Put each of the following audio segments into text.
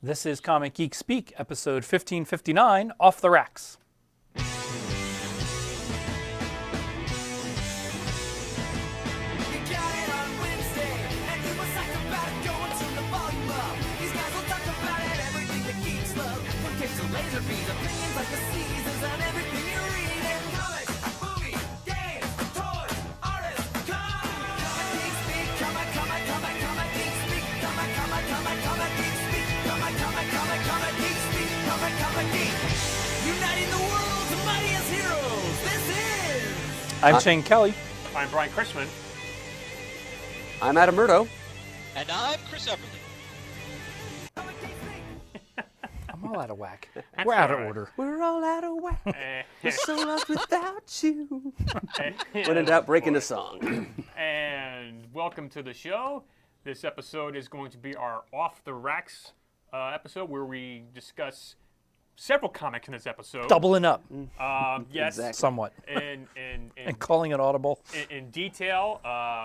This is Comic Geek Speak, episode 1559, Off the Racks. Uniting the world's mightiest heroes. This is... I'm Shane Kelly. I'm Brian Chrisman. I'm Adam Murdo. And I'm Chris Everly. I'm all out of whack. We're out of right. order. We're all out of whack. Eh, We're so lost without you. eh, When in doubt, break into song. And welcome to the show. This episode is going to be our Off the Racks episode where we discuss several comics in this episode. Doubling up, Yes, Exactly. somewhat, and calling it audible. in detail.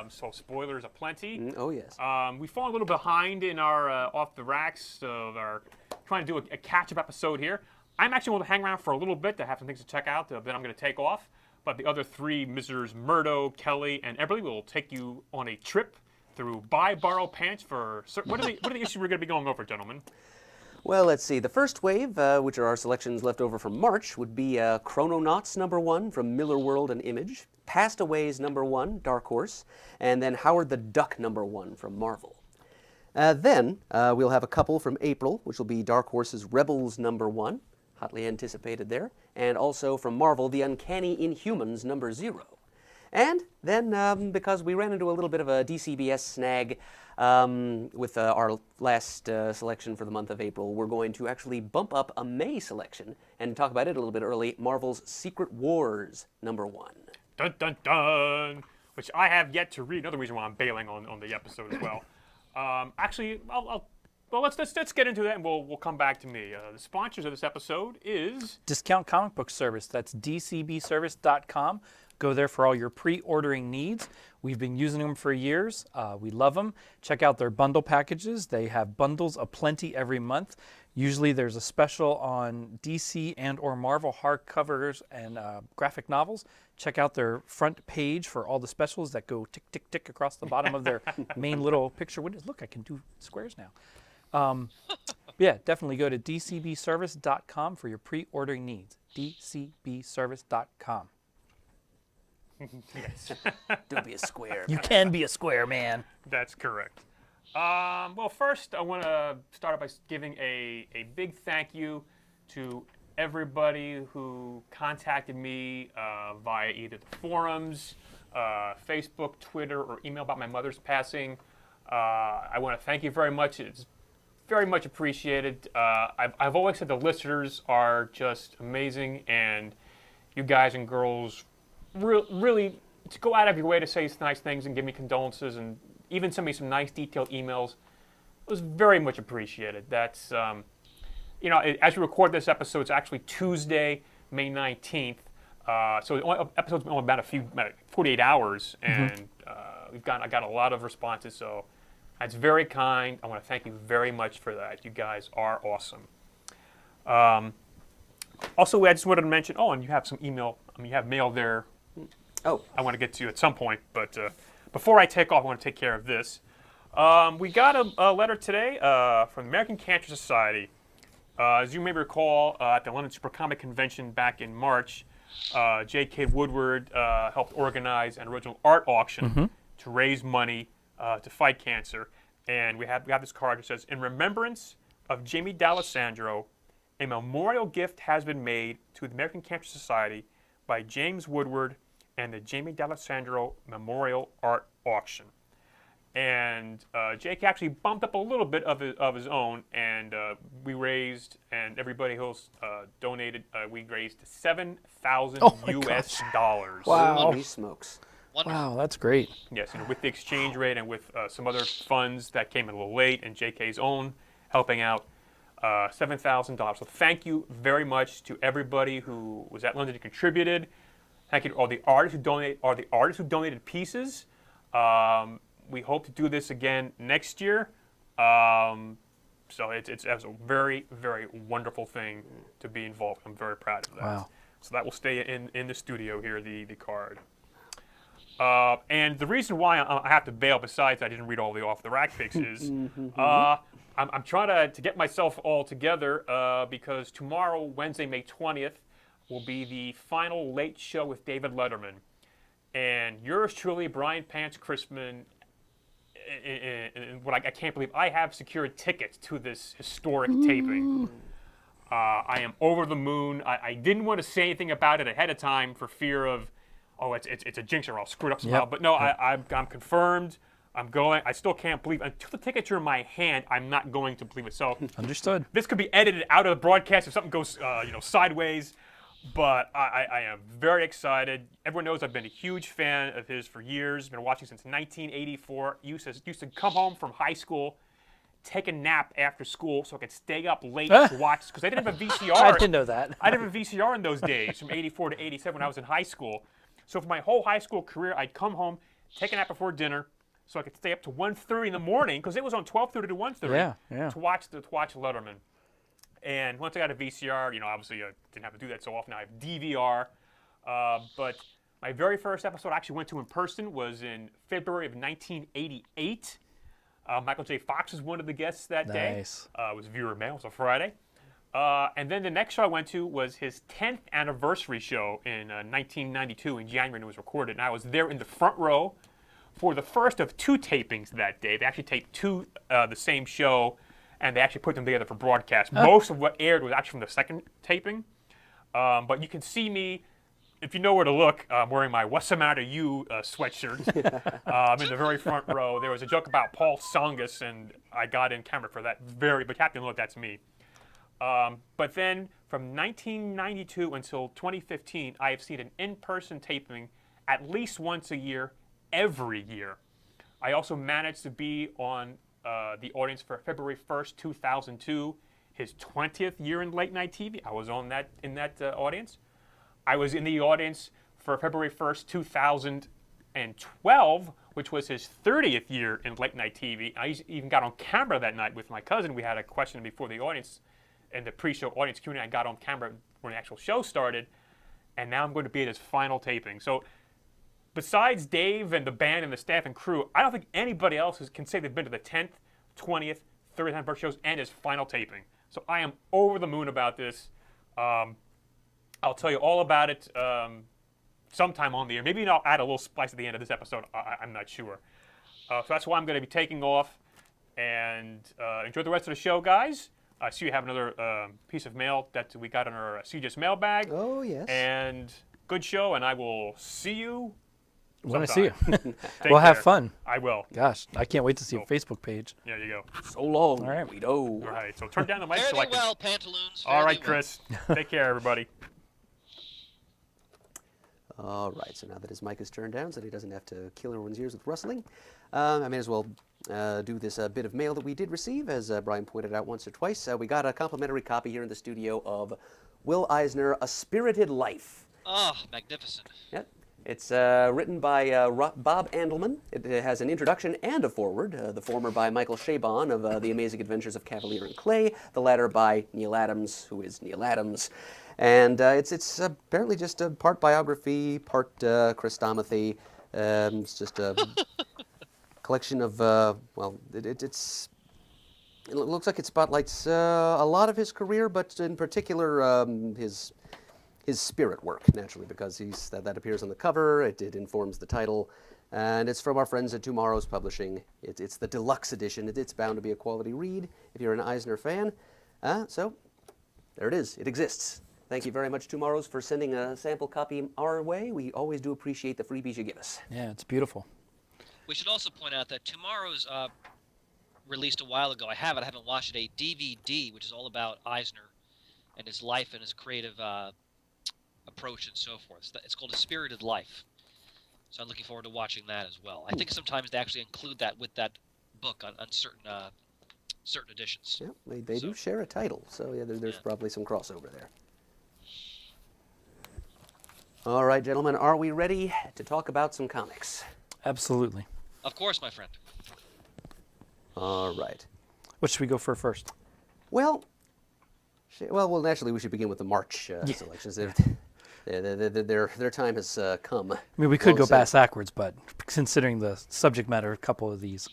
So spoilers aplenty. Oh, yes. We fall a little behind in our Off the Racks of our trying to do a catch-up episode here. I'm actually going to hang around for a little bit to have some things to check out. Then I'm going to take off. But the other three, Mrs. Murdo, Kelly, and Everly, will take you on a trip through Buy, Borrow, Pants for... What are the issues we're going to be going over, gentlemen? Well, let's see. The first wave, which are our selections left over from March, would be Chrononauts #1 from Miller World and Image, Castaways #1, Dark Horse, and then Howard the Duck #1 from Marvel. Then we'll have a couple from April, which will be Dark Horse's Rebels #1, hotly anticipated there, and also from Marvel, the Uncanny Inhumans #0. And then, because we ran into a little bit of a DCBS snag with our last selection for the month of April, we're going to actually bump up a May selection and talk about it a little bit early, Marvel's Secret Wars #1. Dun, dun, dun! Which I have yet to read. Another reason why I'm bailing on the episode as well. Actually, let's get into that, and we'll come back to me. The sponsors of this episode is... Discount comic book service. That's dcbservice.com. Go there for all your pre-ordering needs. We've been using them for years. We love them. Check out their bundle packages. They have bundles aplenty every month. Usually there's a special on DC and or Marvel hardcovers and graphic novels. Check out their front page for all the specials that go tick, tick, tick across the bottom of their main little picture windows. Look, I can do squares now. Yeah, definitely go to dcbservice.com for your pre-ordering needs. dcbservice.com. Yes, Don't be a square. You can be a square, man. that's correct. Well, first, I want to start by giving a big thank you to everybody who contacted me via either the forums, Facebook, Twitter, or email about my mother's passing. I want to thank you very much. It's very much appreciated. I've always said the listeners are just amazing, and you guys and girls really to go out of your way to say nice things and give me condolences and even send me some nice detailed emails was very much appreciated. That's, as we record this episode, it's actually Tuesday, May 19th. So the episode's only about 48 hours, and I got a lot of responses, so that's very kind. I want to thank you very much for that. You guys are awesome. Also, I just wanted to mention, and you have some email, you have mail there. Oh. I want to get to you at some point, but before I take off, I want to take care of this. We got a letter today from the American Cancer Society. As you may recall, at the London Super Comic Convention back in March, J.K. Woodward helped organize an original art auction to raise money to fight cancer. And we have this card that says, "In remembrance of Jamie D'Alessandro, a memorial gift has been made to the American Cancer Society by James Woodward and the Jamie D'Alessandro Memorial Art Auction." And Jake actually bumped up a little bit of his own, and we raised, and everybody who's donated, we raised $7,000 US dollars. Wow. Holy smokes. Wonderful. Wow, that's great. Yes, with the exchange rate and with some other funds that came in a little late, and JK's own helping out, $7,000. So thank you very much to everybody who was at London and contributed. Thank you to all the artists who donated pieces. We hope to do this again next year. So it's a very, very wonderful thing to be involved. I'm very proud of that. Wow. So that will stay in the studio here, the card. And the reason why I have to bail, besides I didn't read all the off-the-rack picks, is I'm trying to get myself all together because tomorrow, Wednesday, May 20th, will be the final Late Show with David Letterman. And yours truly, Brian Pants Crispman, and what I can't believe, I have secured tickets to this historic taping. I am over the moon. I didn't want to say anything about it ahead of time for fear of, it's a jinx or I'll screw it up somehow. Yep. But no, I'm confirmed. I'm going. I still can't believe until the tickets are in my hand. I'm not going to believe it. So Understood. this could be edited out of the broadcast if something goes, sideways. But I am very excited. Everyone knows I've been a huge fan of his for years. Been watching since 1984. Used to come home from high school, take a nap after school so I could stay up late to watch, because I didn't have a VCR. I didn't know that. I didn't have a VCR in those days, from 84 to 87 when I was in high school. So for my whole high school career, I'd come home, take a nap before dinner, so I could stay up to 1:30 in the morning, because it was on 12:30 to 1:30 to watch Letterman. And once I got a VCR, obviously I didn't have to do that so often. I have DVR. But my very first episode I actually went to in person was in February of 1988. Michael J. Fox was one of the guests that day. Nice. It was viewer mail. It was a Friday. And then the next show I went to was his 10th anniversary show in 1992 in January, and it was recorded. And I was there in the front row for the first of 2 tapings that day. They actually taped 2 the same show, and they actually put them together for broadcast. Most of what aired was actually from the second taping. But you can see me, if you know where to look, I'm wearing my What's the Matter You sweatshirt. I'm in the very front row. There was a joke about Paul Songus, and I got in camera for that. But Captain Look, that's me. But then from 1992 until 2015, I have seen an in-person taping at least once a year, every year. I also managed to be on the audience for February 1st, 2002, his 20th year in late night TV. I was in that audience. I was in the audience for February 1st, 2012, which was his 30th year in late night TV. I even got on camera that night with my cousin. We had a question before the audience, and the pre-show audience Q&A. I got on camera when the actual show started, and now I'm going to be at his final taping. So besides Dave and the band and the staff and crew, I don't think anybody else can say they've been to the 10th, 20th, 30th anniversary shows and his final taping. So I am over the moon about this. I'll tell you all about it sometime on the air. Maybe I'll add a little spice at the end of this episode. I'm not sure. So that's why I'm going to be taking off. And enjoy the rest of the show, guys. I see you have another piece of mail that we got in our CJS mailbag. Oh, yes. And good show, and I will see you. Want to see you. Take We'll have care. fun. I will. Gosh, I can't wait to see your Facebook page. There you go. So long, All right. Guido. All right, so turn down the mic Fare so I thee can... well, pantaloons. All fare right, thee well. Chris. Take care, everybody. All right, so now that his mic is turned down so that he doesn't have to kill everyone's ears with rustling, I may as well do this bit of mail that we did receive, as Brian pointed out once or twice. We got a complimentary copy here in the studio of Will Eisner, A Spirited Life. Oh, magnificent. Yep. It's written by Bob Andelman. It has an introduction and a foreword, the former by Michael Chabon of The Amazing Adventures of Cavalier and Clay, the latter by Neil Adams, who is Neil Adams. And it's apparently just a part biography, part chrestomathy. It's just a collection of, it looks like it spotlights a lot of his career, but in particular his spirit work, naturally, because that appears on the cover. It informs the title, and it's from our friends at Tomorrow's Publishing. It's the deluxe edition. It's bound to be a quality read if you're an Eisner fan. So there it is. It exists. Thank you very much, Tomorrow's, for sending a sample copy our way. We always do appreciate the freebies you give us. Yeah, it's beautiful. We should also point out that Tomorrow's released a while ago. I haven't watched it. A DVD, which is all about Eisner and his life and his creative approach and so forth. It's called A Spirited Life. So I'm looking forward to watching that as well. I think sometimes they actually include that with that book on certain editions. Yeah, they do share a title, so yeah, there's probably some crossover there. All right, gentlemen, are we ready to talk about some comics? Absolutely. Of course, my friend. All right. What should we go for first? Well, well, naturally, we should begin with the March selections. Their time has come. I mean, we could Long go said. backwards, but considering the subject matter, a couple of these.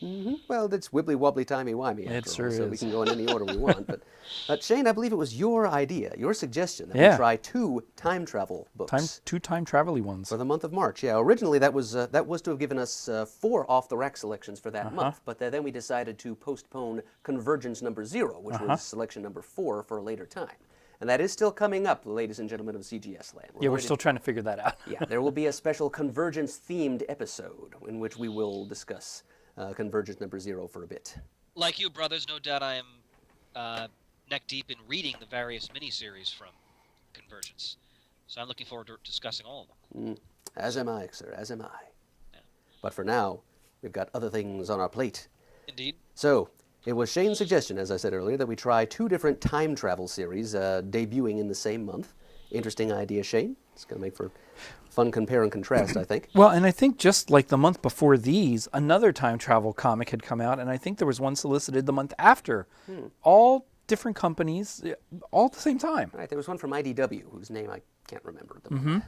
Well, that's wibbly wobbly timey wimey. It after sure all, so we is. can go in any order we want. But Shane, I believe it was your idea, your suggestion that Yeah. we try 2 time travel books. Two time travel-y ones. For the month of March, yeah. Originally, that was to have given us 4 off-the-rack selections for that month, but then we decided to postpone Convergence number 0, which was selection number 4 for a later time. And that is still coming up, ladies and gentlemen of CGS Land. Yeah, we're still trying to figure that out. Yeah, there will be a special Convergence-themed episode in which we will discuss Convergence number 0 for a bit. Like you, brothers, no doubt I am neck deep in reading the various miniseries from Convergence. So I'm looking forward to discussing all of them. As am I, sir, as am I. Yeah. But for now, we've got other things on our plate. Indeed. So, it was Shane's suggestion, as I said earlier, that we try 2 different time travel series debuting in the same month. Interesting idea, Shane. It's going to make for fun compare and contrast, I think. Well, and I think just like the month before these, another time travel comic had come out, and I think there was one solicited the month after. All different companies, all at the same time. All right, there was one from IDW, whose name I can't remember at the moment.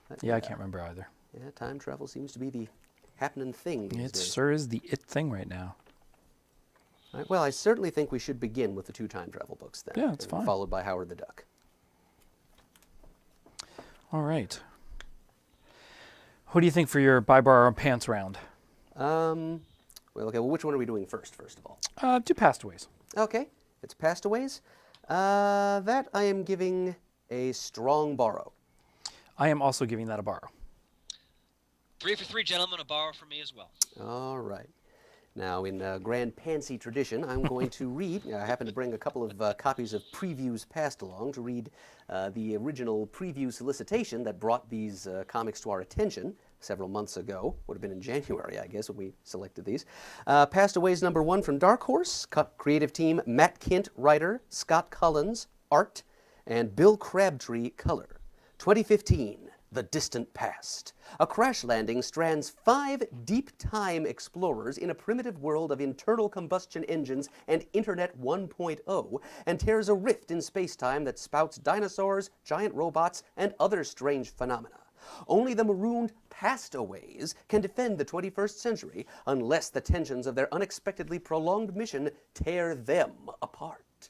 But, Yeah, I can't remember either. Yeah, time travel seems to be the happening thing these It days. sure is the it thing right now. All right, well, I certainly think we should begin with the 2 time travel books then. Yeah, that's and fine. Followed by Howard the Duck. All right. Who do you think for your buy, borrow, and pants round? Well, okay, well, which one are we doing first of all? Do Pastaways. Okay, it's Pastaways. That I am giving a strong borrow. I am also giving that a borrow. 3 for 3, gentlemen, a borrow from me as well. All right. Now, in grand pantsy tradition, I'm going to read. I happen to bring a couple of copies of previews passed along to read the original preview solicitation that brought these comics to our attention several months ago. Would have been in January, I guess, when we selected these. Pastaways number 1 from Dark Horse. Creative team Matt Kindt, writer, Scott Collins, art, and Bill Crabtree, color. 2015. The Distant Past. A crash landing strands 5 deep-time explorers in a primitive world of internal combustion engines and Internet 1.0 and tears a rift in space-time that spouts dinosaurs, giant robots, and other strange phenomena. Only the marooned Pastaways can defend the 21st century unless the tensions of their unexpectedly prolonged mission tear them apart.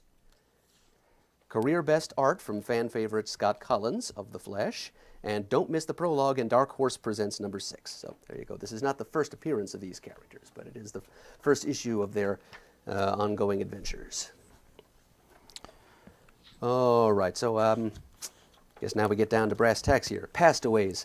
Career best art from fan favorite Scott Collins of The Flash. And don't miss the prologue in Dark Horse Presents number 6. So there you go. This is not the first appearance of these characters, but it is the first issue of their ongoing adventures. All right, so I guess now we get down to brass tacks here. Pastaways.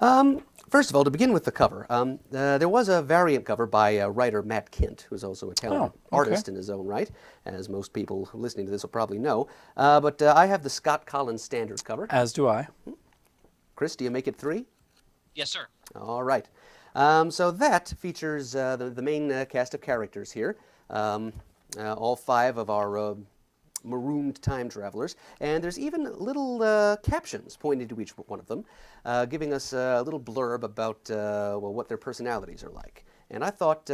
First of all, to begin with the cover, there was a variant cover by writer Matt Kindt, who's also a talented artist in his own right, as most people listening to this will probably know. But I have the Scott Collins standard cover. As do I. Chris, do you make it 3? Yes, sir. All right. So that features the main cast of characters here, all 5 of our marooned time travelers, and there's even little captions pointing to each one of them, giving us a little blurb about well, what their personalities are like. And I thought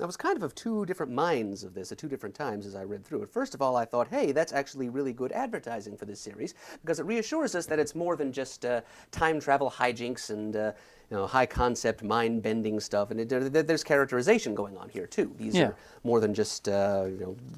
I was kind of 2 different minds of this at 2 different times as I read through it. First of all, I thought, hey, that's actually really good advertising for this series, because it reassures us that it's more than just time travel hijinks and high concept, mind bending stuff, and there's characterization going on here too. These are more than just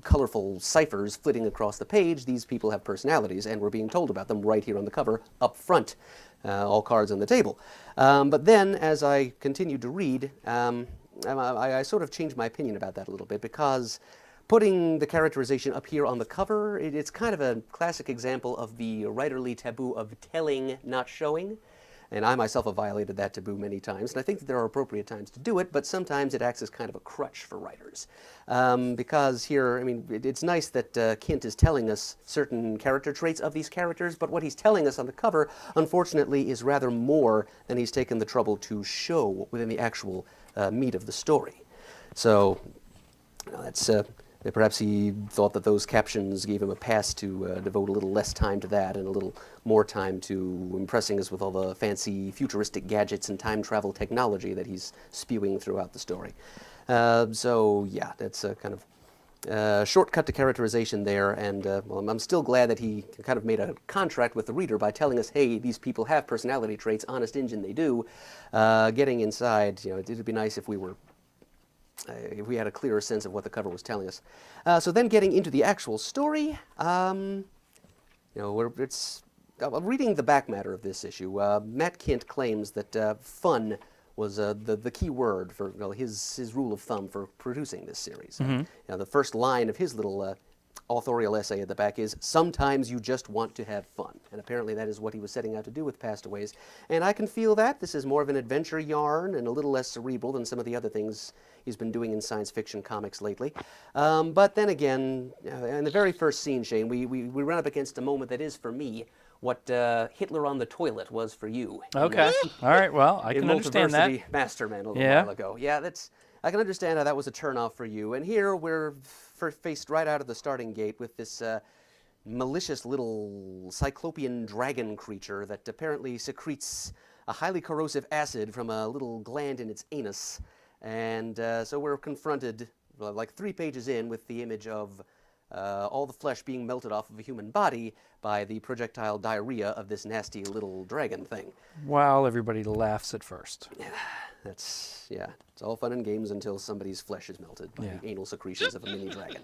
colorful ciphers flitting across the page. These people have personalities, and we're being told about them right here on the cover, up front, all cards on the table. But then, as I continued to read, I sort of changed my opinion about that a little bit, because putting the characterization up here on the cover, it's kind of a classic example of the writerly taboo of telling, not showing. And I myself have violated that taboo many times, and I think that there are appropriate times to do it, but sometimes it acts as kind of a crutch for writers. Because here, I mean, it's nice that Kindt is telling us certain character traits of these characters, but what he's telling us on the cover, unfortunately, is rather more than he's taken the trouble to show within the actual meat of the story. So, that's... perhaps he thought that those captions gave him a pass to devote a little less time to that and a little more time to impressing us with all the fancy futuristic gadgets and time travel technology that he's spewing throughout the story. So, yeah, that's kind of shortcut to characterization there, and well, I'm still glad that he kind of made a contract with the reader by telling us, hey, these people have personality traits, honest Injun they do. Getting inside, it'd be nice if we were, if we had a clearer sense of what the cover was telling us. So then getting into the actual story, reading the back matter of this issue, Matt Kindt claims that fun was the key word for his rule of thumb for producing this series. The first line of his little authorial essay at the back is, sometimes you just want to have fun. And apparently that is what he was setting out to do with Pastaways. And I can feel that. This is more of an adventure yarn and a little less cerebral than some of the other things he's been doing in science fiction comics lately. But then again, in the very first scene, Shane, we run up against a moment that is, for me, what Hitler on the toilet was for you. Okay. All right. Well, I can understand that. In Masterman a little while ago. Yeah, I can understand how that was a turnoff for you. And here we're faced right out of the starting gate with this malicious little cyclopean dragon creature that apparently secretes a highly corrosive acid from a little gland in its anus. And so we're confronted, like 3 pages in, with the image of all the flesh being melted off of a human body by the projectile diarrhea of this nasty little dragon thing. While everybody laughs at first. It's all fun and games until somebody's flesh is melted by the anal secretions of a mini dragon.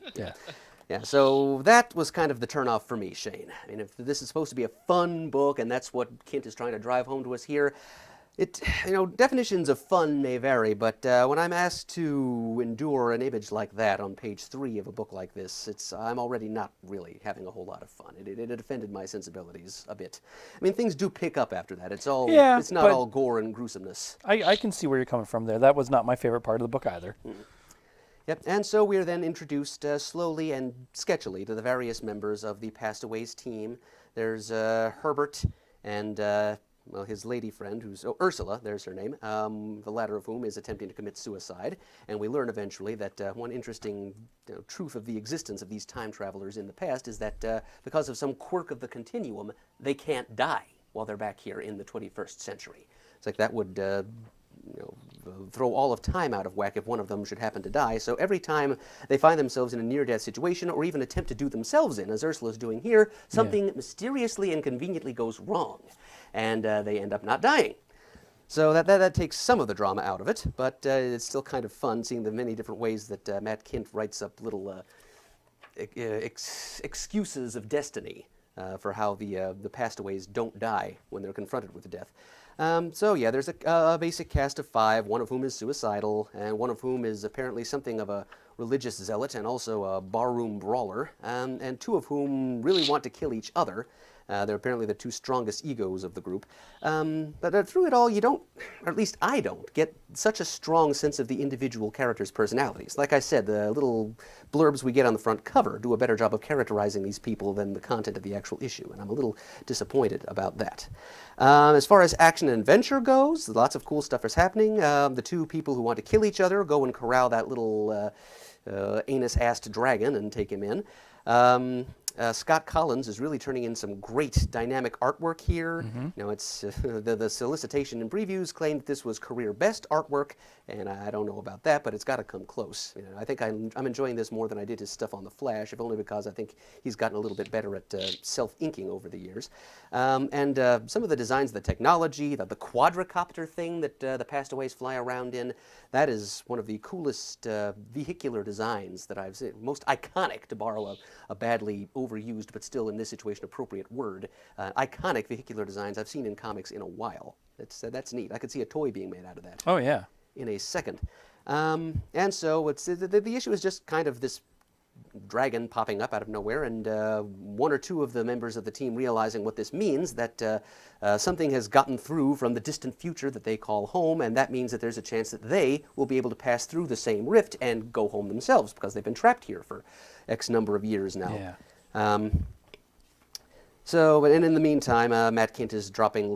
Yeah, so that was kind of the turnoff for me, Shane. I mean, if this is supposed to be a fun book, and that's what Kindt is trying to drive home to us here, definitions of fun may vary, but when I'm asked to endure an image like that on page 3 of a book like this, I'm already not really having a whole lot of fun. It offended my sensibilities a bit. I mean, things do pick up after that. It's not all gore and gruesomeness. I can see where you're coming from there. That was not my favorite part of the book either. Yep, and so we are then introduced slowly and sketchily to the various members of the Pastaways team. There's Herbert and his lady friend, Ursula, there's her name, the latter of whom is attempting to commit suicide. And we learn eventually that one interesting truth of the existence of these time travelers in the past is that because of some quirk of the continuum, they can't die while they're back here in the 21st century. It's like that would throw all of time out of whack if one of them should happen to die. So every time they find themselves in a near-death situation, or even attempt to do themselves in, as Ursula's doing here, something mysteriously and conveniently goes wrong, and they end up not dying. So that takes some of the drama out of it, but it's still kind of fun seeing the many different ways that Matt Kindt writes up little excuses of destiny for how the Pastaways don't die when they're confronted with death. There's a basic cast of 5, one of whom is suicidal, and one of whom is apparently something of a religious zealot and also a barroom brawler, and 2 of whom really want to kill each other. They're apparently the 2 strongest egos of the group. But through it all, you don't, or at least I don't, get such a strong sense of the individual characters' personalities. Like I said, the little blurbs we get on the front cover do a better job of characterizing these people than the content of the actual issue, and I'm a little disappointed about that. As far as action and adventure goes, lots of cool stuff is happening. The 2 people who want to kill each other go and corral that little anus-assed dragon and take him in. Scott Collins is really turning in some great dynamic artwork here. It's the solicitation and previews claimed that this was career best artwork, and I don't know about that, but it's got to come close. I think I'm enjoying this more than I did his stuff on The Flash, if only because I think he's gotten a little bit better at self-inking over the years. And some of the designs, the technology, the quadricopter thing that the Pastaways fly around in, that is one of the coolest vehicular designs that I've seen. Most iconic, to borrow a badly overused but still in this situation appropriate word, iconic vehicular designs I've seen in comics in a while. That's neat. I could see a toy being made out of that. Oh, yeah. In a second. And so the issue is just kind of this dragon popping up out of nowhere, and 1 or 2 of the members of the team realizing what this means, that something has gotten through from the distant future that they call home, and that means that there's a chance that they will be able to pass through the same rift and go home themselves, because they've been trapped here for X number of years now. Yeah. And in the meantime, Matt Kindt is dropping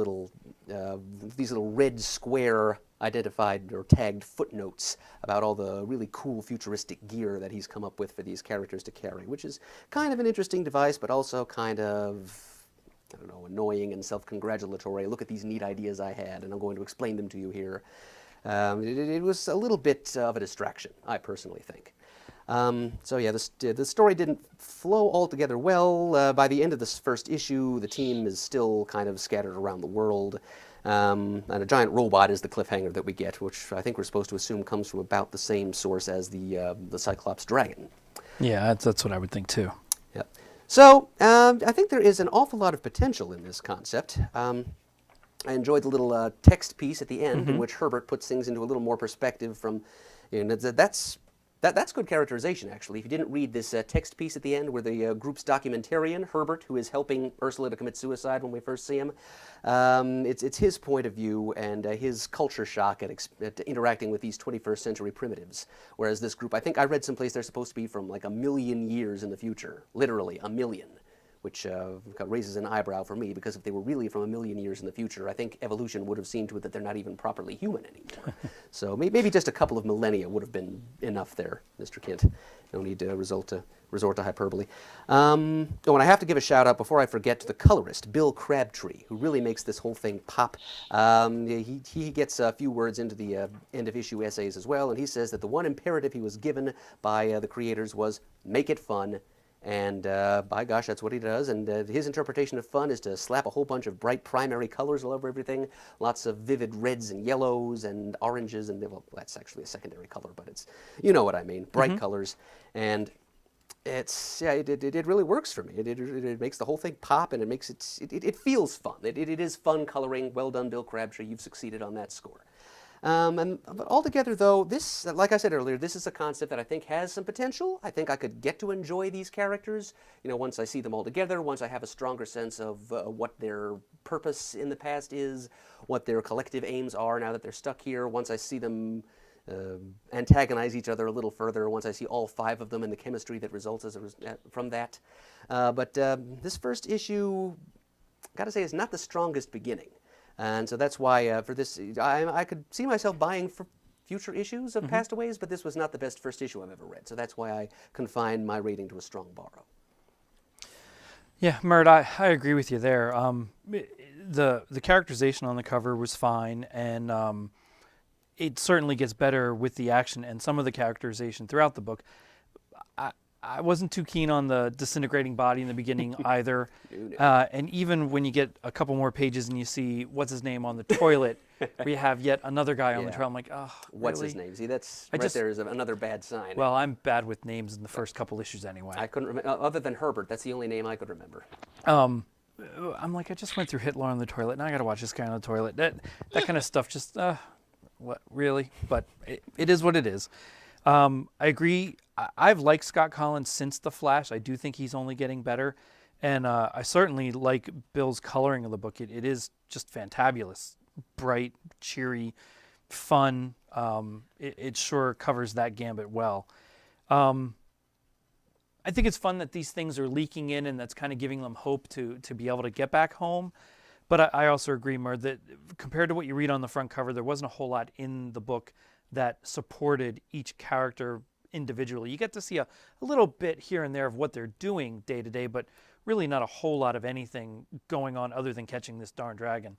these little red square identified or tagged footnotes about all the really cool futuristic gear that he's come up with for these characters to carry, which is kind of an interesting device, but also kind of, I don't know, annoying and self-congratulatory. Look at these neat ideas I had, and I'm going to explain them to you here. It was a little bit of a distraction, I personally think. So yeah, the story didn't flow altogether well. By the end of this first issue, the team is still kind of scattered around the world. And a giant robot is the cliffhanger that we get, which I think we're supposed to assume comes from about the same source as the Cyclops dragon. Yeah, that's what I would think too. Yep. So I think there is an awful lot of potential in this concept. I enjoyed the little text piece at the end in which Herbert puts things into a little more perspective from, that's good characterization, actually. If you didn't read this text piece at the end where the group's documentarian, Herbert, who is helping Ursula to commit suicide when we first see him, it's his point of view and his culture shock at interacting with these 21st century primitives. Whereas this group, I think I read someplace they're supposed to be from like 1,000,000 years in the future. Literally, 1,000,000. Which raises an eyebrow for me, because if they were really from 1,000,000 years in the future, I think evolution would have seen to it that they're not even properly human anymore. So maybe just a couple of millennia would have been enough there, Mr. Kent. No need to resort to hyperbole. And I have to give a shout out before I forget to the colorist, Bill Crabtree, who really makes this whole thing pop. He gets a few words into the end of issue essays as well, and he says that the one imperative he was given by the creators was make it fun. And by gosh, that's what he does. And his interpretation of fun is to slap a whole bunch of bright primary colors all over everything. Lots of vivid reds and yellows and oranges. And well, that's actually a secondary color, but it's, you know what I mean, bright colors. And it really works for me. It makes the whole thing pop, and it feels fun. It is fun coloring. Well done, Bill Crabtree. You've succeeded on that score. But altogether, though, this, like I said earlier, this is a concept that I think has some potential. I think I could get to enjoy these characters, once I see them all together, once I have a stronger sense of what their purpose in the past is, what their collective aims are now that they're stuck here, once I see them antagonize each other a little further, once I see all 5 of them and the chemistry that results from that. But this first issue, gotta say, is not the strongest beginning. And so that's why for this, I could see myself buying for future issues of Castaways, but this was not the best first issue I've ever read. So that's why I confine my rating to a strong borrow. Yeah, Mert, I agree with you there. The characterization on the cover was fine, and it certainly gets better with the action and some of the characterization throughout the book. I wasn't too keen on the disintegrating body in the beginning either. And even when you get a couple more pages and you see what's his name on the toilet, we have yet another guy on the trail. I'm like, oh, what's really? his name? See, that's there is another bad sign. Well, I'm bad with names in the first couple issues anyway. I couldn't remember, other than Herbert, that's the only name I could remember. I'm like, I just went through Hitler on the toilet. Now I got to watch this guy on the toilet. That kind of stuff just, what, really? But it is what it is. I agree. I've liked Scott Collins since The Flash. I do think he's only getting better. And I certainly like Bill's coloring of the book. It is just fantabulous. Bright, cheery, fun. It sure covers that gambit well. I think it's fun that these things are leaking in, and that's kind of giving them hope to be able to get back home. But I also agree, Mer, that compared to what you read on the front cover, there wasn't a whole lot in the book that supported each character individually. You get to see a little bit here and there of what they're doing day to day, but really not a whole lot of anything going on other than catching this darn dragon.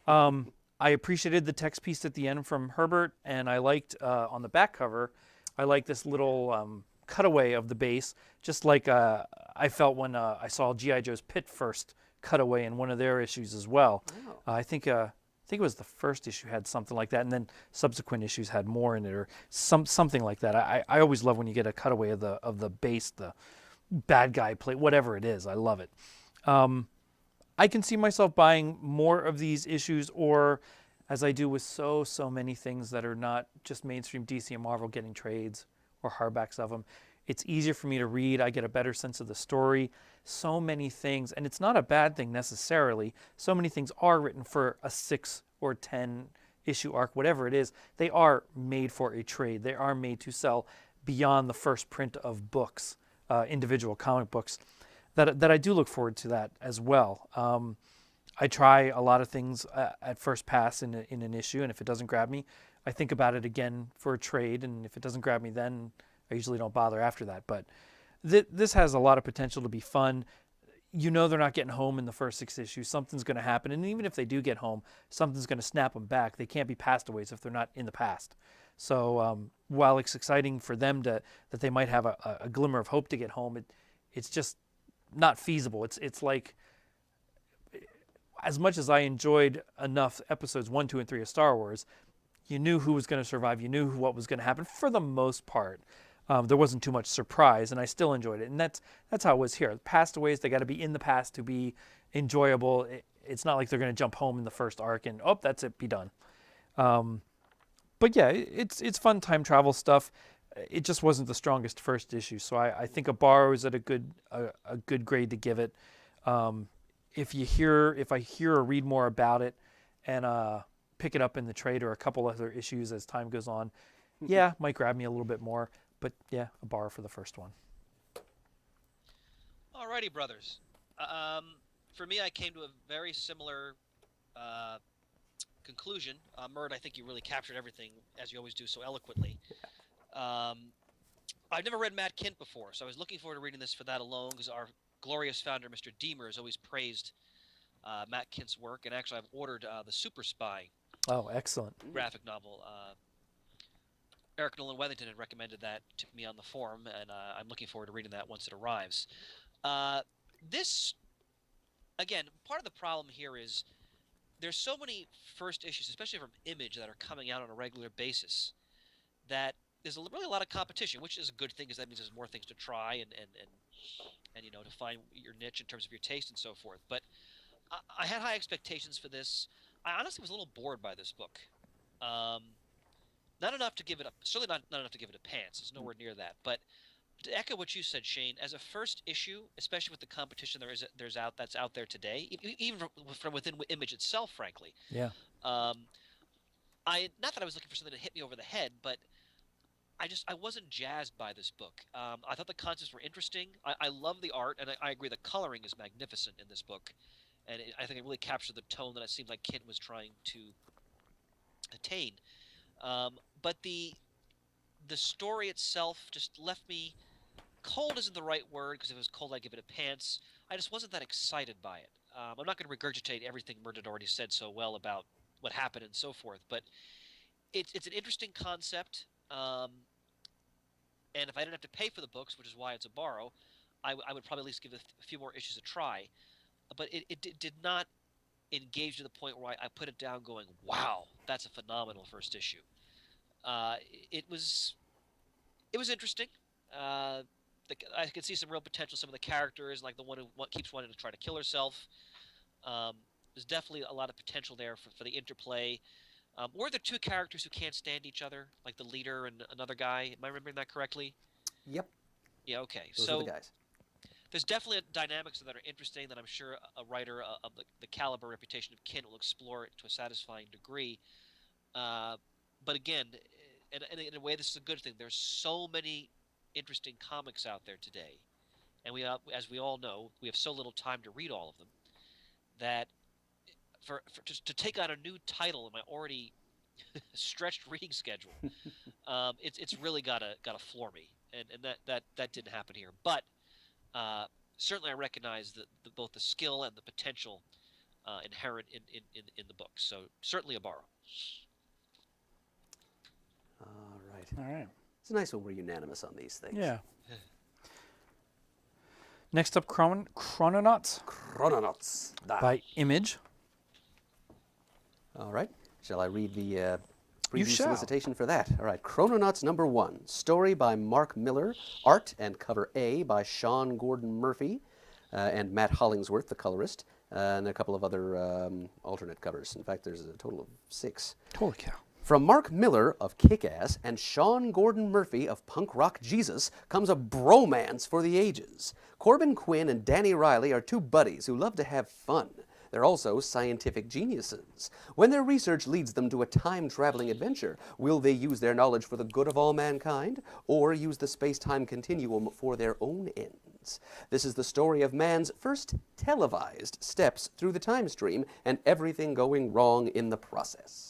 I appreciated the text piece at the end from Herbert, and I liked on the back cover, I liked this little cutaway of the base, just like I felt when I saw G.I. Joe's Pit first cutaway in one of their issues as well. Oh. I think it was the first issue had something like that, and then subsequent issues had more in it, or something like that. I always love when you get a cutaway of the base, the bad guy plate, whatever it is. I love it. I can see myself buying more of these issues, or as I do with so many things that are not just mainstream DC and Marvel, getting trades or hardbacks of them. It's easier for me to read. I get a better sense of the story. So many things, and it's not a bad thing necessarily, so many things are written for a 6 or 10 issue arc, whatever it is. They are made for a trade. They are made to sell beyond the first print of books, individual comic books, that I do look forward to that as well. I try a lot of things at first pass in an issue, and if it doesn't grab me, I think about it again for a trade, and if it doesn't grab me then, I usually don't bother after that. But this has a lot of potential to be fun. you know they're not getting home in the first 6 issues. Something's going to happen. And even if they do get home, something's going to snap them back. They can't be pastaways if they're not in the past. So while it's exciting for them that they might have a glimmer of hope to get home, it's just not feasible. It's like, as much as I enjoyed enough episodes 1, 2, and 3 of Star Wars, you knew who was going to survive. You knew what was going to happen for the most part. There wasn't too much surprise, and I still enjoyed it. And that's how it was here. Pastaways, they got to be in the past to be enjoyable. It's not like they're going to jump home in the first arc and, oh, that's it, be done. But yeah, it's fun time travel stuff. It just wasn't the strongest first issue, so I think a bar is at a good grade to give it. If I hear or read more about it, and pick it up in the trade or a couple other issues as time goes on, yeah, might grab me a little bit more. But yeah, a bar for the first one. Alrighty, brothers. For me, I came to a very similar conclusion. Murd, I think you really captured everything, as you always do so eloquently. I've never read Matt Kindt before, so I was looking forward to reading this for that alone, because our glorious founder, Mr. Deemer, has always praised Matt Kindt's work, and actually I've ordered the Super Spy Oh, excellent. graphic novel. Eric Nolan Weathington had recommended that to me on the forum, and I'm looking forward to reading that once it arrives. This, again, part of the problem here is there's so many first issues, especially from Image, that are coming out on a regular basis, that there's really a lot of competition, which is a good thing, because that means there's more things to try and to find your niche in terms of your taste and so forth. But I had high expectations for this. I honestly was a little bored by this book. Not enough to give it certainly not enough to give it a pants. It's nowhere near that. But to echo what you said, Shane, as a first issue, especially with the competition that's out there today, even from within Image itself, frankly. Yeah. Not that I was looking for something to hit me over the head, but I wasn't jazzed by this book. I thought the concepts were interesting. I love the art, and I agree the coloring is magnificent in this book, and I think it really captured the tone that it seemed like Kindt was trying to attain. But the story itself just left me cold. Isn't the right word, because if it was cold, I'd give it a pants. I just wasn't that excited by it. I'm not going to regurgitate everything Murd had already said so well about what happened and so forth, but it's an interesting concept. And if I didn't have to pay for the books, which is why it's a borrow, I would probably at least give a few more issues a try. But it did not engage to the point where I put it down going, wow, that's a phenomenal first issue. It was interesting. I could see some real potential. Some of the characters, like the one who keeps wanting to try to kill herself. There's definitely a lot of potential there for the interplay. Or the two characters who can't stand each other, like the leader and another guy. Am I remembering that correctly? Yep. Yeah, okay. Those so are the guys. There's definitely dynamics that are interesting that I'm sure a writer of the caliber reputation of Kindt will explore it to a satisfying degree. But again, in a way, this is a good thing. There's so many interesting comics out there today, and as we all know, we have so little time to read all of them, that to take on a new title in my already stretched reading schedule, it's really gotta floor me, and that didn't happen here. But certainly, I recognize both the skill and the potential inherent in the book. So certainly a borrow. All right. All right. It's nice when we're unanimous on these things. Yeah. Next up, Chrononauts Chrononauts. by Image. All right. Shall I read the You preview shall. solicitation for that? All right. Chrononauts #1. Story by Mark Miller. Art and cover A by Sean Gordon Murphy and Matt Hollingsworth, the colorist, and a couple of other alternate covers. In fact, there's a total of 6. Holy cow. From Mark Miller of Kick-Ass and Sean Gordon Murphy of Punk Rock Jesus comes a bromance for the ages. Corbin Quinn and Danny Riley are two buddies who love to have fun. They're also scientific geniuses. When their research leads them to a time-traveling adventure, will they use their knowledge for the good of all mankind, or use the space-time continuum for their own ends? This is the story of man's first televised steps through the time stream and everything going wrong in the process.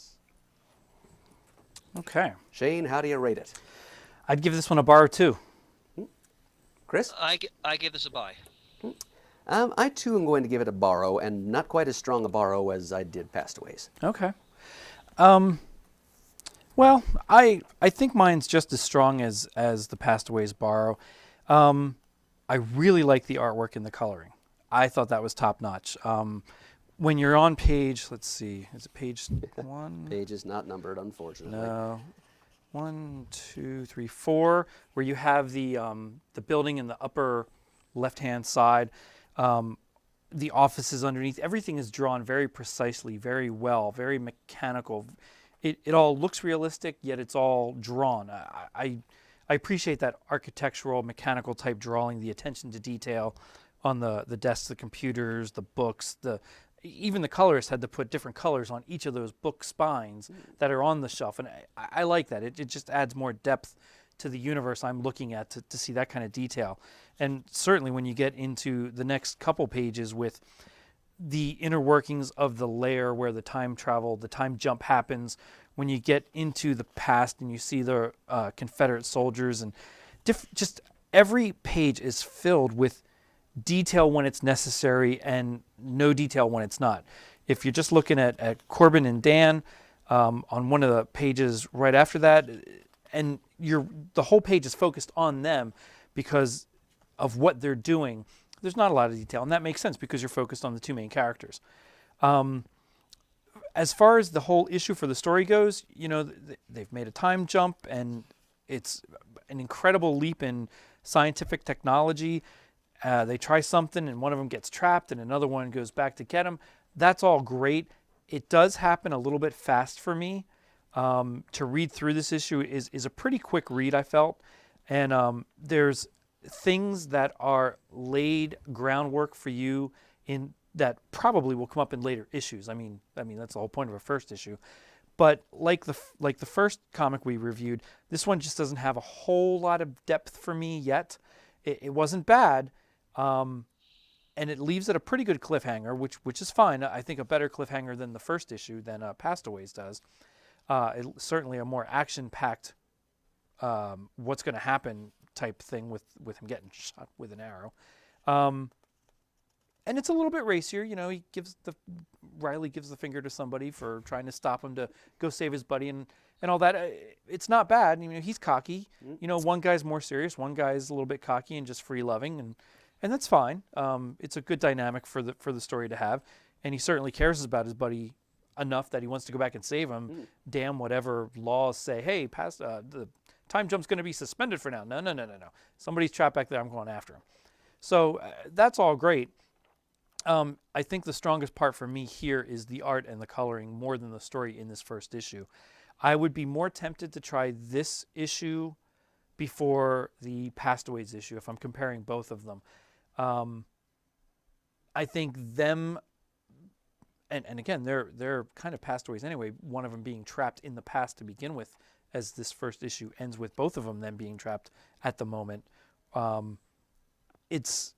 Okay. Shane, how do you rate it? I'd give this one a bar or 2. Chris? I gave this a buy. I too am going to give it a borrow, and not quite as strong a borrow as I did Pastaways. Okay. Well, I think mine's just as strong as the Pastaways borrow. I really like the artwork and the coloring. I thought that was top notch. When you're on page, let's see, is it page 1? Page is not numbered, unfortunately. No. 1, 2, 3, 4, where you have the building in the upper left-hand side, the offices underneath. Everything is drawn very precisely, very well, very mechanical. It all looks realistic, yet it's all drawn. I appreciate that architectural, mechanical type drawing, the attention to detail on the desks, the computers, the books, even the colorist had to put different colors on each of those book spines that are on the shelf. And I like that. It just adds more depth to the universe I'm looking at to see that kind of detail. And certainly when you get into the next couple pages with the inner workings of the layer where the time jump happens, when you get into the past and you see the Confederate soldiers, and just every page is filled with detail when it's necessary and no detail when it's not. If you're just looking at Corbin and Dan on one of the pages right after that, and the whole page is focused on them because of what they're doing, there's not a lot of detail, and that makes sense because you're focused on the two main characters. As far as the whole issue for the story goes, they've made a time jump, and it's an incredible leap in scientific technology. They try something, and one of them gets trapped, and another one goes back to get him. That's all great. It does happen a little bit fast for me. To read through this issue is a pretty quick read, I felt. And there's things that are laid groundwork for you in that probably will come up in later issues. I mean that's the whole point of a first issue. But like the first comic we reviewed, this one just doesn't have a whole lot of depth for me yet. It wasn't bad. And it leaves it a pretty good cliffhanger, which is fine. I think a better cliffhanger than the first issue than Pastaways does. Certainly a more action-packed, what's going to happen type thing with him getting shot with an arrow. And it's a little bit racier. Riley gives the finger to somebody for trying to stop him to go save his buddy and all that. It's not bad. He's cocky. One guy's more serious. One guy's a little bit cocky and just free-loving, and that's fine. It's a good dynamic for the story to have, and he certainly cares about his buddy enough that he wants to go back and save him. Damn whatever laws say, hey, the time jump's going to be suspended for now. No. Somebody's trapped back there. I'm going after him. So that's all great. I think the strongest part for me here is the art and the coloring more than the story in this first issue. I would be more tempted to try this issue before the Pastaways issue if I'm comparing both of them. I think them, and again, they're kind of Pastaways anyway, one of them being trapped in the past to begin with, as this first issue ends with both of them then being trapped at the moment. It's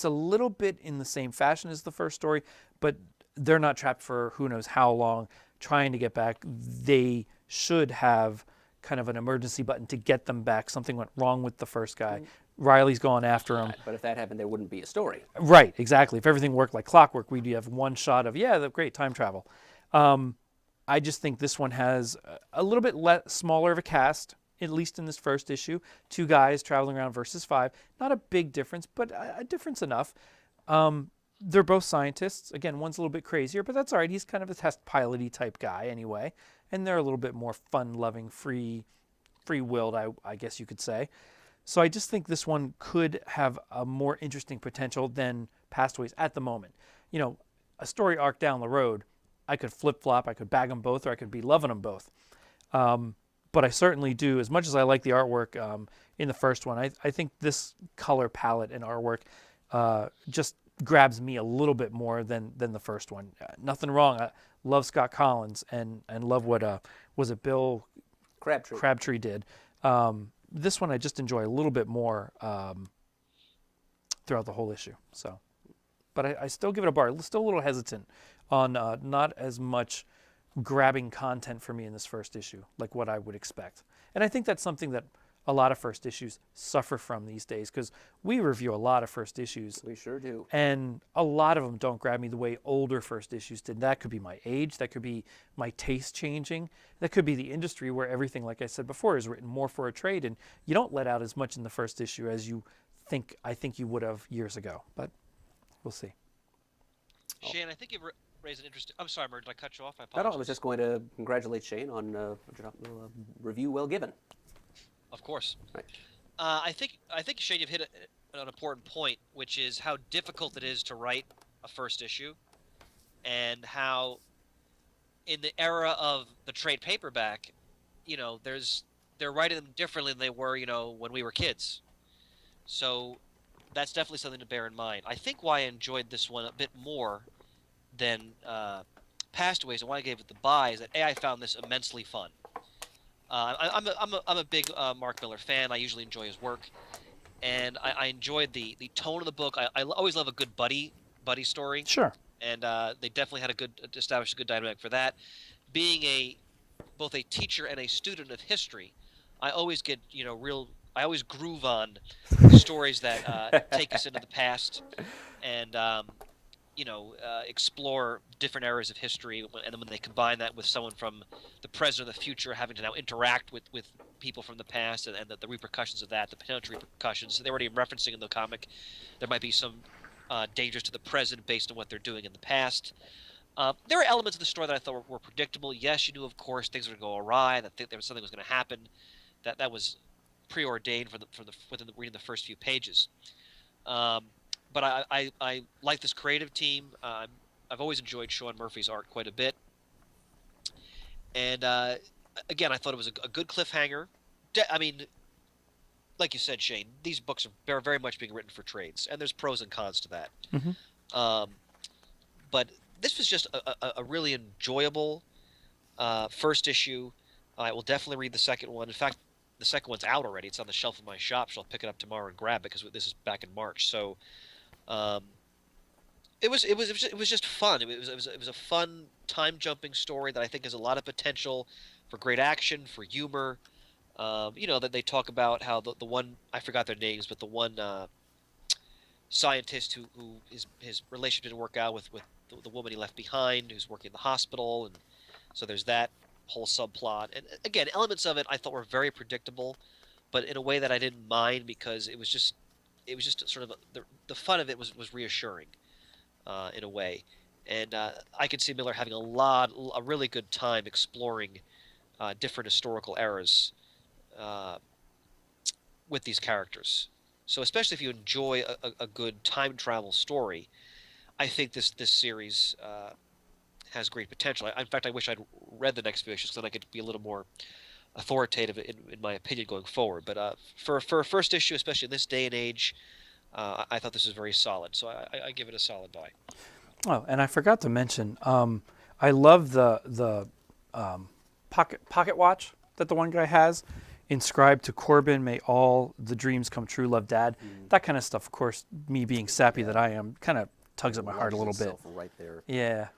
a little bit in the same fashion as the first story, but they're not trapped for who knows how long trying to get back. They should have kind of an emergency button to get them back. Something went wrong with the first guy. Riley's going after him. But if that happened, there wouldn't be a story. Right, exactly. If everything worked like clockwork, we'd have one shot of, great, time travel. I just think this one has a little bit smaller of a cast, at least in this first issue. 2 guys traveling around versus 5. Not a big difference, but a difference enough. They're both scientists. Again, one's a little bit crazier, but that's all right. He's kind of a test pilot-y type guy anyway. And they're a little bit more fun-loving, free-willed, I guess you could say. So I just think this one could have a more interesting potential than Pastaways at the moment. A story arc down the road, I could flip-flop, I could bag them both, or I could be loving them both. But I certainly do, as much as I like the artwork in the first one, I think this color palette and artwork just grabs me a little bit more than the first one. Nothing wrong. I love Scott Collins and love what, was it Bill Crabtree did. This one I just enjoy a little bit more throughout the whole issue. So, but I still give it a bar. Still a little hesitant on not as much grabbing content for me in this first issue, like what I would expect. And I think that's something that a lot of first issues suffer from these days, because we review a lot of first issues. We sure do. And a lot of them don't grab me the way older first issues did. That could be my age. That could be my taste changing. That could be the industry where everything, like I said before, is written more for a trade, and you don't let out as much in the first issue as I think you would have years ago. But we'll see. Shane, I think you raised an interesting. I'm sorry, Murd, did I cut you off? I No, apologize. I was just going to congratulate Shane on a review well given. Of course. Right. I think Shane, you've hit an important point, which is how difficult it is to write a first issue, and how, in the era of the trade paperback, they're writing them differently than they were, when we were kids. So that's definitely something to bear in mind. I think why I enjoyed this one a bit more than Pastaways and why I gave it the buy is that I found this immensely fun. I'm a big Mark Millar fan. I usually enjoy his work, and I enjoyed the tone of the book. I always love a good buddy story. Sure. And they definitely had established a good dynamic for that. Being both a teacher and a student of history, I always get I always groove on stories that take us into the past and explore different eras of history, and then when they combine that with someone from the present or the future having to now interact with people from the past and the repercussions of that, the potential repercussions. They're already referencing in the comic there might be some dangers to the present based on what they're doing in the past. There were elements of the story that I thought were predictable. Yes, you knew, of course, things were going to go awry, that there was something was going to happen. That was preordained within reading the first few pages. But I like this creative team. I've always enjoyed Sean Murphy's art quite a bit. And again, I thought it was a good cliffhanger. I mean, like you said, Shane, these books are very much being written for trades, and there's pros and cons to that. Mm-hmm. But this was just a really enjoyable first issue. I will definitely read the second one. In fact, the second one's out already. It's on the shelf in my shop, so I'll pick it up tomorrow and grab it because this is back in March. So it was just fun. It was a fun time jumping story that I think has a lot of potential for great action, for humor. That they talk about how the one, I forgot their names, but the one scientist who his relationship didn't work out with the woman he left behind, who's working in the hospital, and so there's that whole subplot. And again, elements of it I thought were very predictable, but in a way that I didn't mind because it was just sort of the fun of it was reassuring in a way. And I could see Miller having a really good time exploring different historical eras with these characters. So especially if you enjoy a good time travel story, I think this series has great potential. In fact, I wish I'd read the next few issues so that I could be a little more authoritative in my opinion going forward. But for a first issue, especially in this day and age, I thought this was very solid. So I give it a solid buy. Oh, and I forgot to mention, I love the pocket watch that the one guy has, inscribed to Corbin, may all the dreams come true, love Dad. That kind of stuff, of course, me being sappy that I am, kind of tugs at my heart a little bit. Right there. Yeah.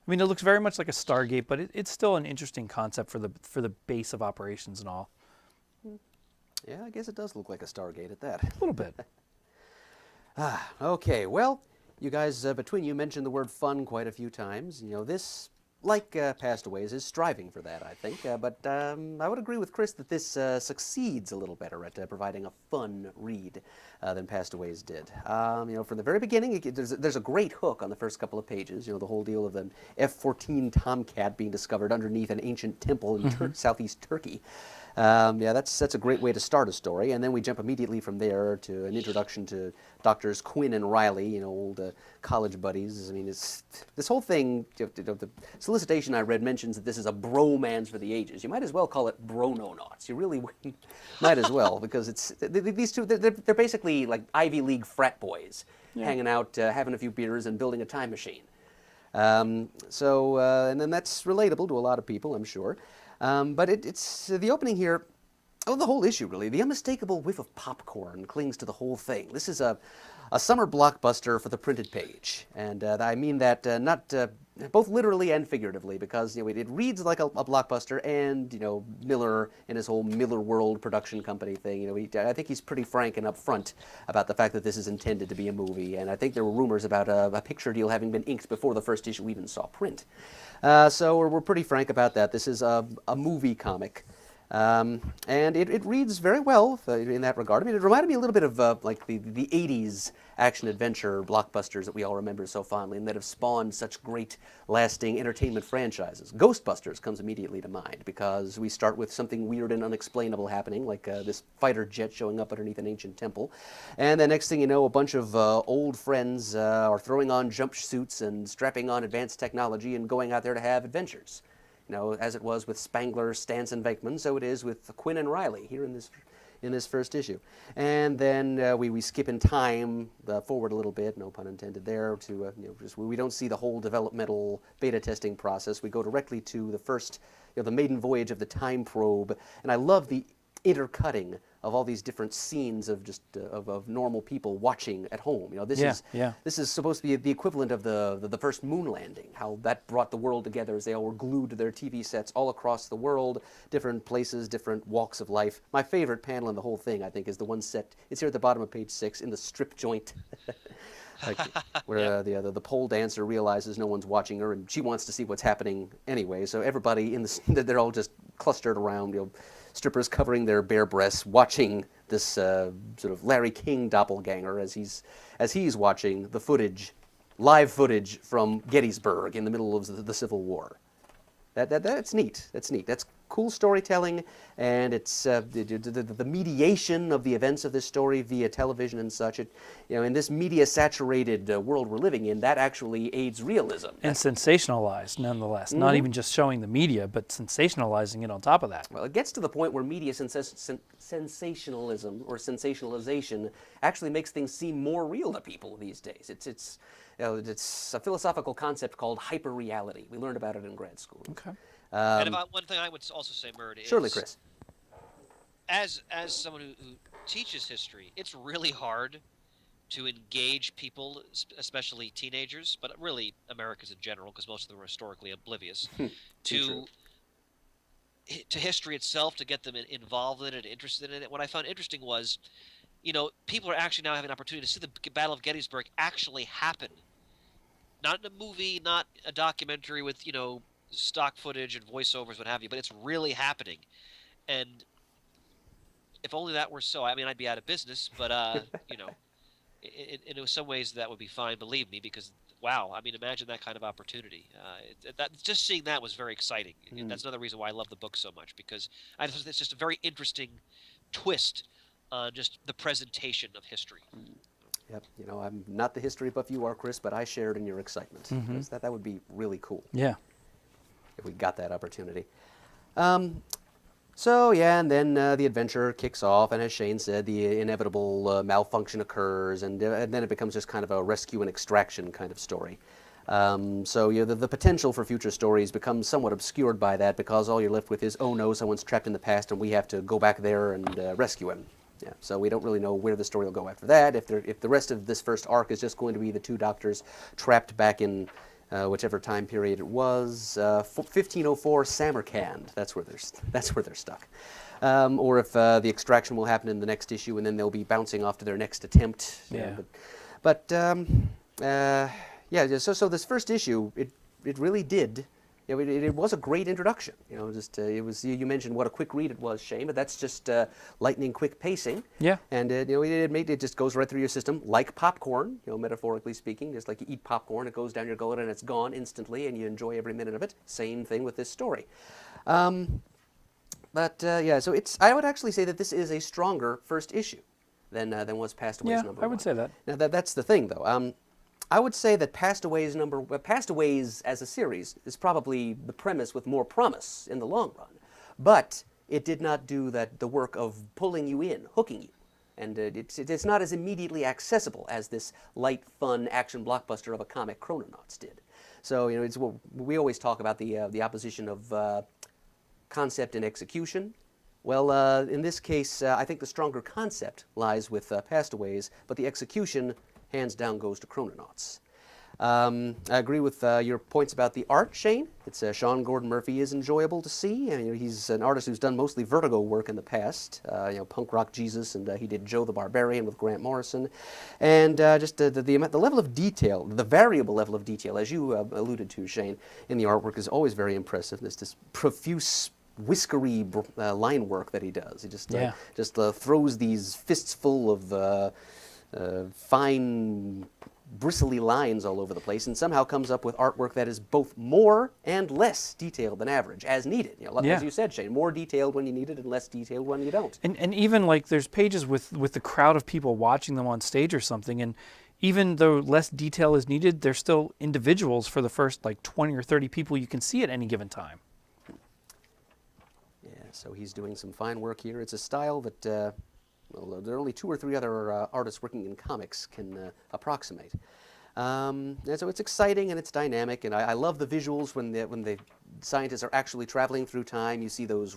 I mean, it looks very much like a Stargate, but it's still an interesting concept for the base of operations and all. Yeah, I guess it does look like a Stargate at that. A little bit. Okay, well, you guys, between you, mentioned the word fun quite a few times. This, like Pastaways, is striving for that, I think. But I would agree with Chris that this succeeds a little better at providing a fun read than Pastaways did. From the very beginning, there's a great hook on the first couple of pages. The whole deal of an F-14 Tomcat being discovered underneath an ancient temple in southeast Turkey. That's a great way to start a story, and then we jump immediately from there to an introduction to Doctors Quinn and Riley, old college buddies. I mean, this whole thing. The solicitation I read mentions that this is a bromance for the ages. You might as well call it Chrononauts. You really might as well, because these two. They're basically like Ivy League frat boys, hanging out, having a few beers, and building a time machine. And then that's relatable to a lot of people, I'm sure. But it's the opening here, the whole issue really, the unmistakable whiff of popcorn clings to the whole thing. This is a summer blockbuster for the printed page. And I mean that not both literally and figuratively, because it reads like a blockbuster, and Miller and his whole Miller World production company thing. I think he's pretty frank and upfront about the fact that this is intended to be a movie, and I think there were rumors about a picture deal having been inked before the first issue even saw print. So we're pretty frank about that. This is a movie comic. And it reads very well in that regard. I mean, it reminded me a little bit of like the 80s action-adventure blockbusters that we all remember so fondly and that have spawned such great, lasting entertainment franchises. Ghostbusters comes immediately to mind because we start with something weird and unexplainable happening, like this fighter jet showing up underneath an ancient temple. And the next thing you know, a bunch of old friends are throwing on jumpsuits and strapping on advanced technology and going out there to have adventures. As it was with Spangler, Stantz, and Venkman, so it is with Quinn and Riley here in this first issue. And then we skip in time forward a little bit, no pun intended there, to we don't see the whole developmental beta testing process. We go directly to the first, the maiden voyage of the time probe, and I love the intercutting of all these different scenes of just of normal people watching at home. This is supposed to be the equivalent of the first moon landing, how that brought the world together as they all were glued to their TV sets all across the world, different places, different walks of life. My favorite panel in the whole thing, I think, is the one set, it's here at the bottom of page 6, in the strip joint. Where the pole dancer realizes no one's watching her, and she wants to see what's happening anyway. So everybody they're all just clustered around, strippers covering their bare breasts, watching this sort of Larry King doppelganger as he's watching the footage, live footage from Gettysburg in the middle of the Civil War. That's neat. That's neat. That's cool storytelling, and it's the mediation of the events of this story via television and such. In this media-saturated world we're living in, that actually aids realism. And sensationalized, nonetheless. Not even just showing the media, but sensationalizing it on top of that. Well, it gets to the point where media sensationalism or sensationalization actually makes things seem more real to people these days. It's a philosophical concept called hyperreality. We learned about it in grad school. Okay. And about one thing I would also say, Murd, is surely, Chris. As someone who teaches history, it's really hard to engage people, especially teenagers, but really Americans in general, because most of them are historically oblivious, to history itself, to get them involved in it, interested in it. What I found interesting was, people are actually now having an opportunity to see the Battle of Gettysburg actually happen. Not in a movie, not a documentary with, stock footage and voiceovers, what have you, but it's really happening. And if only that were so, I mean, I'd be out of business, but, in some ways that would be fine, believe me, because, wow, I mean, imagine that kind of opportunity. Just seeing that was very exciting. And that's another reason why I love the book so much, because it's just a very interesting twist on just the presentation of history. Yep, I'm not the history buff you are, Chris, but I shared in your excitement. That would be really cool. Yeah. If we got that opportunity. And then the adventure kicks off, and as Shane said, the inevitable malfunction occurs, and then it becomes just kind of a rescue and extraction kind of story. The potential for future stories becomes somewhat obscured by that, because all you're left with is, oh no, someone's trapped in the past, and we have to go back there and rescue him. Yeah, so we don't really know where the story will go after that. If the rest of this first arc is just going to be the two doctors trapped back in whichever time period it was, 1504 Samarkand. That's where they're stuck. Or if the extraction will happen in the next issue, and then they'll be bouncing off to their next attempt. Yeah. So this first issue, it really did. It was a great introduction. It was. You mentioned what a quick read it was, Shane, but that's just lightning quick pacing. Yeah. And it just goes right through your system like popcorn. Metaphorically speaking, just like you eat popcorn, it goes down your gullet and it's gone instantly, and you enjoy every minute of it. Same thing with this story. So it's. I would actually say that this is a stronger first issue than was Past Aways number 1. I would say that. Now that's the thing, though. I would say that Past Aways as a series is probably the premise with more promise in the long run, but it did not do the work of pulling you in, hooking you, and it's not as immediately accessible as this light, fun action blockbuster of a comic Chrononauts did. So it's what we always talk about, the opposition of concept and execution. Well, in this case, I think the stronger concept lies with Past Aways, but the execution hands down goes to Chrononauts. I agree with your points about the art, Shane. It's Sean Gordon Murphy is enjoyable to see, and he's an artist who's done mostly Vertigo work in the past. Punk Rock Jesus, and he did Joe the Barbarian with Grant Morrison, and just the level of detail, the variable level of detail, as you alluded to, Shane, in the artwork is always very impressive. There's this profuse, whiskery line work that he does. He just throws these fists full of fine, bristly lines all over the place, and somehow comes up with artwork that is both more and less detailed than average, as needed. As you said, Shane, more detailed when you need it and less detailed when you don't. And even like there's pages with the crowd of people watching them on stage or something, and even though less detail is needed, they're still individuals for the first like 20 or 30 people you can see at any given time. Yeah, so he's doing some fine work here. It's a style that well, there are only 2 or 3 other artists working in comics can approximate. And so it's exciting and it's dynamic, and I love the visuals when the scientists are actually traveling through time. You see those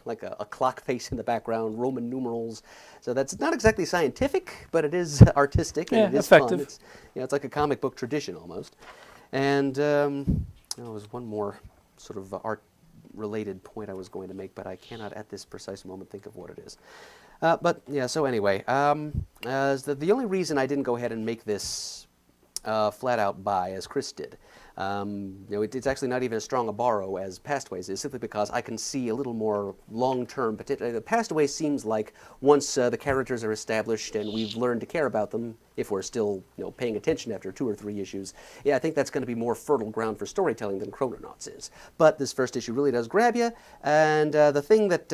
like a clock face in the background, Roman numerals. So that's not exactly scientific, but it is artistic and it is effective. fun. It's like a comic book tradition almost. And there was one more sort of art-related point I was going to make, but I cannot at this precise moment think of what it is. But yeah, so anyway, the only reason I didn't go ahead and make this flat out buy, as Chris did, it's actually not even as strong a borrow as Pastaways is, simply because I can see a little more long-term potential. Pastaways seems like once the characters are established and we've learned to care about them, if we're still paying attention after 2 or 3 issues, I think that's going to be more fertile ground for storytelling than Chrononauts is. But this first issue really does grab you, and the thing that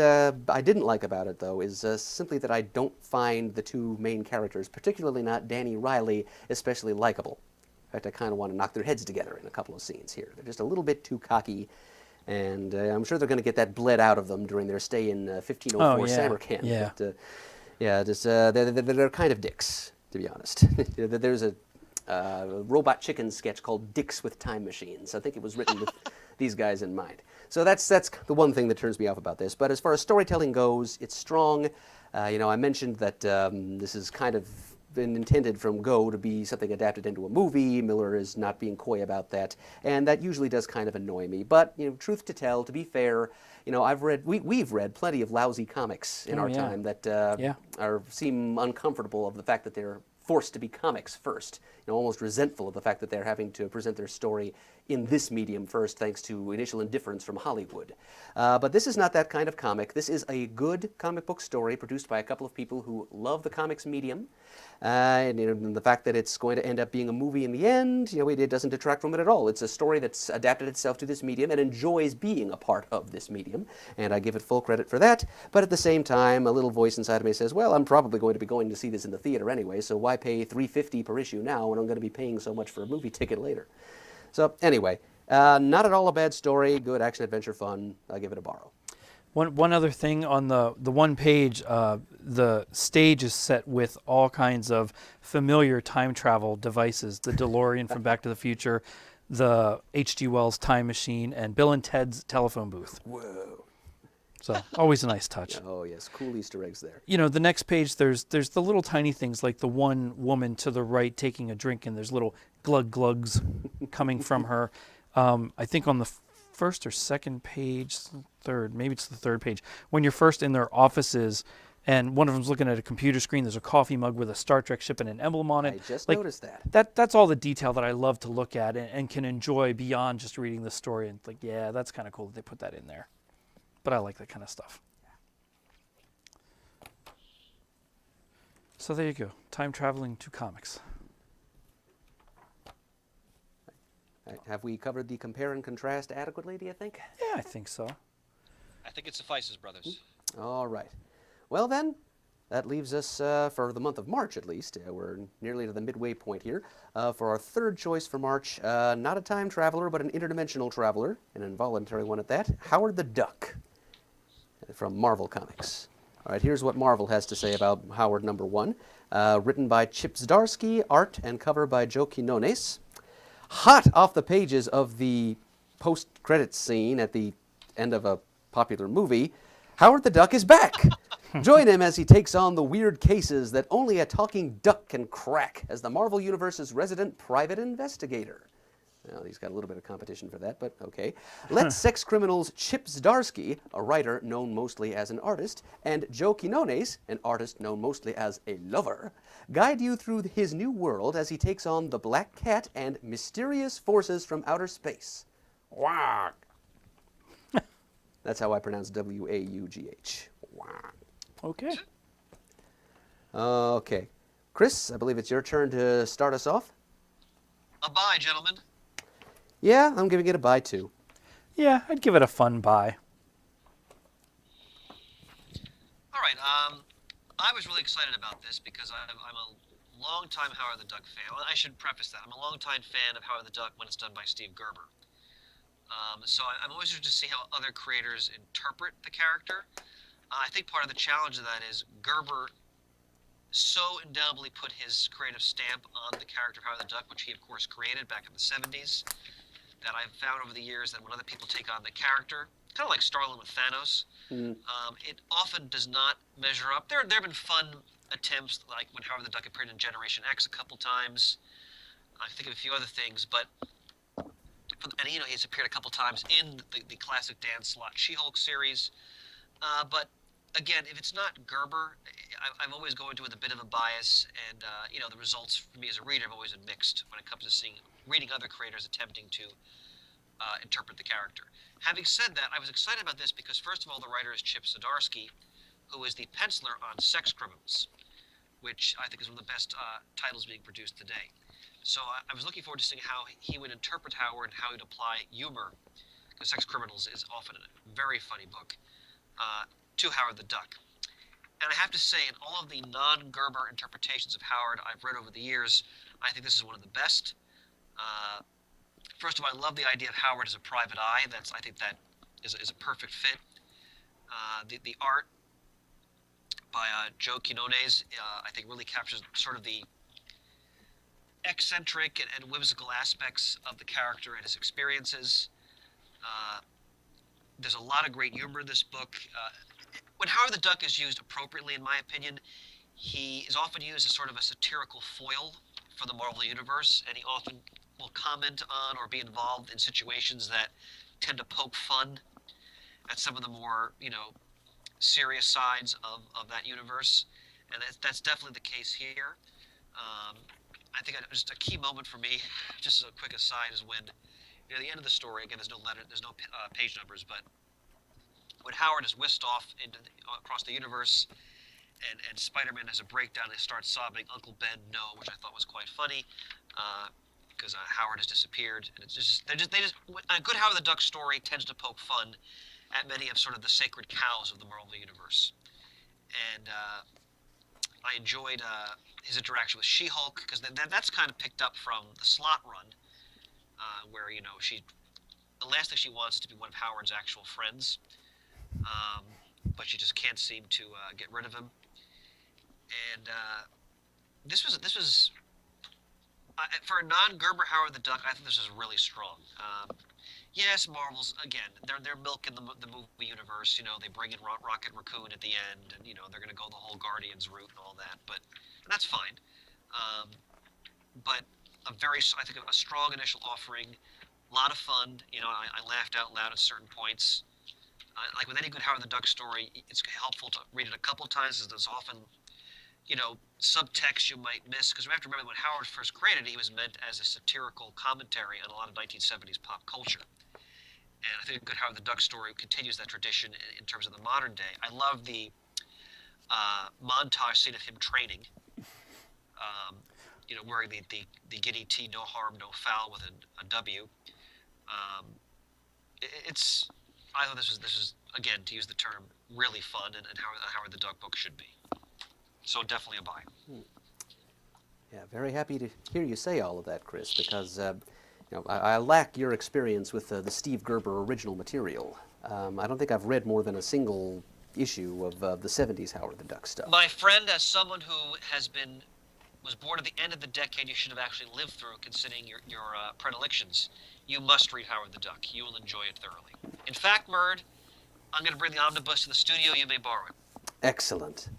I didn't like about it, though, is simply that I don't find the 2 main characters, particularly not Danny Riley, especially likable. In fact, I kind of want to knock their heads together in a couple of scenes here. They're just a little bit too cocky, and I'm sure they're going to get that bled out of them during their stay in 1504 Samarkand. Yeah. But, they're kind of dicks, to be honest. There's a Robot Chicken sketch called Dicks with Time Machines. I think it was written with these guys in mind. So that's the one thing that turns me off about this. But as far as storytelling goes, it's strong. I mentioned that this is kind of been intended from Go to be something adapted into a movie. Miller is not being coy about that, and that usually does kind of annoy me. But truth to tell, to be fair, we've read plenty of lousy comics in our time that seem uncomfortable of the fact that they're forced to be comics first, almost resentful of the fact that they're having to present their story in this medium first, thanks to initial indifference from Hollywood. But this is not that kind of comic. This is a good comic book story produced by a couple of people who love the comics medium. And the fact that it's going to end up being a movie in the end, it doesn't detract from it at all. It's a story that's adapted itself to this medium and enjoys being a part of this medium, and I give it full credit for that. But at the same time, a little voice inside of me says, well, I'm probably going to be going to see this in the theater anyway, so why pay $3.50 per issue now when I'm going to be paying so much for a movie ticket later? So anyway, not at all a bad story, good action-adventure fun. I give it a borrow. One other thing on the one page, the stage is set with all kinds of familiar time travel devices. The DeLorean from Back to the Future, the H.G. Wells time machine, and Bill and Ted's telephone booth. Whoa. So always a nice touch. Oh yes, cool Easter eggs there. The next page, there's the little tiny things, like the one woman to the right taking a drink, and there's little glug glugs coming from her. I think on the first or second page, maybe it's the third page, when you're first in their offices and one of them's looking at a computer screen, there's a coffee mug with a Star Trek ship and an emblem on it. I just noticed that. That's all the detail that I love to look at and can enjoy beyond just reading the story. And that's kind of cool that they put that in there. But I like that kind of stuff. So there you go. Time traveling to comics. Have we covered the compare and contrast adequately, do you think? Yeah, I think so. I think it suffices, brothers. All right. Well, then, that leaves us, for the month of March at least, we're nearly to the midway point here, for our third choice for March, not a time traveler, but an interdimensional traveler, an involuntary one at that, Howard the Duck, from Marvel Comics. All right, here's what Marvel has to say about Howard #1. Written by Chip Zdarsky, art and cover by Joe Quinones. Hot off the pages of the post-credits scene at the end of a popular movie, Howard the Duck is back. Join him as he takes on the weird cases that only a talking duck can crack as the Marvel Universe's resident private investigator. Well, he's got a little bit of competition for that, but okay. Let sex criminals Chip Zdarsky, a writer known mostly as an artist, and Joe Quinones, an artist known mostly as a lover, guide you through his new world as he takes on the Black Cat and mysterious forces from outer space. Wag. That's how I pronounce W-A-U-G-H. Wag. Okay. Okay. Chris, I believe it's your turn to start us off. A bye, gentlemen. Yeah, I'm giving it a bye too. Yeah, I'd give it a fun buy. All right. I was really excited about this because I'm a longtime Howard the Duck fan. Well, I should preface that. I'm a longtime fan of Howard the Duck when it's done by Steve Gerber. So I'm always interested to see how other creators interpret the character. I think part of the challenge of that is Gerber so indelibly put his creative stamp on the character of Howard the Duck, which he, of course, created back in the 70s, that I've found over the years that when other people take on the character, kind of like Starlin with Thanos, it often does not measure up. There have been fun attempts, like when Howard the Duck appeared in Generation X a couple times. I think of a few other things, but and he's appeared a couple times in the classic Dan Slott She-Hulk series. But again, if it's not Gerber, I'm always going to with a bit of a bias, and the results for me as a reader have always been mixed when it comes to reading other creators attempting to interpret the character. Having said that, I was excited about this because, first of all, the writer is Chip Zdarsky, who is the penciler on Sex Criminals, which I think is one of the best titles being produced today. So I was looking forward to seeing how he would interpret Howard and how he'd apply humor, because Sex Criminals is often a very funny book, to Howard the Duck. And I have to say, in all of the non-Gerber interpretations of Howard I've read over the years, I think this is one of the best. First of all, I love the idea of Howard as a private eye. I think that is a perfect fit. The art by Joe Quinones, I think really captures sort of the eccentric and whimsical aspects of the character and his experiences. There's a lot of great humor in this book. When Howard the Duck is used appropriately, in my opinion, he is often used as sort of a satirical foil for the Marvel Universe, and he often will comment on or be involved in situations that tend to poke fun at some of the more, serious sides of that universe, and that's definitely the case here. I think just a key moment for me, just as a quick aside, is when, at the end of the story, again, there's no letter, there's no page numbers, but when Howard is whisked off across the universe, and Spider-Man has a breakdown and starts sobbing, Uncle Ben, no, which I thought was quite funny, because Howard has disappeared, and it's just a good Howard the Duck story tends to poke fun at many of sort of the sacred cows of the Marvel Universe, and I enjoyed his interaction with She-Hulk, because that's kind of picked up from the Slott run, where the last thing she wants is to be one of Howard's actual friends. But she just can't seem to get rid of him. And this was for a non-Gerber Howard the Duck, I think this is really strong. Yes, Marvel's, again, they're milking the movie universe. They bring in Rocket Raccoon at the end, and they're going to go the whole Guardians route and all that. But that's fine. But I think a strong initial offering, a lot of fun. I laughed out loud at certain points. Like with any good Howard the Duck story, it's helpful to read it a couple of times, because there's often, subtext you might miss. Because we have to remember, when Howard first created it, he was meant as a satirical commentary on a lot of 1970s pop culture. And I think a good Howard the Duck story continues that tradition in terms of the modern day. I love the montage scene of him training, wearing the Guinea tee, no harm, no foul, with a W. I thought this was again, to use the term, really fun, and Howard the Duck book should be. So definitely a buy. Yeah, very happy to hear you say all of that, Chris, because I lack your experience with the Steve Gerber original material. I don't think I've read more than a single issue of the 70s Howard the Duck stuff. My friend, as someone who was born at the end of the decade you should have actually lived through, considering your predilections, you must read Howard the Duck. You will enjoy it thoroughly. In fact, Murd, I'm going to bring the omnibus to the studio. You may borrow it. Excellent.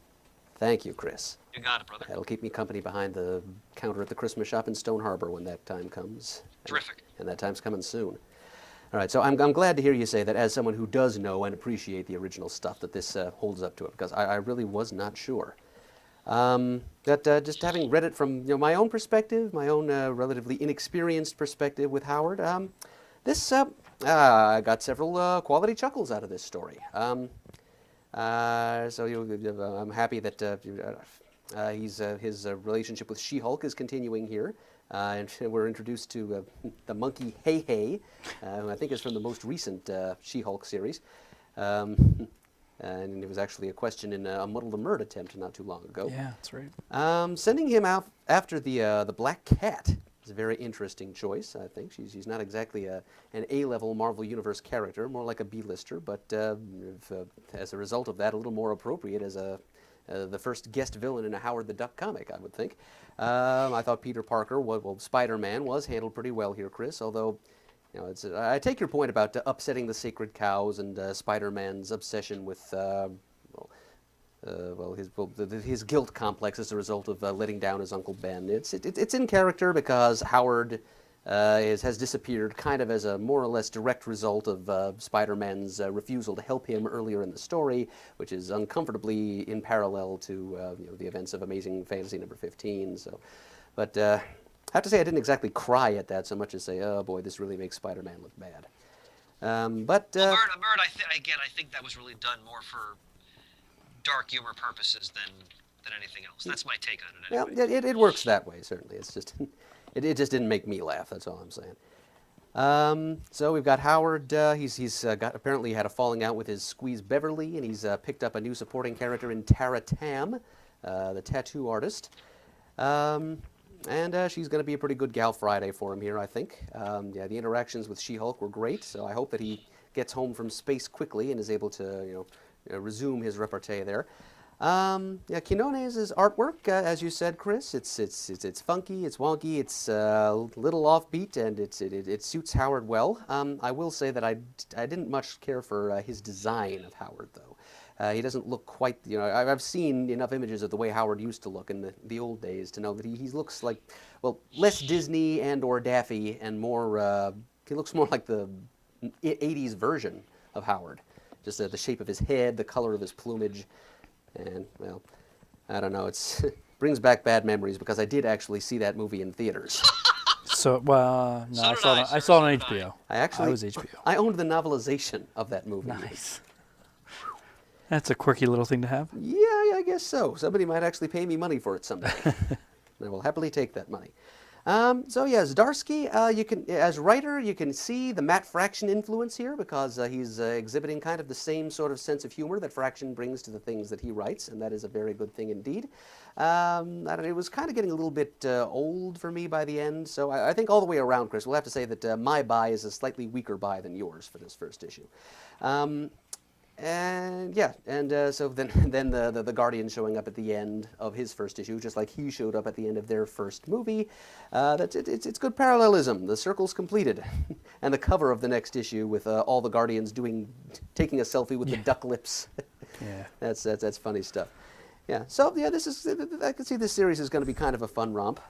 Thank you, Chris. You got it, brother. That'll keep me company behind the counter at the Christmas shop in Stone Harbor when that time comes. Terrific. And that time's coming soon. All right, so I'm glad to hear you say that as someone who does know and appreciate the original stuff, that this holds up to it, because I really was not sure. Just having read it from my own perspective, my own relatively inexperienced perspective with Howard, I got several quality chuckles out of this story. I'm happy that his relationship with She-Hulk is continuing here. And we're introduced to the monkey Hey Hey, who I think is from the most recent She-Hulk series. And it was actually a question in a Muddle the Murd attempt not too long ago. Yeah, that's right. Sending him out after the Black Cat is a very interesting choice, I think. She's not exactly an A-level Marvel Universe character, more like a B-lister, but as a result of that, a little more appropriate as the first guest villain in a Howard the Duck comic, I would think. I thought Peter Parker, Spider-Man, was handled pretty well here, Chris, although I take your point about upsetting the sacred cows and Spider-Man's obsession with his guilt complex as a result of letting down his Uncle Ben. It's in character because Howard has disappeared kind of as a more or less direct result of Spider-Man's refusal to help him earlier in the story, which is uncomfortably in parallel to the events of Amazing Fantasy number 15. So, but I have to say I didn't exactly cry at that so much as say, oh boy, this really makes Spider-Man look bad. Bird, I think that was really done more for dark humor purposes than anything else. That's my take on it anyway. Well, it works that way, certainly. It's just, it just didn't make me laugh, that's all I'm saying. So we've got Howard, he's apparently had a falling out with his squeeze Beverly, and he's picked up a new supporting character in Tara Tam, the tattoo artist. And she's going to be a pretty good Gal Friday for him here, I think. The interactions with She-Hulk were great, so I hope that he gets home from space quickly and is able to, resume his repartee there. Quinones' artwork, as you said, Chris, it's funky, it's wonky, it's a little offbeat, and it suits Howard well. I will say that I didn't much care for his design of Howard, though. He doesn't look quite, I've seen enough images of the way Howard used to look in the old days to know that he looks like, less Disney and or Daffy and more, he looks more like the 80s version of Howard. Just the shape of his head, the color of his plumage, and, I don't know, it brings back bad memories because I did actually see that movie in theaters. So, no, I saw it on HBO. I was HBO. I owned the novelization of that movie. Nice. That's a quirky little thing to have. Yeah, I guess so. Somebody might actually pay me money for it someday. I will happily take that money. Zdarsky, you can, as writer, you can see the Matt Fraction influence here because he's exhibiting kind of the same sort of sense of humor that Fraction brings to the things that he writes, and that is a very good thing indeed. It was kind of getting a little bit old for me by the end, so I think all the way around, Chris, we'll have to say that my buy is a slightly weaker buy than yours for this first issue. So then the Guardian showing up at the end of his first issue, just like he showed up at the end of their first movie. It's good parallelism. The circle's completed, and the cover of the next issue with all the Guardians taking a selfie with the duck lips. Yeah, that's funny stuff. Yeah. So I can see this series is going to be kind of a fun romp.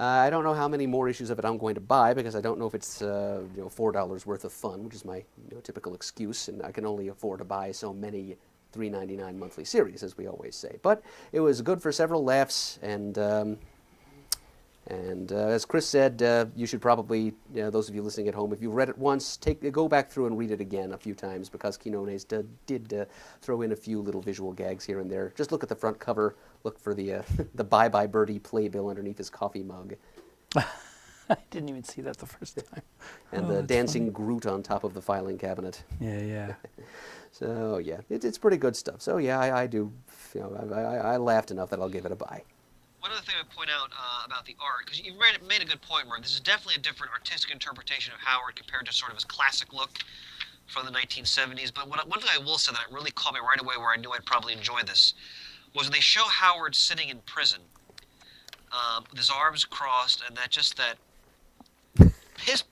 I don't know how many more issues of it I'm going to buy because I don't know if it's $4 worth of fun, which is my typical excuse, and I can only afford to buy so many $3.99 monthly series, as we always say. But it was good for several laughs, and as Chris said, you should probably, those of you listening at home, if you've read it once, go back through and read it again a few times because Quinones did throw in a few little visual gags here and there. Just look at the front cover. Look for the Bye Bye Birdie playbill underneath his coffee mug. I didn't even see that the first time. And the dancing Groot on top of the filing cabinet. Yeah. So yeah, it's pretty good stuff. So yeah, I do. I laughed enough that I'll give it a buy. One other thing I would point out about the art, because you made a good point where this is definitely a different artistic interpretation of Howard compared to sort of his classic look from the 1970s. But one thing I will say that really caught me right away where I knew I'd probably enjoy this was when they show Howard sitting in prison with his arms crossed and that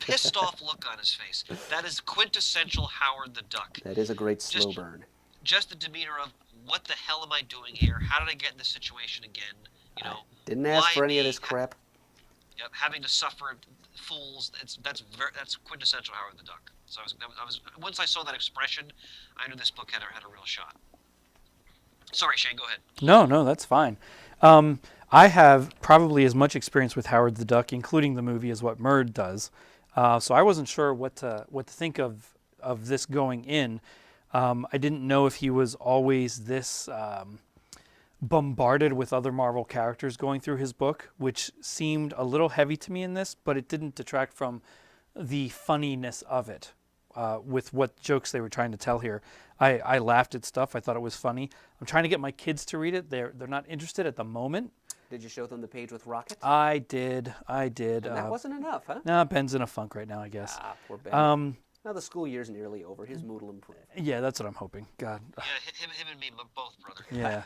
pissed off look on his face. That is quintessential Howard the Duck. That is a great slow burn. Just the demeanor of, what the hell am I doing here? How did I get in this situation again? You know, Didn't ask why for any of me? this crap. Yep, having to suffer fools. That's quintessential Howard the Duck. So I was once I saw that expression, I knew this book had a real shot. Sorry, Shane, go ahead. No, that's fine. I have probably as much experience with Howard the Duck, including the movie, as what Murd does. So I wasn't sure what to think of this going in. I didn't know if he was always this bombarded with other Marvel characters going through his book, which seemed a little heavy to me in this, but it didn't detract from the funniness of it. With what jokes they were trying to tell here, I laughed at stuff. I thought it was funny. I'm trying to get my kids to read it. They're not interested at the moment. Did you show them the page with Rocket? I did. And that wasn't enough, huh? Nah, Ben's in a funk right now, I guess. Ah, poor Ben. Now the school year's nearly over. His mood will improve. Yeah, that's what I'm hoping. God. Yeah, him and me both, brother. Yeah.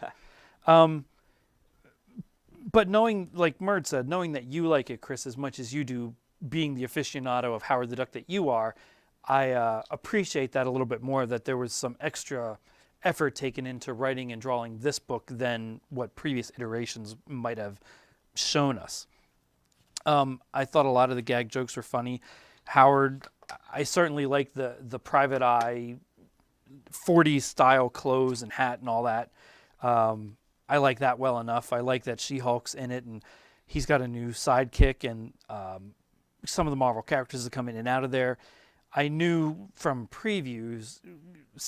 But knowing, like Murd said, knowing that you like it, Chris, as much as you do, being the aficionado of Howard the Duck that you are, I appreciate that a little bit more, that there was some extra effort taken into writing and drawing this book than what previous iterations might have shown us. I thought a lot of the gag jokes were funny. Howard, I certainly like the private eye 40s style clothes and hat and all that. I like that well enough. I like that She-Hulk's in it, and he's got a new sidekick, and some of the Marvel characters that come in and out of there. I knew from previews,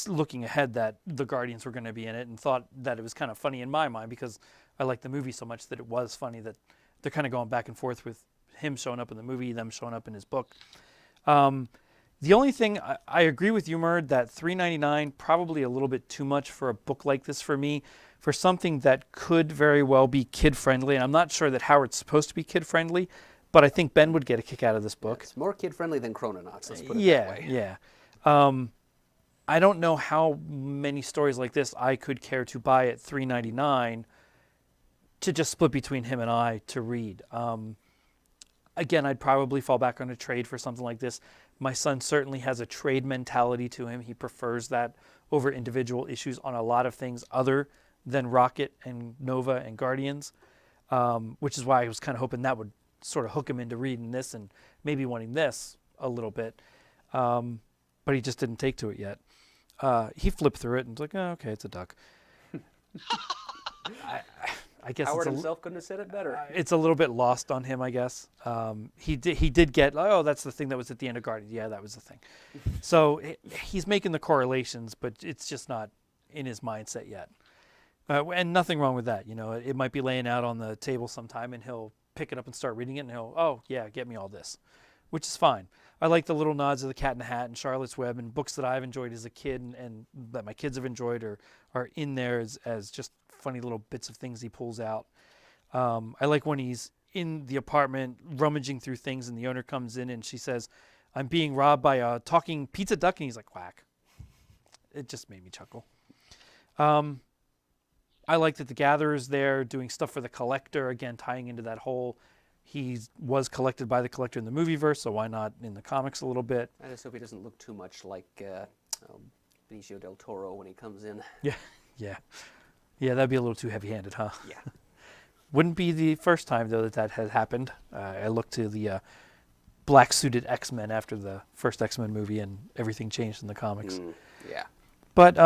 looking ahead, that the Guardians were going to be in it, and thought that it was kind of funny in my mind because I like the movie so much that it was funny that they're kind of going back and forth with him showing up in the movie, them showing up in his book. The only thing, I agree with you, Murd, that $3.99 probably a little bit too much for a book like this for me, for something that could very well be kid-friendly. And I'm not sure that Howard's supposed to be kid-friendly, but I think Ben would get a kick out of this book. It's more kid-friendly than Chrononauts, let's put it that way. Yeah. I don't know how many stories like this I could care to buy at $3.99 to just split between him and I to read. Again, I'd probably fall back on a trade for something like this. My son certainly has a trade mentality to him. He prefers that over individual issues on a lot of things other than Rocket and Nova and Guardians, which is why I was kind of hoping that would sort of hook him into reading this and maybe wanting this a little bit. But he just didn't take to it yet. He flipped through it and was like, oh, okay, it's a duck. I guess Howard himself couldn't have said it better. It's a little bit lost on him, I guess. He did get, oh, that's the thing that was at the end of Guardians. Yeah, that was the thing. So he's making the correlations, but it's just not in his mindset yet. And nothing wrong with that. You know, it might be laying out on the table sometime, and he'll pick it up and start reading it, and he'll, oh, yeah, get me all this, which is fine. I like the little nods of the Cat in the Hat and Charlotte's Web and books that I've enjoyed as a kid and that my kids have enjoyed are in there as just funny little bits of things he pulls out. I like when he's in the apartment rummaging through things and the owner comes in and she says, I'm being robbed by a talking pizza duck, and he's like, quack. It just made me chuckle. I like that the Gatherer's there doing stuff for the Collector, again, tying into that whole, he was collected by the Collector in the movieverse, so why not in the comics a little bit? I just hope he doesn't look too much like Benicio del Toro when he comes in. Yeah, that'd be a little too heavy-handed, huh? Yeah. Wouldn't be the first time, though, that had happened. I looked to the black-suited X-Men after the first X-Men movie, and everything changed in the comics. Yeah. But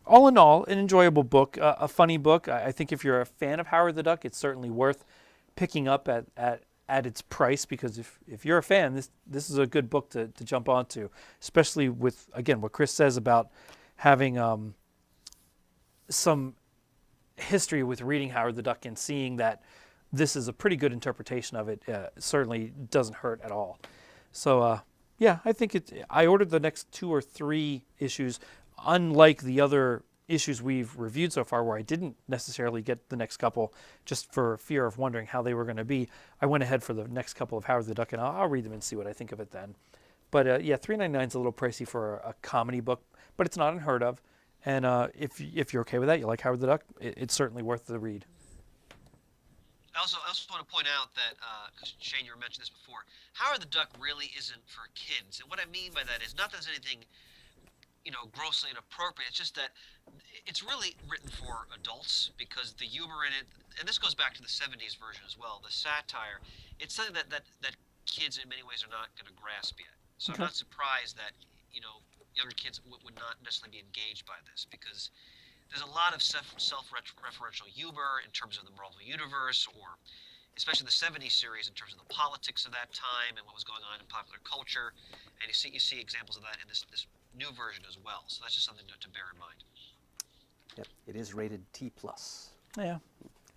all in all, an enjoyable book, a funny book. I think if you're a fan of Howard the Duck, it's certainly worth picking up at its price, because if you're a fan, this is a good book to jump onto, especially with, again, what Chris says about having some history with reading Howard the Duck and seeing that this is a pretty good interpretation of it. Certainly doesn't hurt at all. So yeah, I think I ordered the next 2 or 3 issues, unlike the other issues we've reviewed so far where I didn't necessarily get the next couple just for fear of wondering how they were going to be. I went ahead for the next couple of Howard the Duck, and I'll read them and see what I think of it then. But yeah, $3.99 is a little pricey for a comedy book, but it's not unheard of. And if you're okay with that, you like Howard the Duck, it's certainly worth the read. I also want to point out that, because Shane, you mentioned this before, Howard the Duck really isn't for kids. And what I mean by that is not that there's anything grossly inappropriate. It's just that it's really written for adults because the humor in it, and this goes back to the '70s version as well. The satire, it's something that kids in many ways are not going to grasp yet. So I'm not surprised that younger kids would not necessarily be engaged by this because there's a lot of self-referential humor in terms of the Marvel Universe, or especially the '70s series in terms of the politics of that time and what was going on in popular culture. And you see examples of that in this new version as well. So that's just something to bear in mind. Yep, it is rated T+. Yeah.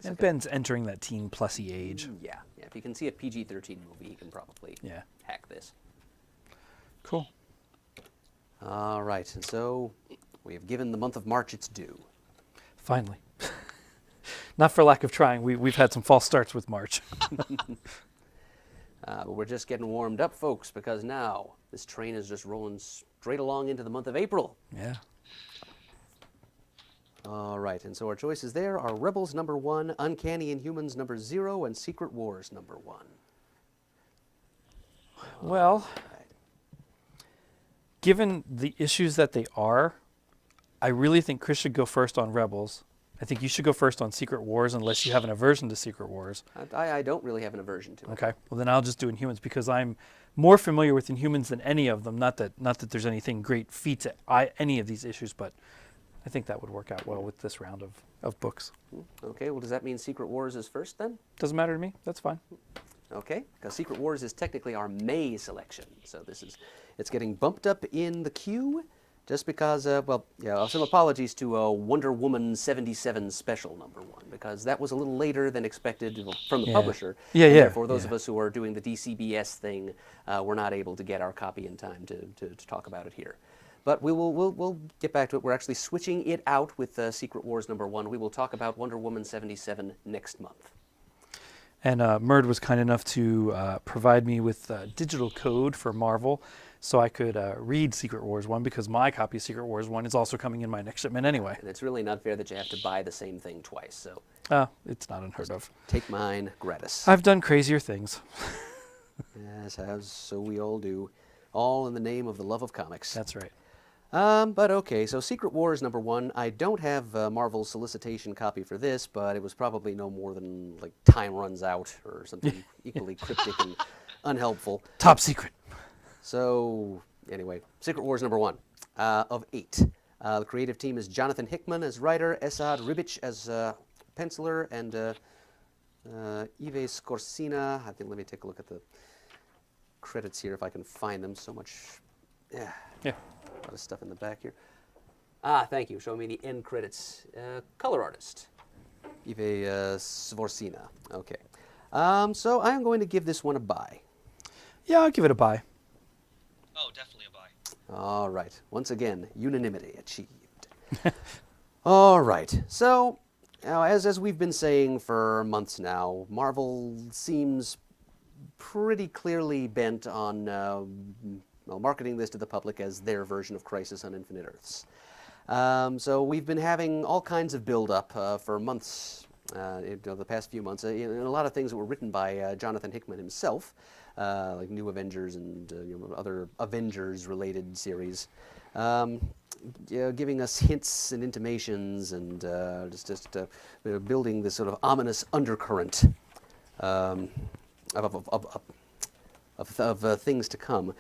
And Ben's entering that teen plusy age. Yeah. If you can see a PG-13 movie, you can probably hack this. Cool. All right, and so we have given the month of March its due. Finally. Not for lack of trying. We've had some false starts with March. But we're just getting warmed up, folks, because now this train is just rolling straight along into the month of April. Yeah. All right, and so our choices there are Rebels #1, Uncanny Inhumans #0, and Secret Wars #1. Well, given the issues that they are, I really think Chris should go first on Rebels. I think you should go first on Secret Wars unless you have an aversion to Secret Wars. I don't really have an aversion to it. Okay. Well, then I'll just do Inhumans because I'm more familiar with Inhumans than any of them. Not that there's anything great feats at any of these issues, but I think that would work out well with this round of books. Okay, well, does that mean Secret Wars is first then? Doesn't matter to me. That's fine. Okay, because Secret Wars is technically our May selection. So it's getting bumped up in the queue just because, some apologies to Wonder Woman 77 Special #1, because that was a little later than expected from the publisher. Yeah, and yeah. Therefore, those of us who are doing the DCBS thing were not able to get our copy in time to talk about it here. But we'll get back to it. We're actually switching it out with Secret Wars #1. We will talk about Wonder Woman 77 next month. And Murd was kind enough to provide me with digital code for Marvel so I could read Secret Wars 1 because my copy of Secret Wars 1 is also coming in my next shipment anyway. And it's really not fair that you have to buy the same thing twice. So it's not unheard of. take mine gratis. I've done crazier things. Yes, so we all do. All in the name of the love of comics. That's right. But okay, so Secret Wars #1. I don't have Marvel's solicitation copy for this, but it was probably no more than like Time Runs Out or something equally cryptic and unhelpful. Top secret. So anyway, Secret Wars #1 of 8. The creative team is Jonathan Hickman as writer, Esad Ribic as penciler, and Yves Scorsina. I think let me take a look at the credits here if I can find them. So much. Yeah. A lot of stuff in the back here. Thank you. Showing me the end credits. Color artist, Yves Scorsina. Okay. So I am going to give this one a buy. Yeah, I'll give it a buy. Oh, definitely a buy. All right. Once again, unanimity achieved. All right. So, as we've been saying for months now, Marvel seems pretty clearly bent on marketing this to the public as their version of Crisis on Infinite Earths. So we've been having all kinds of build-up for months, the past few months, and a lot of things that were written by Jonathan Hickman himself, like New Avengers and other Avengers-related series, giving us hints and intimations and just building this sort of ominous undercurrent of things to come.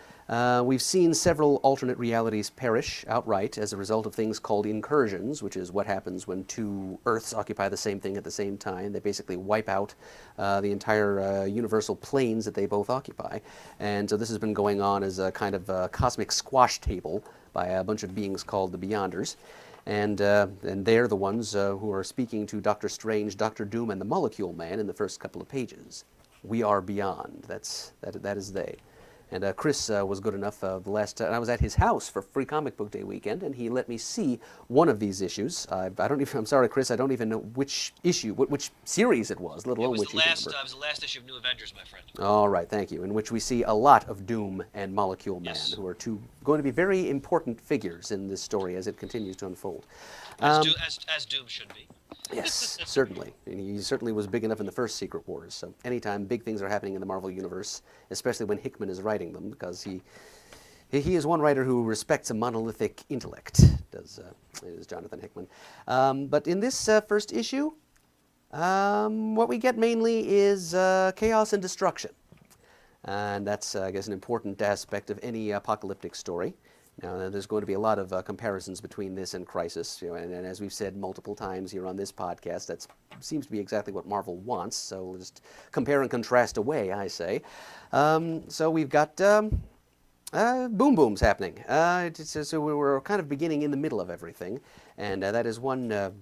We've seen several alternate realities perish outright as a result of things called incursions, which is what happens when two Earths occupy the same thing at the same time. They basically wipe out the entire universal planes that they both occupy. And so this has been going on as a kind of cosmic squash table by a bunch of beings called the Beyonders. And they're the ones who are speaking to Doctor Strange, Doctor Doom, and the Molecule Man in the first couple of pages. We are beyond. That is they. And Chris was good enough the last time. I was at his house for Free Comic Book Day weekend, and he let me see one of these issues. I'm sorry, Chris. I don't even know which issue, which series it was, let alone which issue. It was the last issue of New Avengers, my friend. All right, thank you. In which we see a lot of Doom and Molecule Man, who are going to be very important figures in this story as it continues to unfold. As Doom should be. Yes, certainly. And he certainly was big enough in the first Secret Wars. So anytime big things are happening in the Marvel Universe, especially when Hickman is writing them, because He is one writer who respects a monolithic intellect, is Jonathan Hickman. But in this first issue, what we get mainly is chaos and destruction. And that's, I guess, an important aspect of any apocalyptic story. Now, there's going to be a lot of comparisons between this and Crisis, and as we've said multiple times here on this podcast, that seems to be exactly what Marvel wants, so we'll just compare and contrast away, I say. So we've got boom booms happening. So we're kind of beginning in the middle of everything, and that is one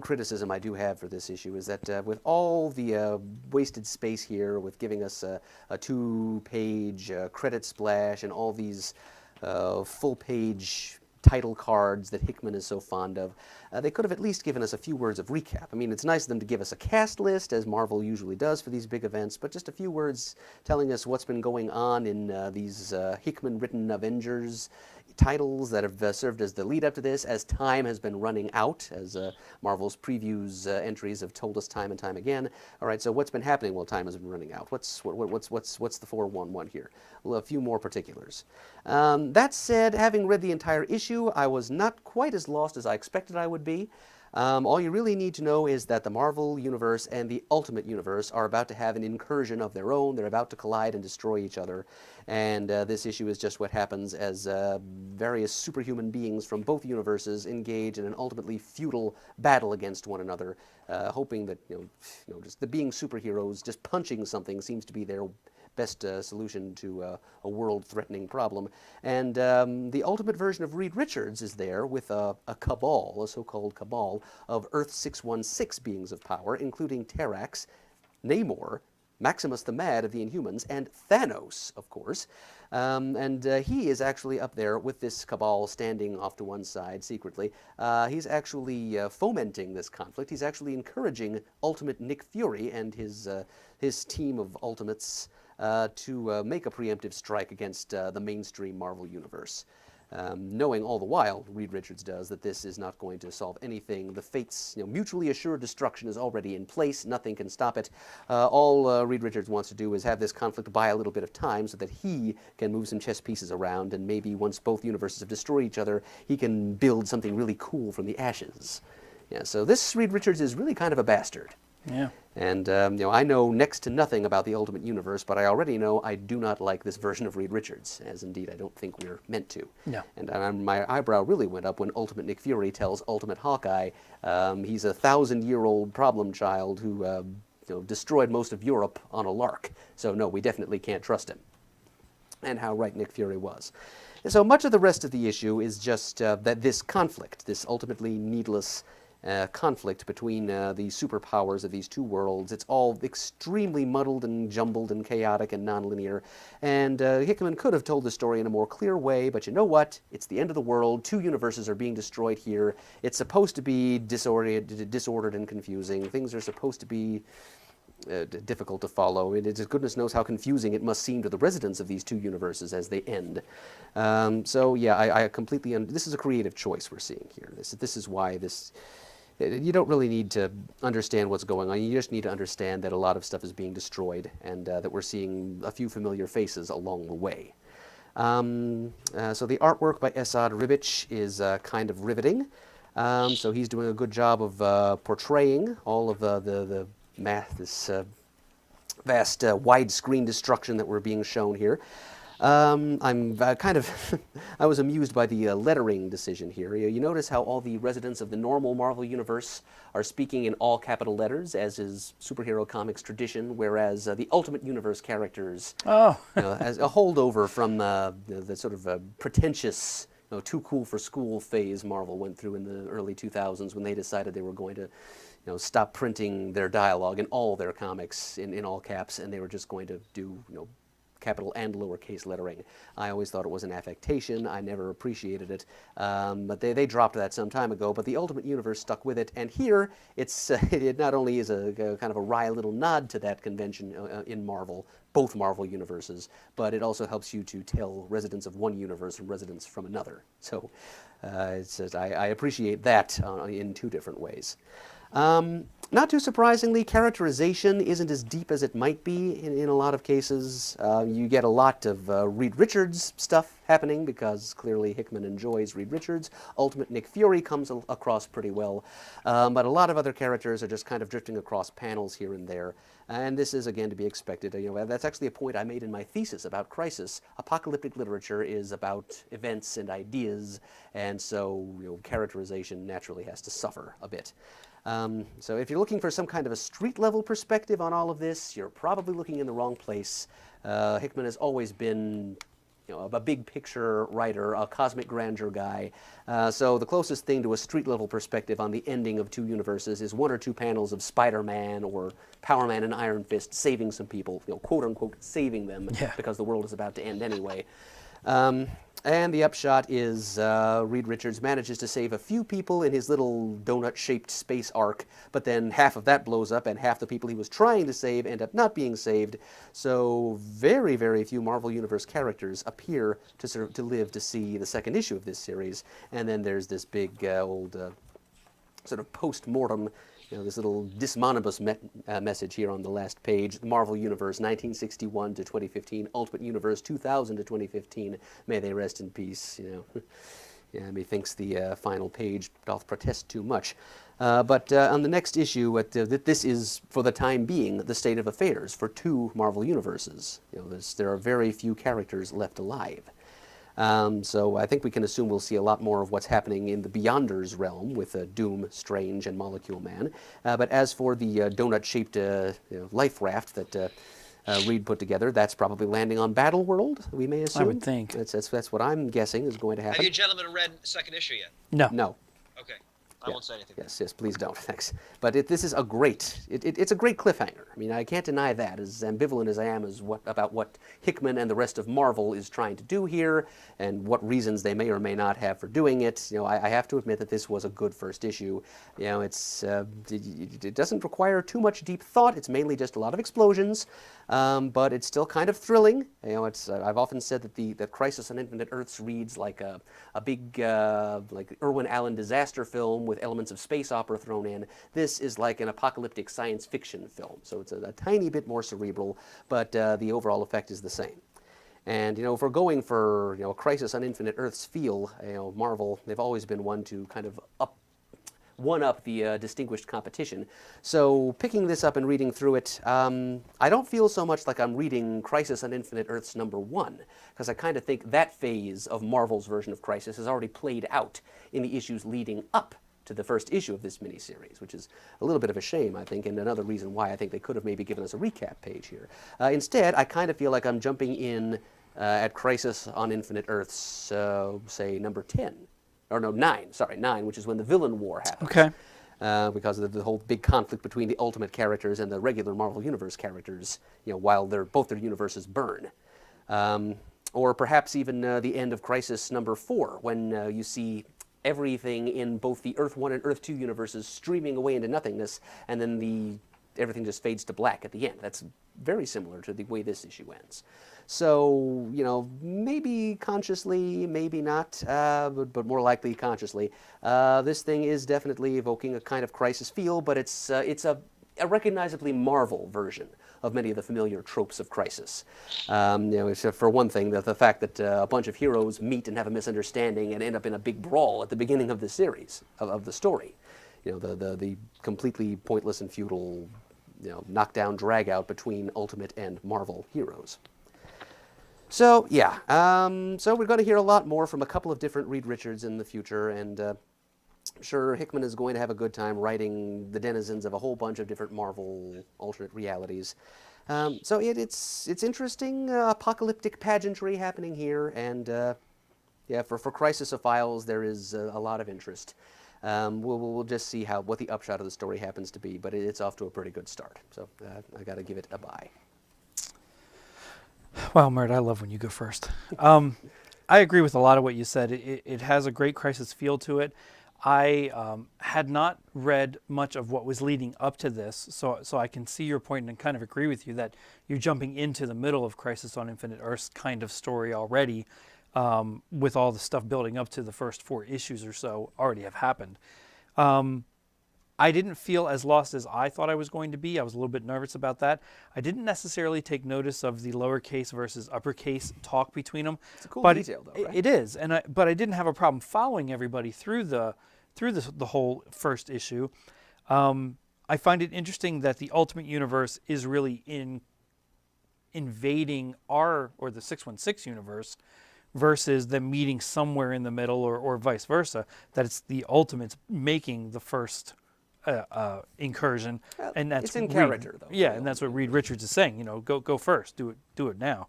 criticism I do have for this issue is that with all the wasted space here, with giving us a 2-page credit splash and all these full-page title cards that Hickman is so fond of, they could have at least given us a few words of recap. I mean, it's nice of them to give us a cast list, as Marvel usually does for these big events, but just a few words telling us what's been going on in these Hickman-written Avengers titles that have served as the lead up to this, as time has been running out, as Marvel's previews entries have told us time and time again. All right, so what's been happening while time has been running out? What's the 411 here? Well, a few more particulars. That said, having read the entire issue, I was not quite as lost as I expected I would be. All you really need to know is that the Marvel Universe and the Ultimate Universe are about to have an incursion of their own. They're about to collide and destroy each other. And this issue is just what happens as various superhuman beings from both universes engage in an ultimately futile battle against one another, hoping that, just the being superheroes, just punching something seems to be their best solution to a world-threatening problem. And the ultimate version of Reed Richards is there with a cabal, a so-called cabal, of Earth 616 beings of power, including Terrax, Namor, Maximus the Mad of the Inhumans, and Thanos, of course. And he is actually up there with this cabal standing off to one side secretly. He's actually fomenting this conflict. He's actually encouraging Ultimate Nick Fury and his team of Ultimates to make a preemptive strike against the mainstream Marvel Universe. Knowing all the while, Reed Richards does, that this is not going to solve anything. The fates, mutually assured destruction is already in place. Nothing can stop it. All Reed Richards wants to do is have this conflict buy a little bit of time so that he can move some chess pieces around, and maybe once both universes have destroyed each other, he can build something really cool from the ashes. Yeah, so this Reed Richards is really kind of a bastard. Yeah. And, I know next to nothing about the Ultimate Universe, but I already know I do not like this version of Reed Richards, as indeed I don't think we're meant to. No. And my eyebrow really went up when Ultimate Nick Fury tells Ultimate Hawkeye he's a 1,000-year-old problem child who destroyed most of Europe on a lark. So, no, we definitely can't trust him. And how right Nick Fury was. And so much of the rest of the issue is just that this conflict, this ultimately needless conflict between the superpowers of these two worlds. It's all extremely muddled and jumbled and chaotic and nonlinear. And Hickman could have told the story in a more clear way, but you know what? It's the end of the world. 2 universes are being destroyed here. It's supposed to be disordered and confusing. Things are supposed to be difficult to follow. Goodness knows how confusing it must seem to the residents of these 2 universes as they end. So yeah, I completely. This is a creative choice we're seeing here. This is why this. You don't really need to understand what's going on. You just need to understand that a lot of stuff is being destroyed, and that we're seeing a few familiar faces along the way. So the artwork by Esad Ribic is kind of riveting. So he's doing a good job of portraying all of this vast widescreen destruction that we're being shown here. I'm kind of, I was amused by the lettering decision here. You notice how all the residents of the normal Marvel Universe are speaking in all capital letters, as is superhero comics tradition, whereas the Ultimate Universe characters, as a holdover from the sort of pretentious, too cool for school phase Marvel went through in the early 2000s when they decided they were going to stop printing their dialogue in all their comics in all caps, and they were just going to do, capital and lowercase lettering. I always thought it was an affectation. I never appreciated it. But they dropped that some time ago, but the Ultimate Universe stuck with it. And here, it not only is a kind of a wry little nod to that convention in Marvel, both Marvel universes, but it also helps you to tell residents of one universe from residents from another. So I appreciate that in 2 different ways. Not too surprisingly, characterization isn't as deep as it might be in a lot of cases. You get a lot of Reed Richards stuff happening because clearly Hickman enjoys Reed Richards. Ultimate Nick Fury comes across pretty well. But a lot of other characters are just kind of drifting across panels here and there. And this is, again, to be expected. That's actually a point I made in my thesis about Crisis. Apocalyptic literature is about events and ideas, and so characterization naturally has to suffer a bit. So if you're looking for some kind of a street-level perspective on all of this, you're probably looking in the wrong place. Hickman has always been a big picture writer, a cosmic grandeur guy. So the closest thing to a street-level perspective on the ending of two universes is one or two panels of Spider-Man or Power Man and Iron Fist saving some people, quote-unquote saving them, because the world is about to end anyway. And the upshot is Reed Richards manages to save a few people in his little donut-shaped space arc, but then half of that blows up and half the people he was trying to save end up not being saved. So very, very few Marvel Universe characters appear to live to see the second issue of this series. And then there's this big old sort of post-mortem, this little dismonibus message here on the last page. The Marvel Universe 1961 to 2015, Ultimate Universe 2000 to 2015. May they rest in peace. Methinks the final page doth protest too much. But on the next issue, this is, for the time being, the state of affairs for two Marvel Universes. There are very few characters left alive. So I think we can assume we'll see a lot more of what's happening in the Beyonders realm with Doom, Strange, and Molecule Man. But as for the donut-shaped life raft that Reed put together, that's probably landing on Battle World, we may assume. I would think. That's what I'm guessing is going to happen. Have you gentlemen read second issue yet? No. No. Okay. I won't say anything. Yes, please don't. Thanks. But this is a great, it's a great cliffhanger. I mean, I can't deny that, as ambivalent as I am about what Hickman and the rest of Marvel is trying to do here, and what reasons they may or may not have for doing it. I have to admit that this was a good first issue. It doesn't require too much deep thought. It's mainly just a lot of explosions, but it's still kind of thrilling. I've often said that Crisis on Infinite Earths reads like a big like Irwin Allen disaster film with elements of space opera thrown in. This is like an apocalyptic science fiction film, so it's a tiny bit more cerebral, but the overall effect is the same. And if we're going for a Crisis on Infinite Earths feel, Marvel, they've always been one to kind of one-up the distinguished competition. So picking this up and reading through it, I don't feel so much like I'm reading Crisis on Infinite Earths #1, because I kind of think that phase of Marvel's version of Crisis has already played out in the issues leading up to the first issue of this miniseries, which is a little bit of a shame, I think, and another reason why I think they could have maybe given us a recap page here. Instead, I kind of feel like I'm jumping in at Crisis on Infinite Earths, say, number 10. Or no, 9, sorry, 9, which is when the villain war happens. Okay. Because of the whole big conflict between the Ultimate characters and the regular Marvel Universe characters, while both their universes burn. Or perhaps even the end of Crisis #4, when you see everything in both the Earth 1 and Earth 2 universes streaming away into nothingness, and then everything just fades to black at the end. That's very similar to the way this issue ends. So, maybe consciously, maybe not, but more likely consciously, this thing is definitely evoking a kind of Crisis feel, but it's a recognizably Marvel version of many of the familiar tropes of Crisis. For one thing, the fact that a bunch of heroes meet and have a misunderstanding and end up in a big brawl at the beginning of the series, of the story. The completely pointless and futile, knockdown, drag out between Ultimate and Marvel heroes. So, yeah, so we're going to hear a lot more from a couple of different Reed Richards in the future, and I'm sure Hickman is going to have a good time writing the denizens of a whole bunch of different Marvel alternate realities. So it's interesting apocalyptic pageantry happening here, and for Crisisophiles, there is a lot of interest. We'll just see what the upshot of the story happens to be, but it's off to a pretty good start. So I got to give it a buy. Wow, Mert, I love when you go first. I agree with a lot of what you said. It has a great Crisis feel to it. I had not read much of what was leading up to this, so I can see your point and kind of agree with you that you're jumping into the middle of Crisis on Infinite Earths kind of story already, with all the stuff building up to the first 4 issues or so already have happened. I didn't feel as lost as I thought I was going to be. I was a little bit nervous about that. I didn't necessarily take notice of the lowercase versus uppercase talk between them. It's a cool but detail, though, right? It is, but I didn't have a problem following everybody through the whole first issue. I find it interesting that the Ultimate Universe is really invading the 616 universe versus them meeting somewhere in the middle or vice versa, that it's the Ultimates making the first incursion. And that's it's in Reed. character, though. Yeah, and that's what Reed Richards is saying. Go first. Do it now.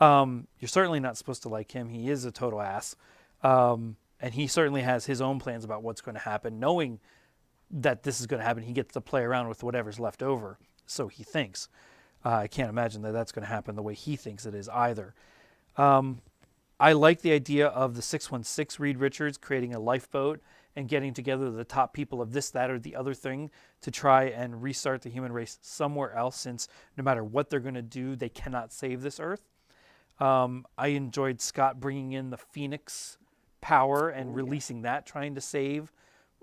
You're certainly not supposed to like him. He is a total ass. And he certainly has his own plans about what's going to happen. Knowing that this is going to happen, he gets to play around with whatever's left over. So he thinks. I can't imagine that that's going to happen the way he thinks it is either. I like the idea of the 616 Reed Richards creating a lifeboat and getting together the top people of this, that, or the other thing to try and restart the human race somewhere else, since no matter what they're going to do, they cannot save this Earth. I enjoyed Scott bringing in the Phoenix power and releasing that, trying to save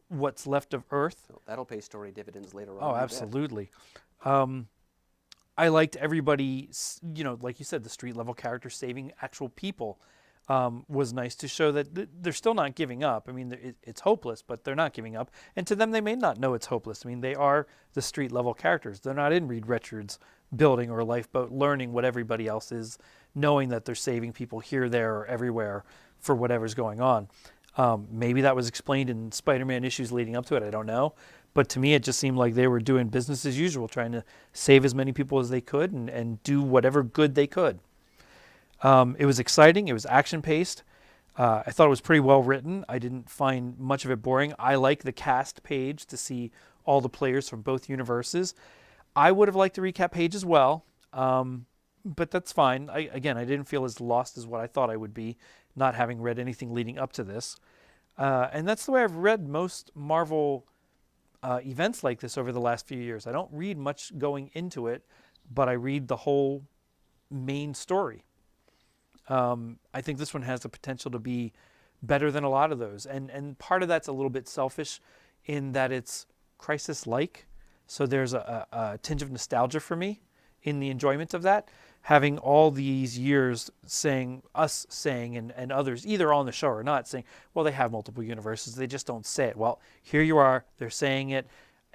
what's left of Earth. So that'll pay story dividends later on. Oh, absolutely. I liked everybody, like you said, the street level characters saving actual people. Was nice to show that they're still not giving up. I mean, it's hopeless, but they're not giving up. And to them, they may not know it's hopeless. I mean, they are the street level characters. They're not in Reed Richards' building or lifeboat learning what everybody else is, knowing that they're saving people here, there, or everywhere for whatever's going on. Maybe that was explained in Spider-Man issues leading up to it. I don't know. But to me, it just seemed like they were doing business as usual, trying to save as many people as they could and do whatever good they could. It was exciting. It was action-paced. I thought it was pretty well written. I didn't find much of it boring. I like the cast page to see all the players from both universes. I would have liked the recap page as well, but that's fine. I didn't feel as lost as what I thought I would be, not having read anything leading up to this. And that's the way I've read most Marvel events like this over the last few years. I don't read much going into it, but I read the whole main story. I think this one has the potential to be better than a lot of those. And part of that's a little bit selfish in that it's Crisis-like. So there's a tinge of nostalgia for me in the enjoyment of that. Having all these years saying, and others, either on the show or not, saying, well, they have multiple universes. They just don't say it. Well, here you are. They're saying it.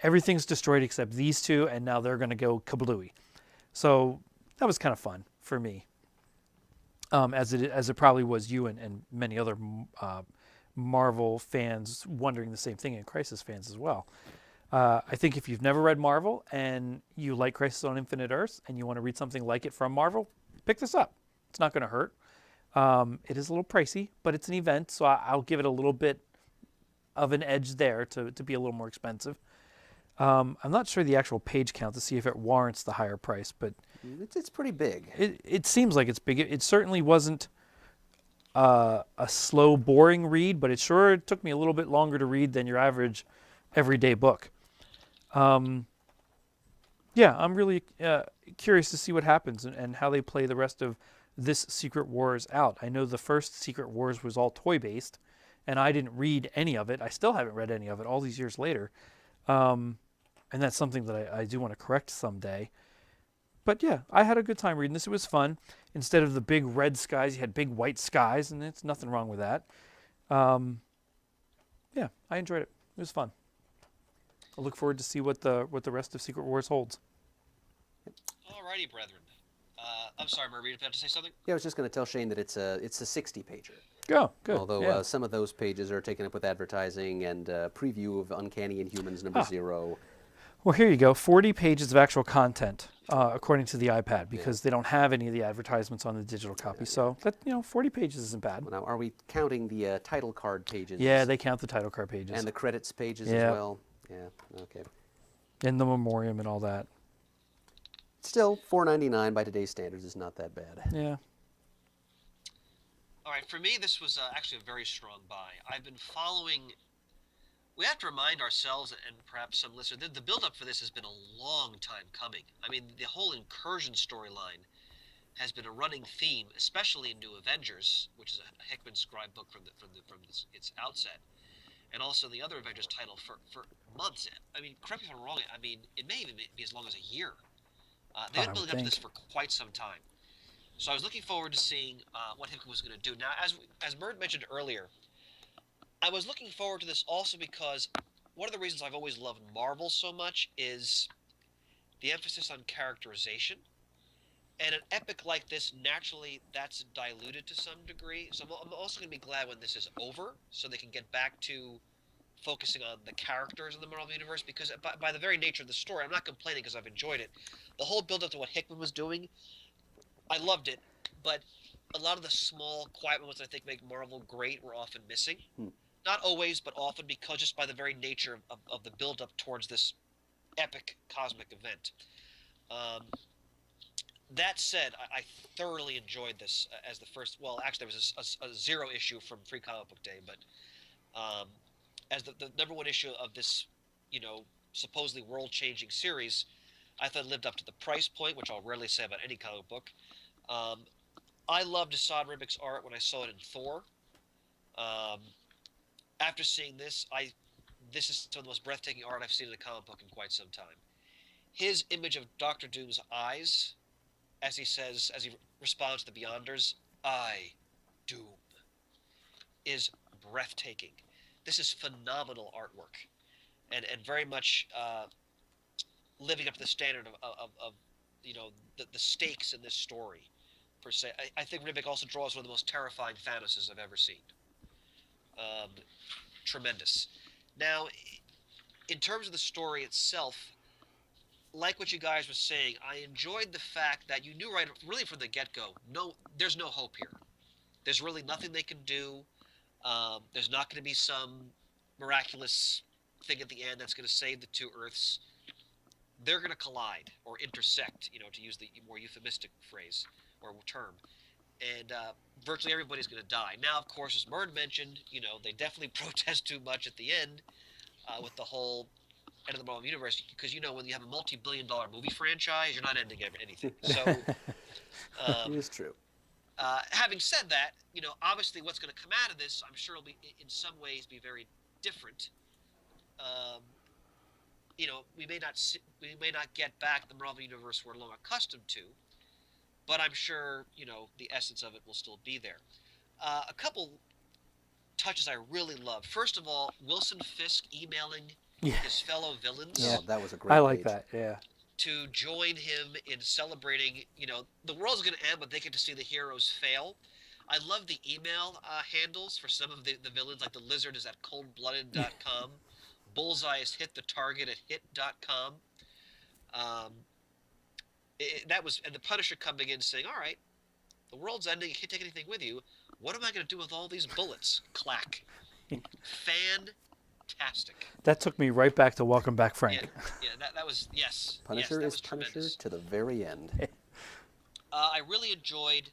Everything's destroyed except these two, and now they're going to go kablooey. So that was kind of fun for me. As it probably was you and many other Marvel fans wondering the same thing, and Crisis fans as well. I think if you've never read Marvel and you like Crisis on Infinite Earths and you want to read something like it from Marvel, pick this up. It's not going to hurt. It is a little pricey, but it's an event, so I'll give it a little bit of an edge there to be a little more expensive. I'm not sure the actual page count to see if it warrants the higher price, but it's pretty big. It seems like it's big. It certainly wasn't a slow, boring read, but it sure took me a little bit longer to read than your average everyday book. I'm really curious to see what happens and how they play the rest of this Secret Wars out. I know the first Secret Wars was all toy-based, and I didn't read any of it. I still haven't read any of it all these years later. And that's something that I do want to correct someday. But yeah, I had a good time reading this. It was fun. Instead of the big red skies, you had big white skies, and it's nothing wrong with that. Yeah, I enjoyed it. It was fun. I look forward to see what the rest of Secret Wars holds. Alrighty, brethren. I'm sorry, Murray, if you have to say something? Yeah, I was just going to tell Shane that it's a 60-pager. Oh, good. Although some of those pages are taken up with advertising and preview of Uncanny Inhumans number 0. Well, here you go. 40 pages of actual content, according to the iPad, because they don't have any of the advertisements on the digital copy. So that 40 pages isn't bad. Well, now, are we counting the title card pages? Yeah, they count the title card pages. And the credits pages as well? Yeah, okay. And the memoriam and all that. Still, $4.99 by today's standards is not that bad. Yeah. All right, for me, this was actually a very strong buy. I've been following. We have to remind ourselves, and perhaps some listeners, the build-up for this has been a long time coming. I mean, the whole Incursion storyline has been a running theme, especially in New Avengers, which is a Hickman scribe book from its outset. and also the other Avengers title for months. I mean, correct me if I'm wrong. I mean, it may even be as long as a year. They've I been would building up to this think. for quite some time. So I was looking forward to seeing what Hickman was going to do. Now, as Murd mentioned earlier, I was looking forward to this also because one of the reasons I've always loved Marvel so much is the emphasis on characterization. And an epic like this, naturally, that's diluted to some degree. So I'm also going to be glad when this is over, so they can get back to focusing on the characters in the Marvel Universe. Because by the very nature of the story, I'm not complaining because I've enjoyed it. The whole build up to what Hickman was doing, I loved it. But a lot of the small, quiet moments I think make Marvel great were often missing. Not always, but often, because just by the very nature of the build up towards this epic cosmic event. Um, That said, I thoroughly enjoyed this as the first. Well, actually, there was a zero issue from Free Comic Book Day, but um, as the number one issue of this, you know, supposedly world-changing series, I thought it lived up to the price point, which I'll rarely say about any comic book. Um, I loved Assad Ribick's art when I saw it in Thor. Um, After seeing this, this is some of the most breathtaking art I've seen in a comic book in quite some time. His image of Doctor Doom's eyes, as he says, as he responds to the Beyonders, I, Doom, is breathtaking. This is phenomenal artwork, and very much living up to the standard of you know, the stakes in this story, per se. I think Ribic also draws one of the most terrifying Thanoses I've ever seen. Um, Tremendous. Now, in terms of the story itself, like what you guys were saying, I enjoyed the fact that you knew right, really from the get-go, no, there's no hope here. There's really nothing they can do. There's not going to be some miraculous thing at the end that's going to save the two Earths. They're going to collide or intersect, you know, to use the more euphemistic phrase or term. And virtually everybody's going to die. Now, of course, as Murd mentioned, you know, they definitely protest too much at the end with the whole end of the Marvel Universe, because, you know, when you have a multi-billion-dollar movie franchise, you're not ending anything. So, It is true. having said that, you know, obviously what's going to come out of this, I'm sure, will be in some ways be very different. Um, you know, we may not get back the Marvel Universe we're long accustomed to, but I'm sure, you know, the essence of it will still be there. A couple touches I really love. First of all, Wilson Fisk emailing Yeah. his fellow villains Yeah. Oh, that was a great I like page. that. Yeah. to join him in celebrating. You know, the world's going to end, but they get to see the heroes fail. I love the email handles for some of the villains, like the Lizard is at coldblooded.com. Bullseye is hit the target at hit.com. Um, that was, and the Punisher coming in saying, all right, the world's ending, you can't take anything with you. What am I going to do with all these bullets? Clack. Fantastic. That took me right back to Welcome Back, Frank. Yeah, that was, yes. Punisher yes, that is was Punisher tremendous. to the very end. I really enjoyed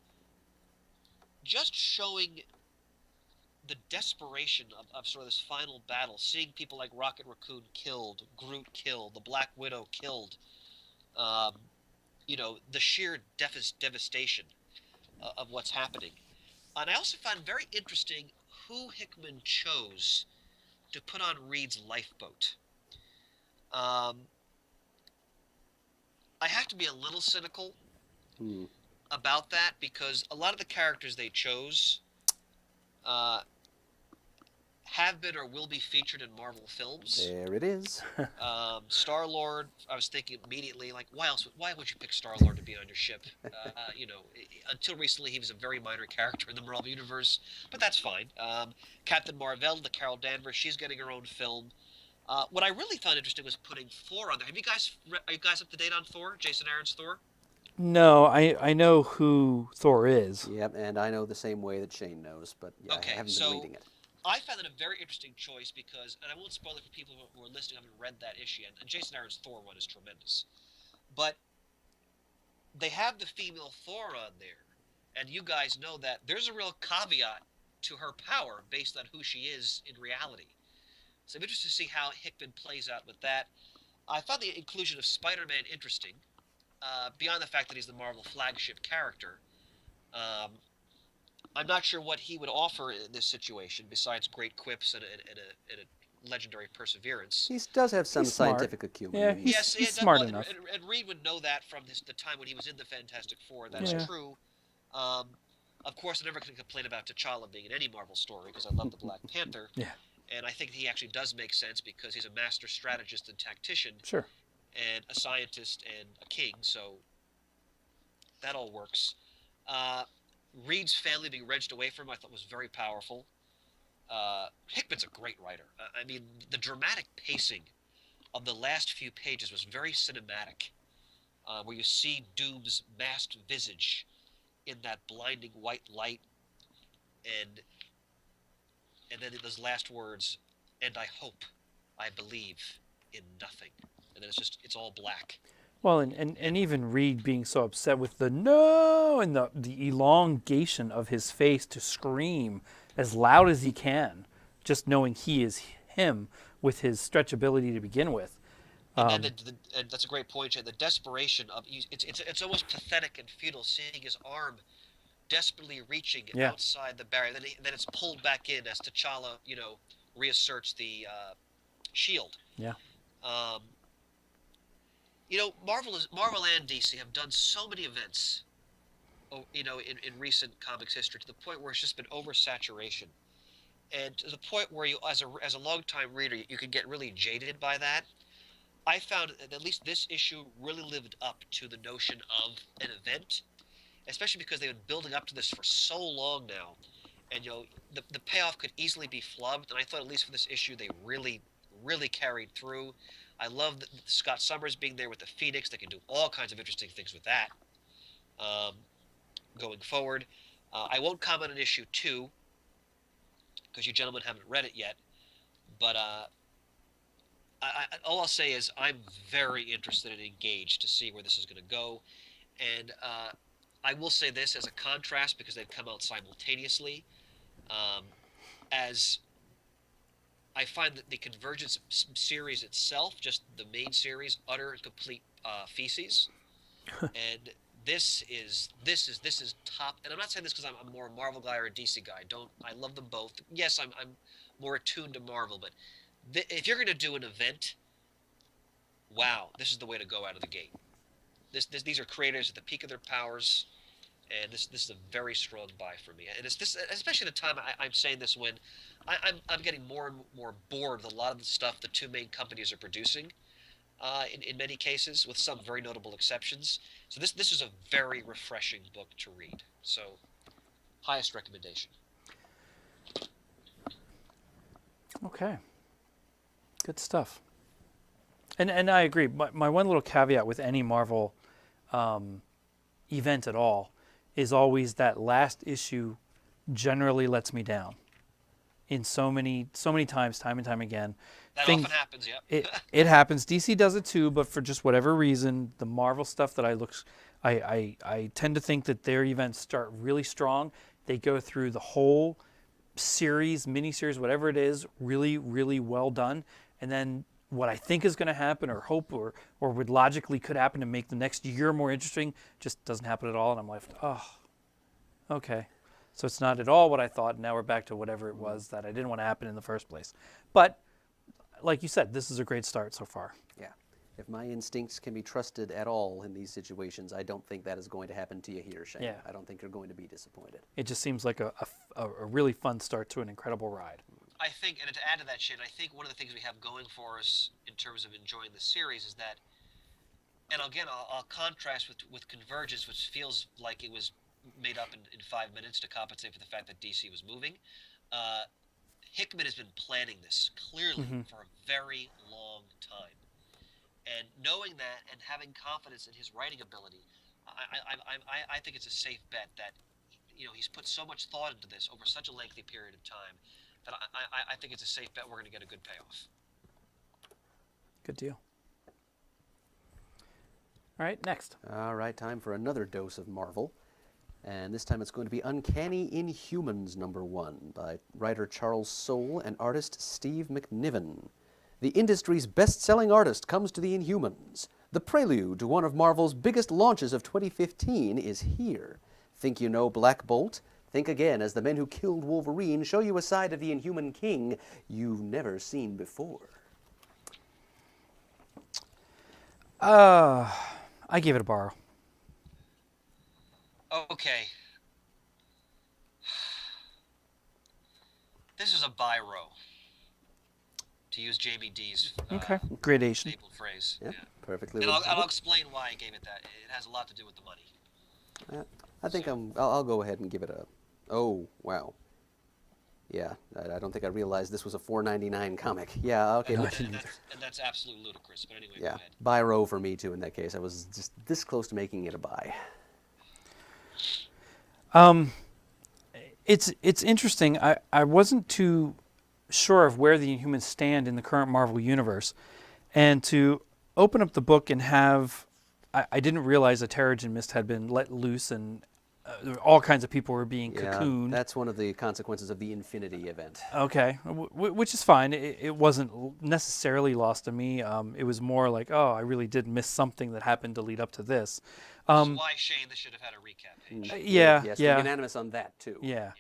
just showing the desperation of sort of this final battle, seeing people like Rocket Raccoon killed, Groot killed, the Black Widow killed, um, you know, the sheer devastation of what's happening. And I also found very interesting who Hickman chose to put on Reed's lifeboat. I have to be a little cynical about that, because a lot of the characters they chose have been or will be featured in Marvel films. There it is. Star-Lord, I was thinking immediately, like, why would you pick Star-Lord to be on your ship? You know, until recently he was a very minor character in the Marvel Universe, but that's fine. Captain Marvel, the Carol Danvers, she's getting her own film. What I really found interesting was putting Thor on there. Are you guys up to date on Thor? Jason Aaron's Thor? No, I know who Thor is. Yep, and I know the same way that Shane knows, but yeah, Okay, I haven't so been reading it. I found it a very interesting choice because, and I won't spoil it for people who are listening, haven't read that issue yet, and Jason Aaron's Thor one is tremendous. But they have the female Thor on there, and you guys know that there's a real caveat to her power based on who she is in reality. So I'm interested to see how Hickman plays out with that. I found the inclusion of Spider-Man interesting, beyond the fact that he's the Marvel flagship character. I'm not sure what he would offer in this situation besides great quips and a legendary perseverance. He does have some He's smart. scientific acumen. Yeah, I mean, he's Yeah, smart well, enough. and Reed would know that from the time when he was in the Fantastic Four. That's Yeah. true. Um, of course, I'm never going to complain about T'Challa being in any Marvel story because I love the Black Panther. Yeah, And I think he actually does make sense because he's a master strategist and tactician sure. and a scientist and a king, so that all works. Uh, Reed's family being wrenched away from him I thought was very powerful. Hickman's a great writer. I mean, the dramatic pacing of the last few pages was very cinematic, where you see Doom's masked visage in that blinding white light, and then in those last words, "And I hope, I believe in nothing," and then it's all black. Well, and even Reed being so upset with the no and the elongation of his face to scream as loud as he can, just knowing he is him with his stretchability to begin with. And then and that's a great point, Jay. The desperation of it's almost pathetic and futile seeing his arm desperately reaching Yeah. outside the barrier. Then it's pulled back in as T'Challa, reasserts the shield. Yeah. Marvel and DC have done so many events, in recent comics history to the point where it's just been oversaturation, and to the point where you, as a longtime reader, you can get really jaded by that. I found that at least this issue really lived up to the notion of an event, especially because they've been building up to this for so long now, and the payoff could easily be flubbed. And I thought at least for this issue they really, really carried through. I love Scott Summers being there with the Phoenix. They can do all kinds of interesting things with that going forward. I won't comment on issue 2 because you gentlemen haven't read it yet. But all I'll say is I'm very interested and engaged to see where this is going to go. And I will say this as a contrast because they've come out simultaneously. As I find that the Convergence series itself, just the main series, utter and complete feces. And this is top. And I'm not saying this because I'm more a Marvel guy or a DC guy. I love them both. Yes, I'm more attuned to Marvel, but if you're going to do an event, wow, this is the way to go out of the gate. These are creators at the peak of their powers. And this is a very strong buy for me. And it's this, especially at a time I'm saying this when I'm getting more and more bored with a lot of the stuff the two main companies are producing. In many cases, with some very notable exceptions. So this is a very refreshing book to read. So, highest recommendation. Okay. Good stuff. And I agree. My one little caveat with any Marvel event at all is always that last issue generally lets me down in so many times, time and time again. That often happens, yeah. It happens. DC does it too, but for just whatever reason, the Marvel stuff that I tend to think that their events start really strong. They go through the whole series, miniseries, whatever it is, really, really well done. And then what I think is going to happen or hope or would logically could happen to make the next year more interesting just doesn't happen at all. And I'm like, oh, okay. So it's not at all what I thought. And now we're back to whatever it was that I didn't want to happen in the first place. But like you said, this is a great start so far. Yeah. If my instincts can be trusted at all in these situations, I don't think that is going to happen to you here, Shane. Yeah. I don't think you're going to be disappointed. It just seems like a really fun start to an incredible ride. I think, and to add to that, Shane, I think one of the things we have going for us in terms of enjoying the series is that, and again, I'll contrast with Convergence, which feels like it was made up in 5 minutes to compensate for the fact that DC was moving. Hickman has been planning this clearly for a very long time. And knowing that and having confidence in his writing ability, I think it's a safe bet that he's put so much thought into this over such a lengthy period of time that I think it's a safe bet we're going to get a good payoff. Good deal. All right, next. All right, time for another dose of Marvel. And this time it's going to be Uncanny Inhumans #1 by writer Charles Soule and artist Steve McNiven. The industry's best-selling artist comes to the Inhumans. The prelude to one of Marvel's biggest launches of 2015 is here. Think you know Black Bolt? Think again as the men who killed Wolverine show you a side of the Inhuman King you've never seen before. I gave it a borrow. Okay. This is a buy row. To use Jamie D's Okay. Gradation. staple phrase. Yep, Yeah. perfectly And I'll legitimate. explain why I gave it that. It has a lot to do with the money. Yeah, I think I'll go ahead and give it a. Oh wow. Yeah, I don't think I realized this was a $4.99 comic. Yeah, okay. And that's absolutely ludicrous. But anyway, go Yeah, ahead. buy row for me too in that case. I was just this close to making it a buy. It's interesting. I wasn't too sure of where the Inhumans stand in the current Marvel universe, and to open up the book and have I didn't realize a Terrigen Mist had been let loose and all kinds of people were being Yeah, cocooned. that's one of the consequences of the Infinity event. Okay, which is fine. It wasn't necessarily lost to me. It was more like, oh, I really did miss something that happened to lead up to this. This is why, Shane, this should have had a recap page. Yeah, Yes, yeah. we're unanimous on that too. Yeah.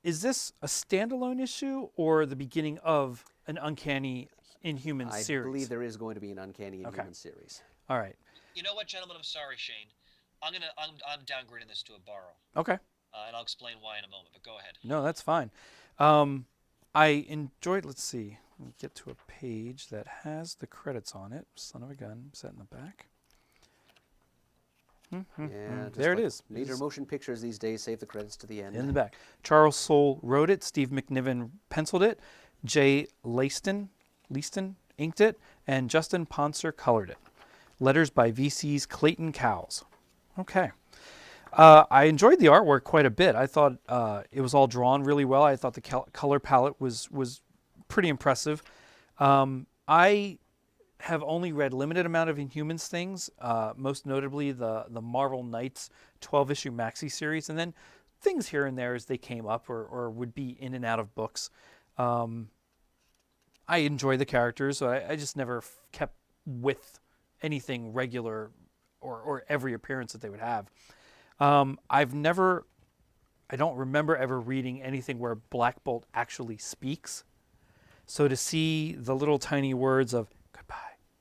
Is this a standalone issue or the beginning of an Uncanny Inhumans I series? believe there is going to be an Uncanny Inhumans series. All right. You know what, gentlemen? I'm sorry, Shane. I'm downgrading this to a borrow, Okay. and I'll explain why in a moment. But go ahead. No, that's fine. I enjoyed. Let's see. Let me get to a page that has the credits on it. Son of a gun. Set in the back. Yeah, just There it like is. Major motion pictures these days save the credits to the end. In the back. Charles Soule wrote it. Steve McNiven penciled it. Jay Leiston inked it. And Justin Ponser colored it. Letters by VC's Clayton Cowles. Okay. I enjoyed the artwork quite a bit. I thought it was all drawn really well. I thought the color palette was pretty impressive. I have only read limited amount of Inhumans things, most notably the Marvel Knights 12-issue maxi series, and then things here and there as they came up or would be in and out of books. I enjoy the characters, so I just never kept with anything regular or every appearance that they would have. I don't remember ever reading anything where Black Bolt actually speaks. So to see the little tiny words of goodbye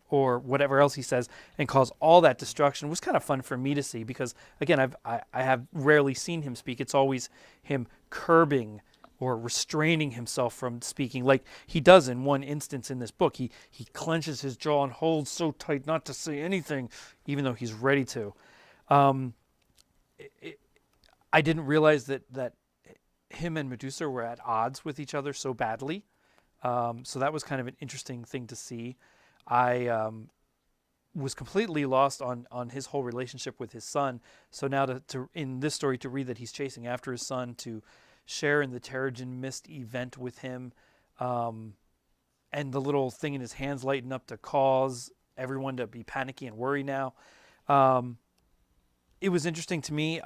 or whatever else he says and cause all that destruction was kind of fun for me to see because, again, I have rarely seen him speak. It's always him curbing or restraining himself from speaking, like he does in one instance in this book. He clenches his jaw and holds so tight not to say anything, even though he's ready to. I didn't realize that him and Medusa were at odds with each other so badly. So that was kind of an interesting thing to see. I was completely lost on his whole relationship with his son. So now to in this story to read that he's chasing after his son, to share in the Terrigen Mist event with him, and the little thing in his hands lighten up to cause everyone to be panicky and worry now. It was interesting to me.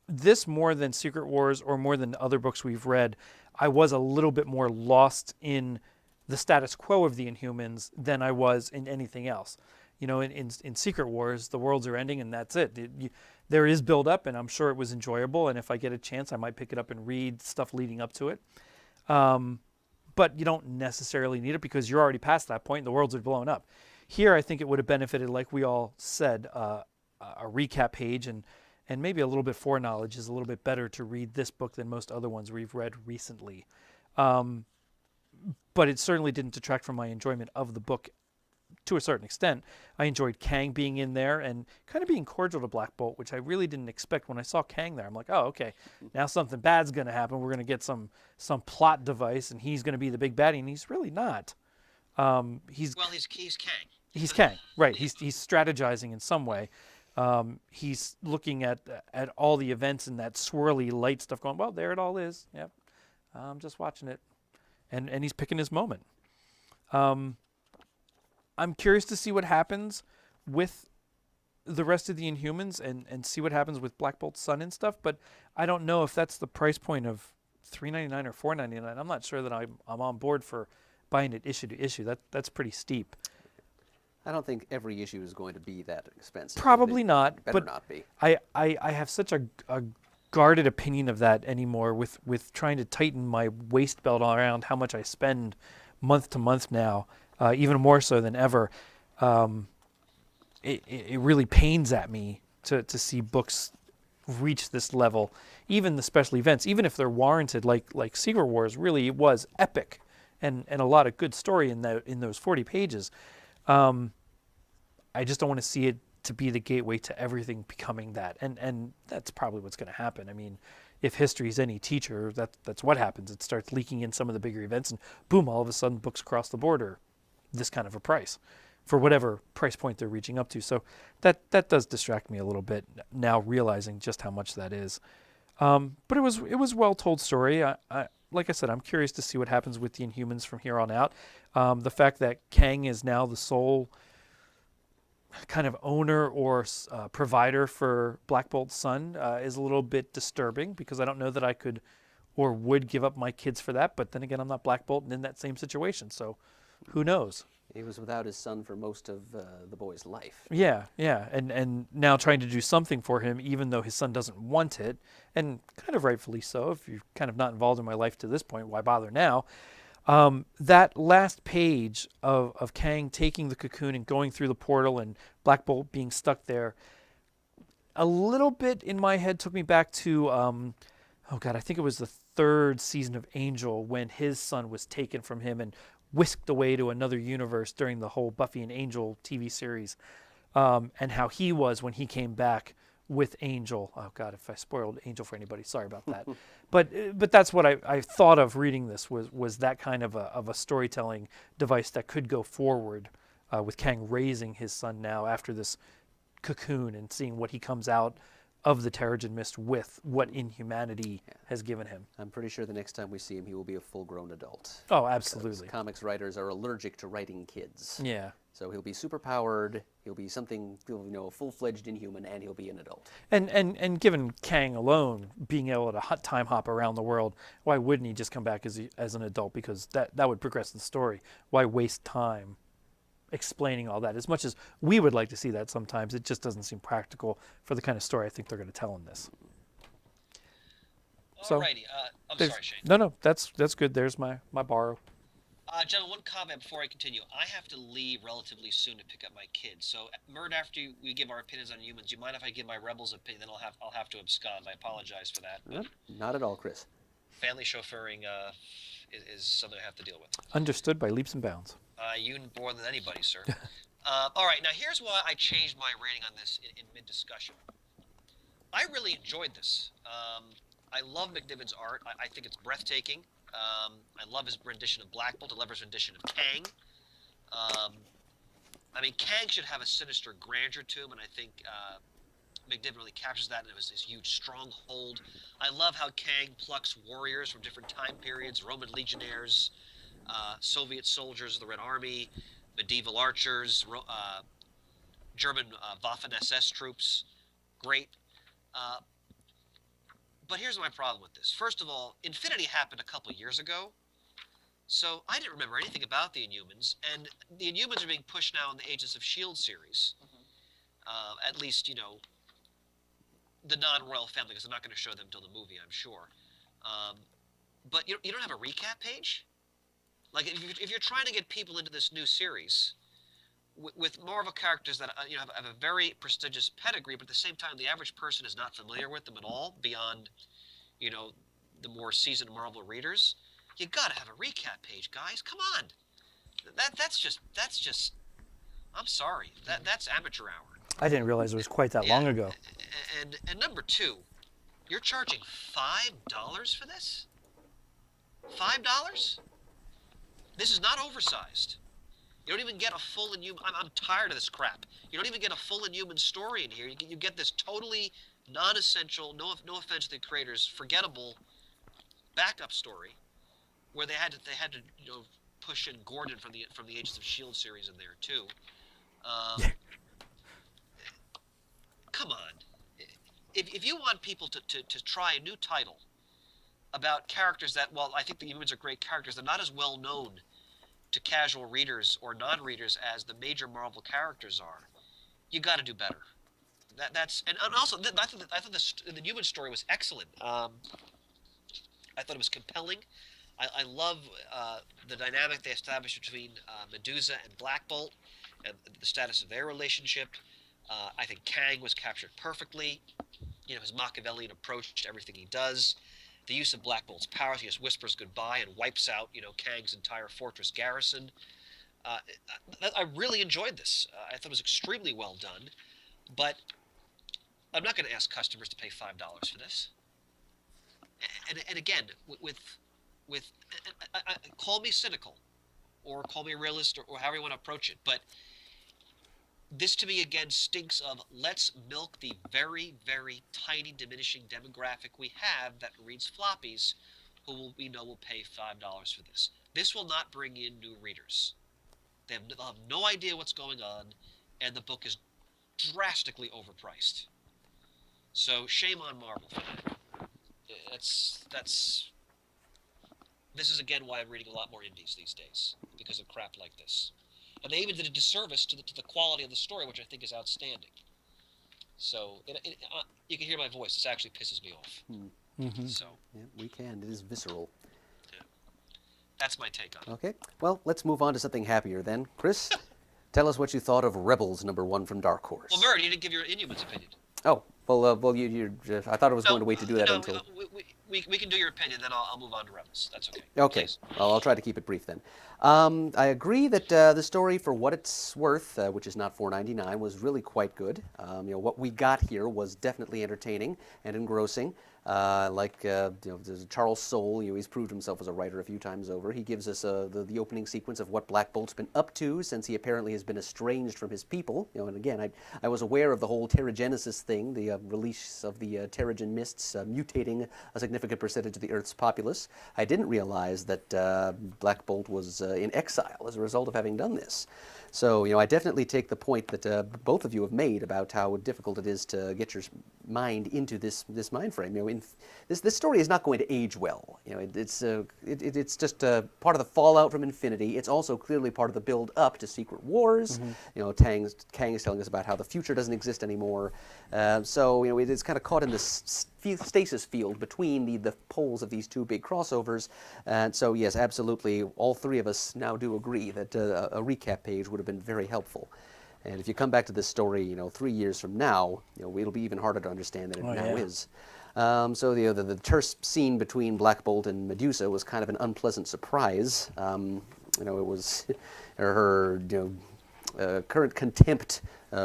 This more than Secret Wars or more than other books we've read, I was a little bit more lost in the status quo of the Inhumans than I was in anything else. You know, in Secret Wars, the worlds are ending and that's it. There is build up, and I'm sure it was enjoyable. And if I get a chance, I might pick it up and read stuff leading up to it. But you don't necessarily need it because you're already past that point. The worlds are blown up. Here, I think it would have benefited, like we all said, a recap page and maybe a little bit foreknowledge is a little bit better to read this book than most other ones we've read recently. But it certainly didn't detract from my enjoyment of the book to a certain extent. I enjoyed Kang being in there and kind of being cordial to Black Bolt, which I really didn't expect when I saw Kang there. I'm like, oh, okay, now something bad's going to happen. We're going to get some plot device, and he's going to be the big baddie, and he's really not. He's Kang. He's Kang, right? He's strategizing in some way. He's looking at all the events and that swirly light stuff going, well, there it all is. Yep. I'm just watching it. And he's picking his moment. I'm curious to see what happens with the rest of the Inhumans and see what happens with Black Bolt's son and stuff, but I don't know if that's the price point of $3.99 or $4.99. I'm not sure that I'm on board for buying it issue to issue. That's pretty steep. I don't think every issue is going to be that expensive. Probably not. Better but not be. I have such a guarded opinion of that anymore with trying to tighten my waist belt around how much I spend month to month now, even more so than ever. It really pains at me to see books reach this level, even the special events, even if they're warranted, like Secret Wars really was epic and a lot of good story in those 40 pages. I just don't want to see it to be the gateway to everything becoming that. And that's probably what's going to happen. I mean, if history is any teacher, that's what happens. It starts leaking in some of the bigger events and boom, all of a sudden books across the border, this kind of a price for whatever price point they're reaching up to. So that does distract me a little bit now, realizing just how much that is. But it was a well-told story. Like I said, I'm curious to see what happens with the Inhumans from here on out. The fact that Kang is now the sole kind of owner or provider for Black Bolt's son is a little bit disturbing, because I don't know that I could or would give up my kids for that. But then again, I'm not Black Bolt and in that same situation, so who knows? He was without his son for most of the boy's life. Yeah, and now trying to do something for him, even though his son doesn't want it, and kind of rightfully so. If you're kind of not involved in my life to this point, why bother now? That last page of Kang taking the cocoon and going through the portal and Black Bolt being stuck there, a little bit in my head took me back to, oh God, I think it was the 3rd season of Angel, when his son was taken from him and whisked away to another universe during the whole Buffy and Angel TV series, and how he was when he came back with Angel. Oh God, if I spoiled Angel for anybody, sorry about that. But that's what I thought of reading this, was that kind of a storytelling device that could go forward with Kang raising his son now after this cocoon and seeing what he comes out of the Terrigen Mist with, what inhumanity has given him. I'm pretty sure the next time we see him, he will be a full-grown adult. Oh, absolutely. Comics writers are allergic to writing kids. Yeah. So he'll be superpowered, he'll be something, a full-fledged Inhuman, and he'll be an adult. And given Kang alone being able to time hop around the world, why wouldn't he just come back as an adult? Because that would progress the story. Why waste time explaining all that? As much as we would like to see that sometimes, it just doesn't seem practical for the kind of story I think they're going to tell in this. Alrighty. I'm sorry, Shane. No, that's good. There's my borrow. Gentlemen, one comment before I continue. I have to leave relatively soon to pick up my kids. So, Murd, after we give our opinions on humans, do you mind if I give my Rebels opinion? Then I'll have to abscond. I apologize for that. But Not at all, Chris. family chauffeuring is something I have to deal with. Understood by leaps and bounds. You more than anybody, sir. All right, now here's why I changed my rating on this in mid-discussion. I really enjoyed this. I love McNiven's art. I think it's breathtaking. I love his rendition of Black Bolt. I love his rendition of Kang. I mean, Kang should have a sinister grandeur to him, and I think McNiven really captures that, and it was this huge stronghold. I love how Kang plucks warriors from different time periods, Roman legionnaires, Soviet soldiers of the Red Army, medieval archers, German Waffen-SS troops. Great. But here's my problem with this. First of all, Infinity happened a couple years ago, so I didn't remember anything about the Inhumans, and the Inhumans are being pushed now in the Agents of S.H.I.E.L.D. series. At least, the non-royal family, because they're not going to show them until the movie, I'm sure. But you don't have a recap page? Like, if you're trying to get people into this new series with Marvel characters that have a very prestigious pedigree, but at the same time the average person is not familiar with them at all beyond, the more seasoned Marvel readers, you gotta have a recap page, guys. Come on, that's just. I'm sorry, that's amateur hour. I didn't realize it was quite that long ago. And number two, you're charging $5 for this? $5? This is not oversized. You don't even get a full Inhuman. I'm tired of this crap. You don't even get a full Inhuman story in here. You get this totally non-essential, no offense to the creators, forgettable backup story, where they had to push in Gordon from the Agents of S.H.I.E.L.D. series in there too. Come on. If you want people to try a new title about characters that, while I think the Inhumans are great characters, they're not as well known to casual readers or non-readers as the major Marvel characters are, you got to do better. That's and also I thought the human story was excellent. I thought it was compelling. I love the dynamic they established between Medusa and Black Bolt and the status of their relationship. I think Kang was captured perfectly. His Machiavellian approach to everything he does. The use of Black Bolt's powers, he just whispers goodbye and wipes out, Kang's entire fortress garrison. I really enjoyed this. I thought it was extremely well done, but I'm not going to ask customers to pay $5 for this. And again, call me cynical, or call me a realist, or however you want to approach it, but this to me again stinks of let's milk the very, very tiny diminishing demographic we have that reads floppies, we know will pay $5 for this. This will not bring in new readers. They'll have no idea what's going on, and the book is drastically overpriced. So shame on Marvel for that. This is again why I'm reading a lot more indies these days, because of crap like this. And they even did a disservice to the quality of the story, which I think is outstanding. So you can hear my voice. This actually pisses me off. Mm-hmm. So Yeah, we can. It is visceral. that's my take on it. Okay. Well, let's move on to something happier then. Chris, tell us what you thought of Rebels #1 from Dark Horse. Well, Murray, you didn't give your Inhumans opinion. Oh, well, I thought I was going to wait to do that until. We can do your opinion, then I'll move on to Rebels. That's okay. Okay, Please. well, I'll try to keep it brief then. I agree that the story, for what it's worth, which is not $4.99, was really quite good. What we got here was definitely entertaining and engrossing. There's Charles Soule, he's proved himself as a writer a few times over. He gives us the opening sequence of what Black Bolt's been up to since he apparently has been estranged from his people. And again, I was aware of the whole Terrigenesis thing, the release of the Terrigen mists mutating a significant percentage of the Earth's populace. I didn't realize that Black Bolt was in exile as a result of having done this. So, I definitely take the point that both of you have made about how difficult it is to get your mind into this mind frame. This story is not going to age well. It's just part of the fallout from Infinity. It's also clearly part of the build up to Secret Wars. Kang is telling us about how the future doesn't exist anymore. It's kind of caught in this stasis field between the poles of these two big crossovers. And so, yes, absolutely, all three of us now do agree that a recap page would have been very helpful. And if you come back to this story, 3 years from now, it'll be even harder to understand than it now is. So the terse scene between Black Bolt and Medusa was kind of an unpleasant surprise. It was her current contempt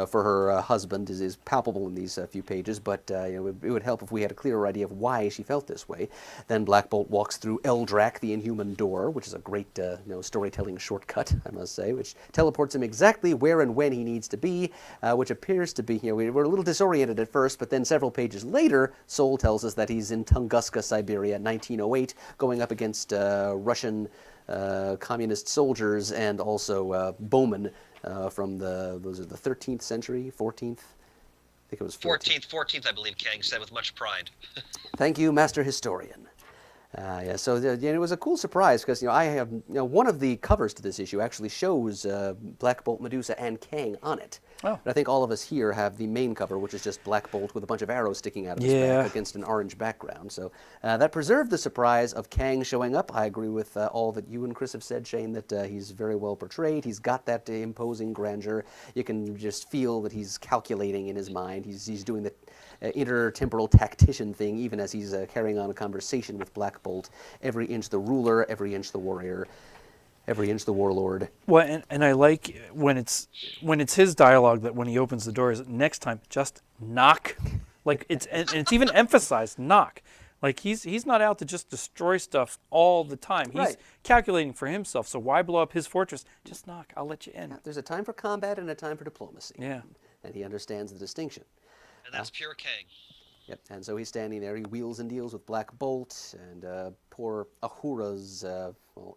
for her husband is palpable in these few pages, but it would help if we had a clearer idea of why she felt this way. Then Black Bolt walks through Eldrak, the Inhuman door, which is a great storytelling shortcut, I must say, which teleports him exactly where and when he needs to be, which appears to be, we were a little disoriented at first, but then several pages later, Soule tells us that he's in Tunguska, Siberia, 1908, going up against Russian communist soldiers and also bowmen from the 13th century, 14th? I think it was 14th, I believe Kang said with much pride. Thank you, Master Historian. So it was a cool surprise because I have one of the covers to this issue actually shows Black Bolt, Medusa, and Kang on it. Oh. But I think all of us here have the main cover, which is just Black Bolt with a bunch of arrows sticking out of his back against an orange background. So that preserved the surprise of Kang showing up. I agree with all that you and Chris have said, Shane, that he's very well portrayed. He's got that imposing grandeur. You can just feel that he's calculating in his mind. He's doing the intertemporal tactician thing, even as he's carrying on a conversation with Black Bolt. Every inch the ruler, every inch the warrior, every inch the warlord. Well, and I like when it's his dialogue that when he opens the door is next time just knock, like it's even emphasized knock. Like he's not out to just destroy stuff all the time. He's calculating for himself. So why blow up his fortress? Just knock. I'll let you in. There's a time for combat and a time for diplomacy. Yeah. And he understands the distinction. And that's pure Kang. Yep, and so he's standing there. He wheels and deals with Black Bolt and poor Ahura's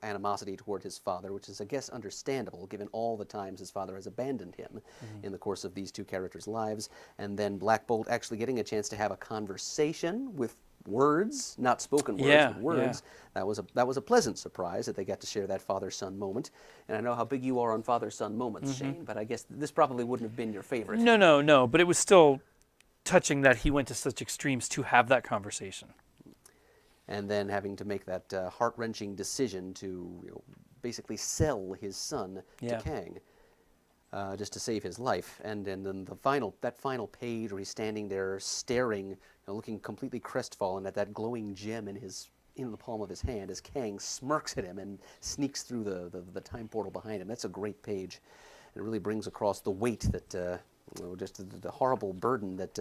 animosity toward his father, which is, I guess, understandable given all the times his father has abandoned him in the course of these two characters' lives. And then Black Bolt actually getting a chance to have a conversation with words, not spoken words, but words. Yeah. That was a pleasant surprise that they got to share that father-son moment. And I know how big you are on father-son moments, Shane, but I guess this probably wouldn't have been your favorite. No, but it was still touching that he went to such extremes to have that conversation. And then having to make that heart-wrenching decision to basically sell his son Yeah. to Kang. Just to save his life, and then that final page where he's standing there staring, looking completely crestfallen at that glowing gem in the palm of his hand as Kang smirks at him and sneaks through the time portal behind him. That's a great page. It really brings across the weight that just the horrible burden that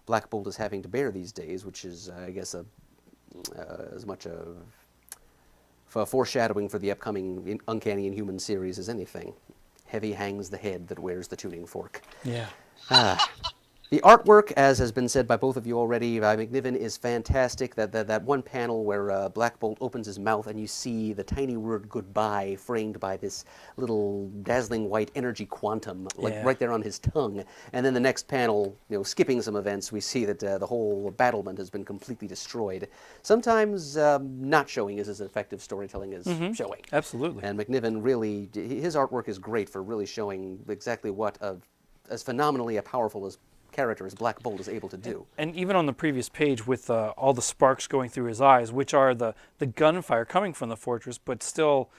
Black Bolt is having to bear these days, which is I guess as much a foreshadowing for the upcoming Uncanny Inhumans series as anything. Heavy hangs the head that wears the tuning fork. Yeah. The artwork, as has been said by both of you already, by McNiven, is fantastic. That one panel where Black Bolt opens his mouth and you see the tiny word goodbye framed by this little dazzling white energy quantum, right there on his tongue. And then the next panel, skipping some events, we see that the whole battlement has been completely destroyed. Sometimes not showing is as effective storytelling as showing. Absolutely. And McNiven really, his artwork is great for really showing exactly what as phenomenally powerful as character as Black Bolt is able to do. And even on the previous page with all the sparks going through his eyes, which are the gunfire coming from the fortress, but still,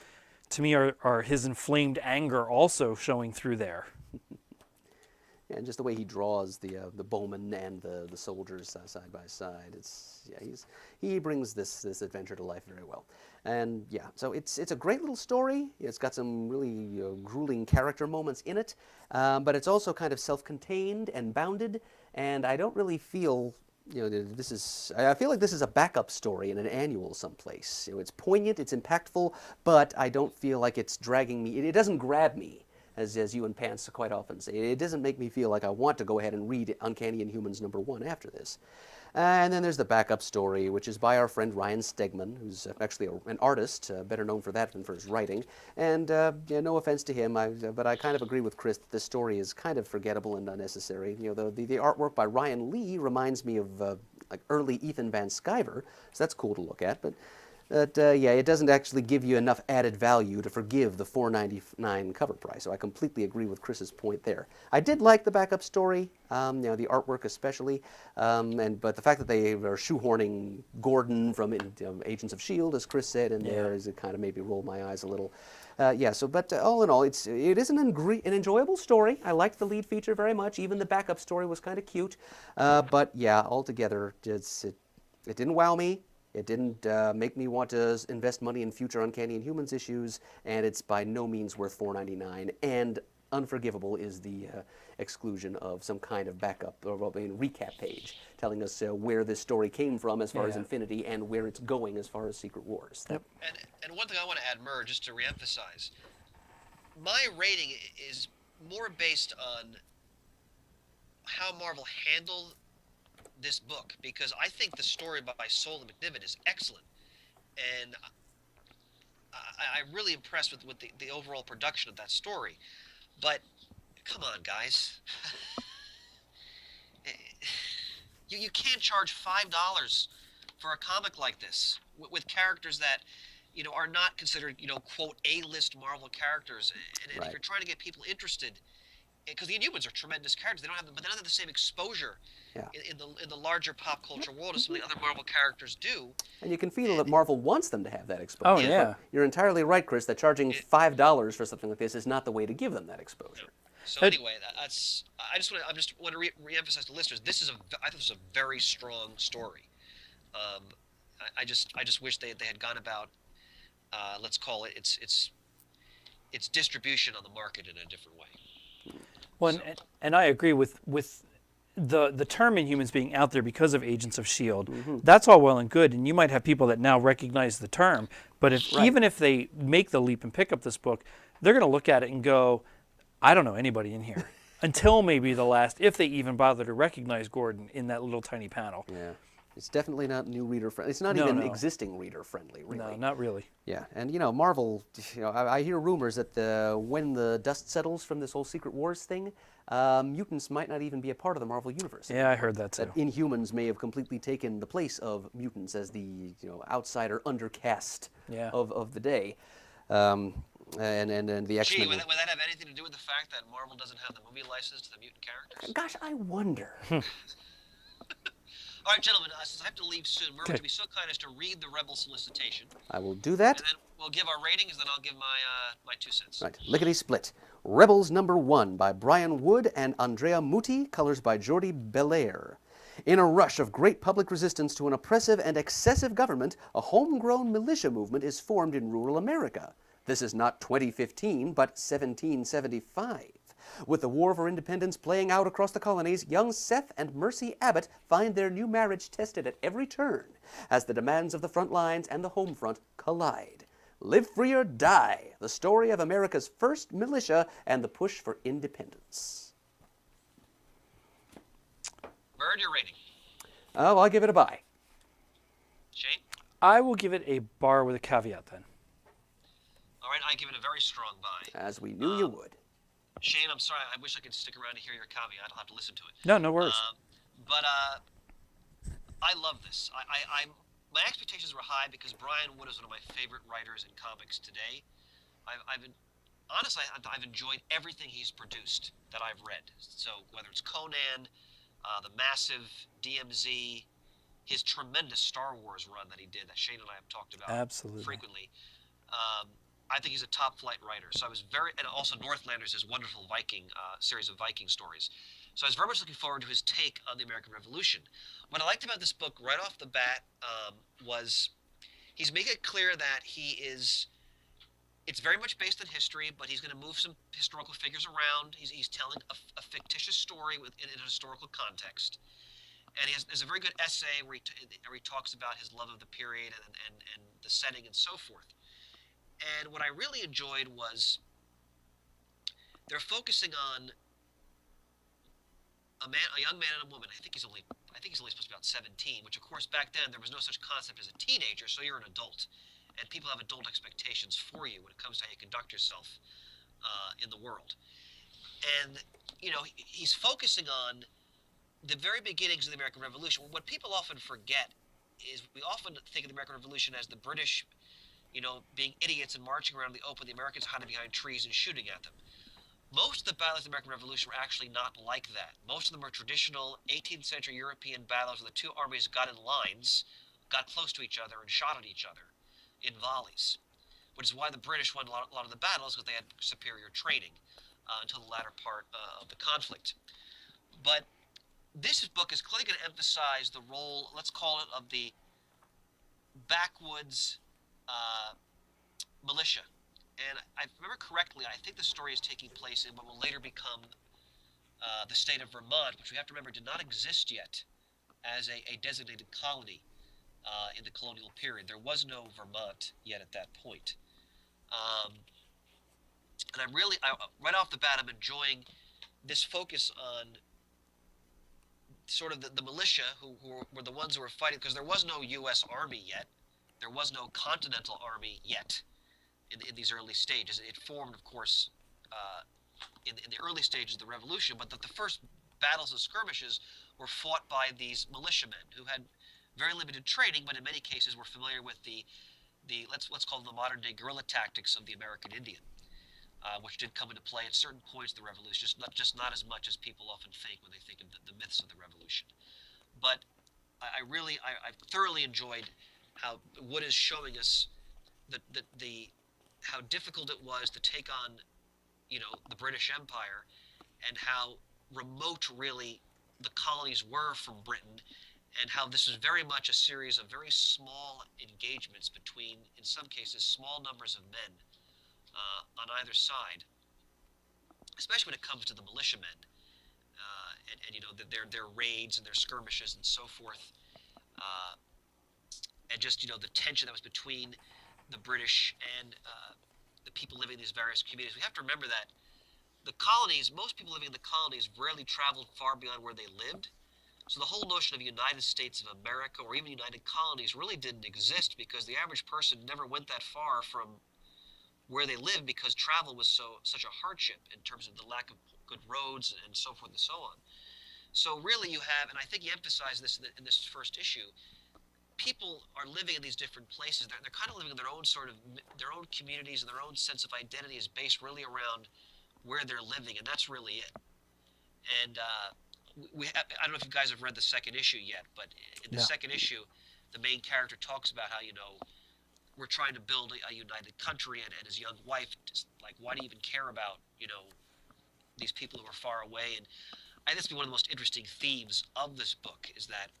to me, are his inflamed anger also showing through there. And just the way he draws the bowmen and the soldiers side by side, he brings this adventure to life very well. And yeah, so it's a great little story. It's got some really grueling character moments in it, but it's also kind of self-contained and bounded. And I don't really feel I feel like this is a backup story in an annual someplace. It's poignant, it's impactful, but I don't feel like it's dragging me. It doesn't grab me. As you and Pants quite often say. It doesn't make me feel like I want to go ahead and read Uncanny Inhumans #1 after this. And then there's the backup story, which is by our friend Ryan Stegman, who's actually an artist, better known for that than for his writing. And no offense to him, but I kind of agree with Chris that this story is kind of forgettable and unnecessary. The artwork by Ryan Lee reminds me of like early Ethan Van Sciver, so that's cool to look at. But it doesn't actually give you enough added value to forgive the $4.99 cover price. So I completely agree with Chris's point there. I did like the backup story, the artwork especially, but the fact that they are shoehorning Gordon from Agents of S.H.I.E.L.D., as Chris said, in there, it kind of made me roll my eyes a little. But all in all, it is an enjoyable story. I liked the lead feature very much. Even the backup story was kind of cute. But yeah, altogether, it didn't wow me. It didn't make me want to invest money in future Uncanny Inhumans issues, and it's by no means worth $4.99. And unforgivable is the exclusion of some kind of backup or recap page telling us where this story came from as far as Infinity and where it's going as far as Secret Wars. Yep. And one thing I want to add, Murr, just to reemphasize, my rating is more based on how Marvel handled this book, because I think the story by Soule and McNiven is excellent, and I'm really impressed with the overall production of that story. But come on, guys, you can't charge $5 for a comic like this with characters that are not considered quote A-list Marvel characters, and if you're trying to get people interested. Because the Inhumans are tremendous characters, they don't have the same exposure in the larger pop culture world as some of the other Marvel characters do. And you can feel that Marvel wants them to have that exposure. Oh yeah, but you're entirely right, Chris. That charging $5 for something like this is not the way to give them that exposure. So anyway, I just want to reemphasize to listeners. I think this is a very strong story. I just wish they had gone about let's call it its distribution on the market in a different way. Well, and I agree with the term Inhumans being out there because of Agents of S.H.I.E.L.D. That's all well and good, and you might have people that now recognize the term, but even if they make the leap and pick up this book, they're going to look at it and go, I don't know anybody in here. Until maybe the last, if they even bother to recognize Gordon in that little tiny panel. Yeah. It's definitely not new reader friendly. It's not even existing reader friendly, really. No, not really. Yeah, and Marvel. I hear rumors that when the dust settles from this whole Secret Wars thing, mutants might not even be a part of the Marvel universe. Yeah, I heard that too. That Inhumans may have completely taken the place of mutants as the outsider undercast of the day. and the X-Men. Gee, would that have anything to do with the fact that Marvel doesn't have the movie license to the mutant characters? Gosh, I wonder. All right, gentlemen, since I have to leave soon, Mervyn, to be so kind as to read the Rebel solicitation, I will do that. and then we'll give our ratings, then I'll give my 2 cents. Right, lickety split. Rebels #1 by Brian Wood and Andrea Muti, colors by Jordi Belair. In a rush of great public resistance to an oppressive and excessive government, a homegrown militia movement is formed in rural America. This is not 2015, but 1775. With the War for Independence playing out across the colonies, young Seth and Mercy Abbott find their new marriage tested at every turn as the demands of the front lines and the home front collide. Live Free or Die, the story of America's first militia and the push for independence. Bird, your rating. Oh, I'll give it a buy. Shane? I will give it a bar with a caveat then. All right, I give it a very strong buy. As we knew you would. Shane, I'm sorry. I wish I could stick around to hear your caveat. I'll have to listen to it. No worries. But I love this. My expectations were high because Brian Wood is one of my favorite writers in comics today. Honestly, I've enjoyed everything he's produced that I've read. So whether it's Conan, the massive DMZ, his tremendous Star Wars run that he did, that Shane and I have talked about Absolutely. frequently. I think he's a top flight writer. So I was and also Northlanders, his wonderful Viking series of Viking stories. So I was very much looking forward to his take on the American Revolution. What I liked about this book right off the bat was he's making it clear that it's very much based on history, but he's going to move some historical figures around. He's telling a fictitious story in a historical context. And there's a very good essay where he talks about his love of the period and the setting and so forth. And what I really enjoyed was they're focusing on a young man and a woman. I think he's only supposed to be about 17, which of course back then there was no such concept as a teenager, so you're an adult, and people have adult expectations for you when it comes to how you conduct yourself in the world. And he's focusing on the very beginnings of the American Revolution. What people often forget is we often think of the American Revolution as the British being idiots and marching around the open, the Americans hiding behind trees and shooting at them. Most of the battles of the American Revolution were actually not like that. Most of them were traditional 18th century European battles where the two armies got in lines, got close to each other, and shot at each other in volleys, which is why the British won a lot of the battles, because they had superior training until the latter part of the conflict. But this book is clearly going to emphasize the role, let's call it, of the backwoods militia. And if I remember correctly, I think the story is taking place in what will later become the state of Vermont, which we have to remember did not exist yet as a designated colony in the colonial period. There was no Vermont yet at that point. And right off the bat, I'm enjoying this focus on sort of the militia who were the ones who were fighting, because there was no U.S. Army yet. There was no Continental Army yet in these early stages. It formed, of course, in the early stages of the Revolution, but the first battles and skirmishes were fought by these militiamen who had very limited training, but in many cases were familiar with the let's call them the modern day guerrilla tactics of the American Indian, which did come into play at certain points of the Revolution, just not as much as people often think when they think of the myths of the Revolution. But I thoroughly enjoyed how Wood is showing us how difficult it was to take on, the British Empire, and how remote really the colonies were from Britain, and how this was very much a series of very small engagements between, in some cases, small numbers of men on either side, especially when it comes to the militiamen, and their raids and their skirmishes and so forth. And just, the tension that was between the British and the people living in these various communities. We have to remember that the colonies, most people living in the colonies rarely traveled far beyond where they lived. So the whole notion of United States of America or even United Colonies really didn't exist, because the average person never went that far from where they lived, because travel was such a hardship in terms of the lack of good roads and so forth and so on. So really you have, and I think he emphasized this in this first issue, people are living in these different places. They're kind of living in their own sort of their own communities, and their own sense of identity is based really around where they're living, and that's really it. And I don't know if you guys have read the second issue yet, but in the No. second issue, the main character talks about how, we're trying to build a united country, and his young wife is like, why do you even care about, these people who are far away? And I think that's one of the most interesting themes of this book is that,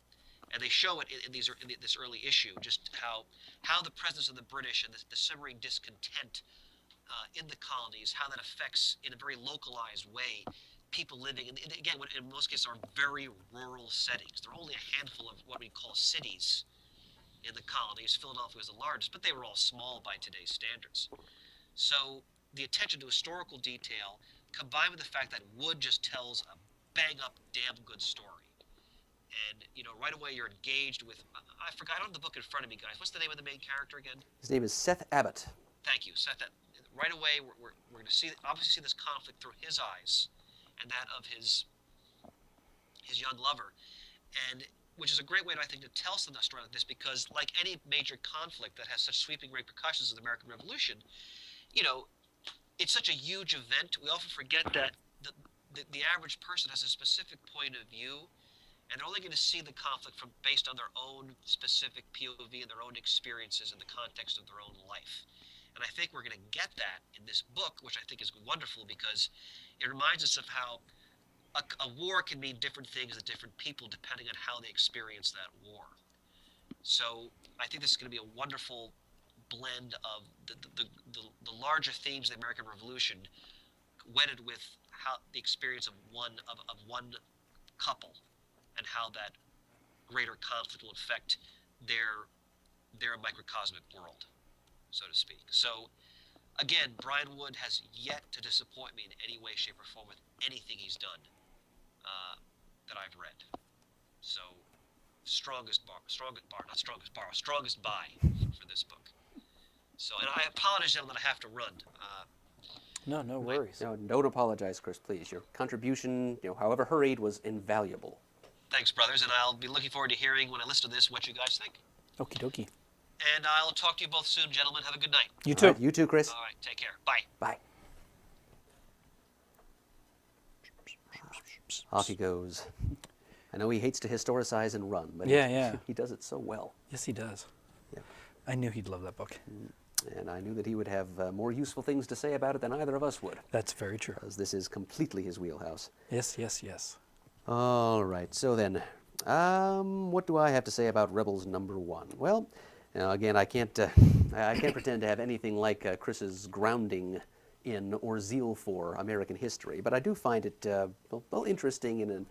and they show it in this early issue, just how the presence of the British and the simmering discontent in the colonies, how that affects in a very localized way people living, and again, in most cases, are very rural settings. There are only a handful of what we call cities in the colonies. Philadelphia was the largest, but they were all small by today's standards. So the attention to historical detail, combined with the fact that Wood just tells a bang-up, damn good story. And, right away you're engaged with, I forgot, I don't have the book in front of me, guys. What's the name of the main character again? His name is Seth Abbott. Thank you, Seth. Right away, we're going to obviously see this conflict through his eyes and that of his young lover, and which is a great way, I think, to tell some of the story like this, because like any major conflict that has such sweeping repercussions as the American Revolution, it's such a huge event. We often forget that the average person has a specific point of view, and they're only going to see the conflict based on their own specific POV and their own experiences in the context of their own life. And I think we're going to get that in this book, which I think is wonderful, because it reminds us of how a war can mean different things to different people depending on how they experience that war. So I think this is going to be a wonderful blend of the larger themes of the American Revolution, wedded with how the experience of one couple, and how that greater conflict will affect their microcosmic world, so to speak. So, again, Brian Wood has yet to disappoint me in any way, shape, or form with anything he's done that I've read. So, strongest buy for this book. So, and I apologize, gentlemen, I have to run. No worries. No, don't apologize, Chris, please. Your contribution, however hurried, was invaluable. Thanks, brothers, and I'll be looking forward to hearing when I listen to this what you guys think. Okie dokie. And I'll talk to you both soon, gentlemen. Have a good night. You too. All right, you too, Chris. All right, take care. Bye. Bye. Off he goes. I know he hates to historicize and run, but he does it so well. Yes, he does. Yeah. I knew he'd love that book. And I knew that he would have more useful things to say about it than either of us would. That's very true. Because this is completely his wheelhouse. Yes. All right, so then, what do I have to say about Rebels #1? Well, again, I can't pretend to have anything like Chris's grounding in or zeal for American history, but I do find it well interesting in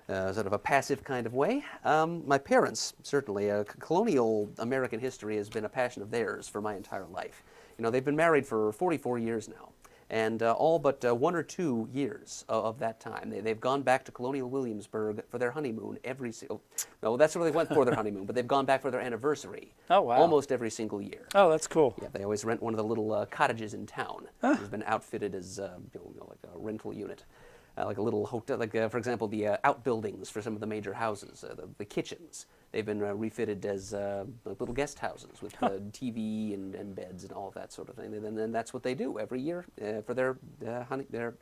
a sort of a passive kind of way. My parents, certainly, colonial American history has been a passion of theirs for my entire life. They've been married for 44 years now. And all but 1 or 2 years of that time, they've gone back to Colonial Williamsburg for their honeymoon no, that's where they went for their honeymoon, but they've gone back for their anniversary. Oh, wow. Almost every single year. Oh, that's cool. Yeah, they always rent one of the little cottages in town. It's been outfitted as like a rental unit. Like a little hotel, for example, the outbuildings for some of the major houses, the kitchens. They've been refitted as like little guest houses with TV and beds and all of that sort of thing. And then that's what they do every year for their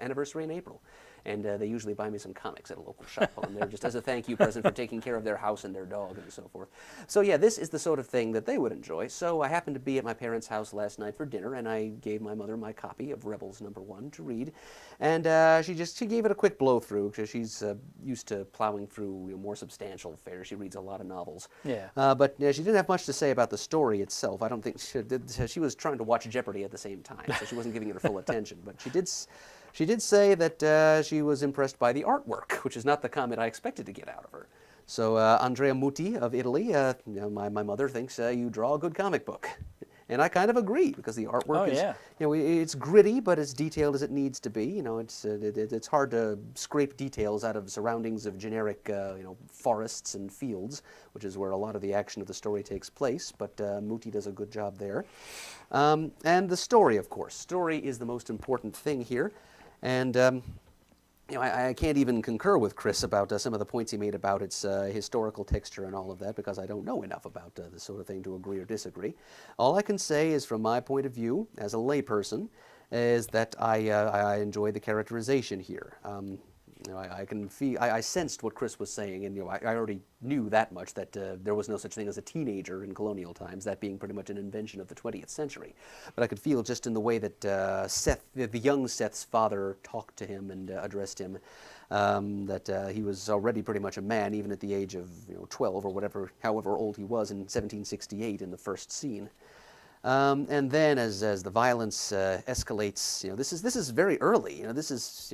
anniversary in April. And they usually buy me some comics at a local shop on there, just as a thank you present for taking care of their house and their dog and so forth. So yeah, this is the sort of thing that they would enjoy. So I happened to be at my parents' house last night for dinner, and I gave my mother my copy of Rebels #1 to read. And she gave it a quick blow through, because she's used to plowing through more substantial fare. She reads a lot of novels. Yeah. But she didn't have much to say about the story itself. I don't think she did. She was trying to watch Jeopardy at the same time, so she wasn't giving it her full attention. But she did say that she was impressed by the artwork, which is not the comment I expected to get out of her. So Andrea Muti of Italy, my mother thinks you draw a good comic book. And I kind of agree, because the artwork is, it's gritty, but as detailed as it needs to be. It's hard to scrape details out of surroundings of generic, forests and fields, which is where a lot of the action of the story takes place. But Muti does a good job there. And the story, of course. Story is the most important thing here. And I can't even concur with Chris about some of the points he made about its historical texture and all of that, because I don't know enough about this sort of thing to agree or disagree. All I can say is, from my point of view, as a layperson, is that I enjoy the characterization here. I can feel, I sensed what Chris was saying, and I already knew that much, that there was no such thing as a teenager in colonial times, that being pretty much an invention of the 20th century. But I could feel just in the way that Seth, the young Seth's father, talked to him and addressed him, that he was already pretty much a man, even at the age of 12 or whatever, however old he was in 1768 in the first scene. And then, as the violence escalates, this is very early. This is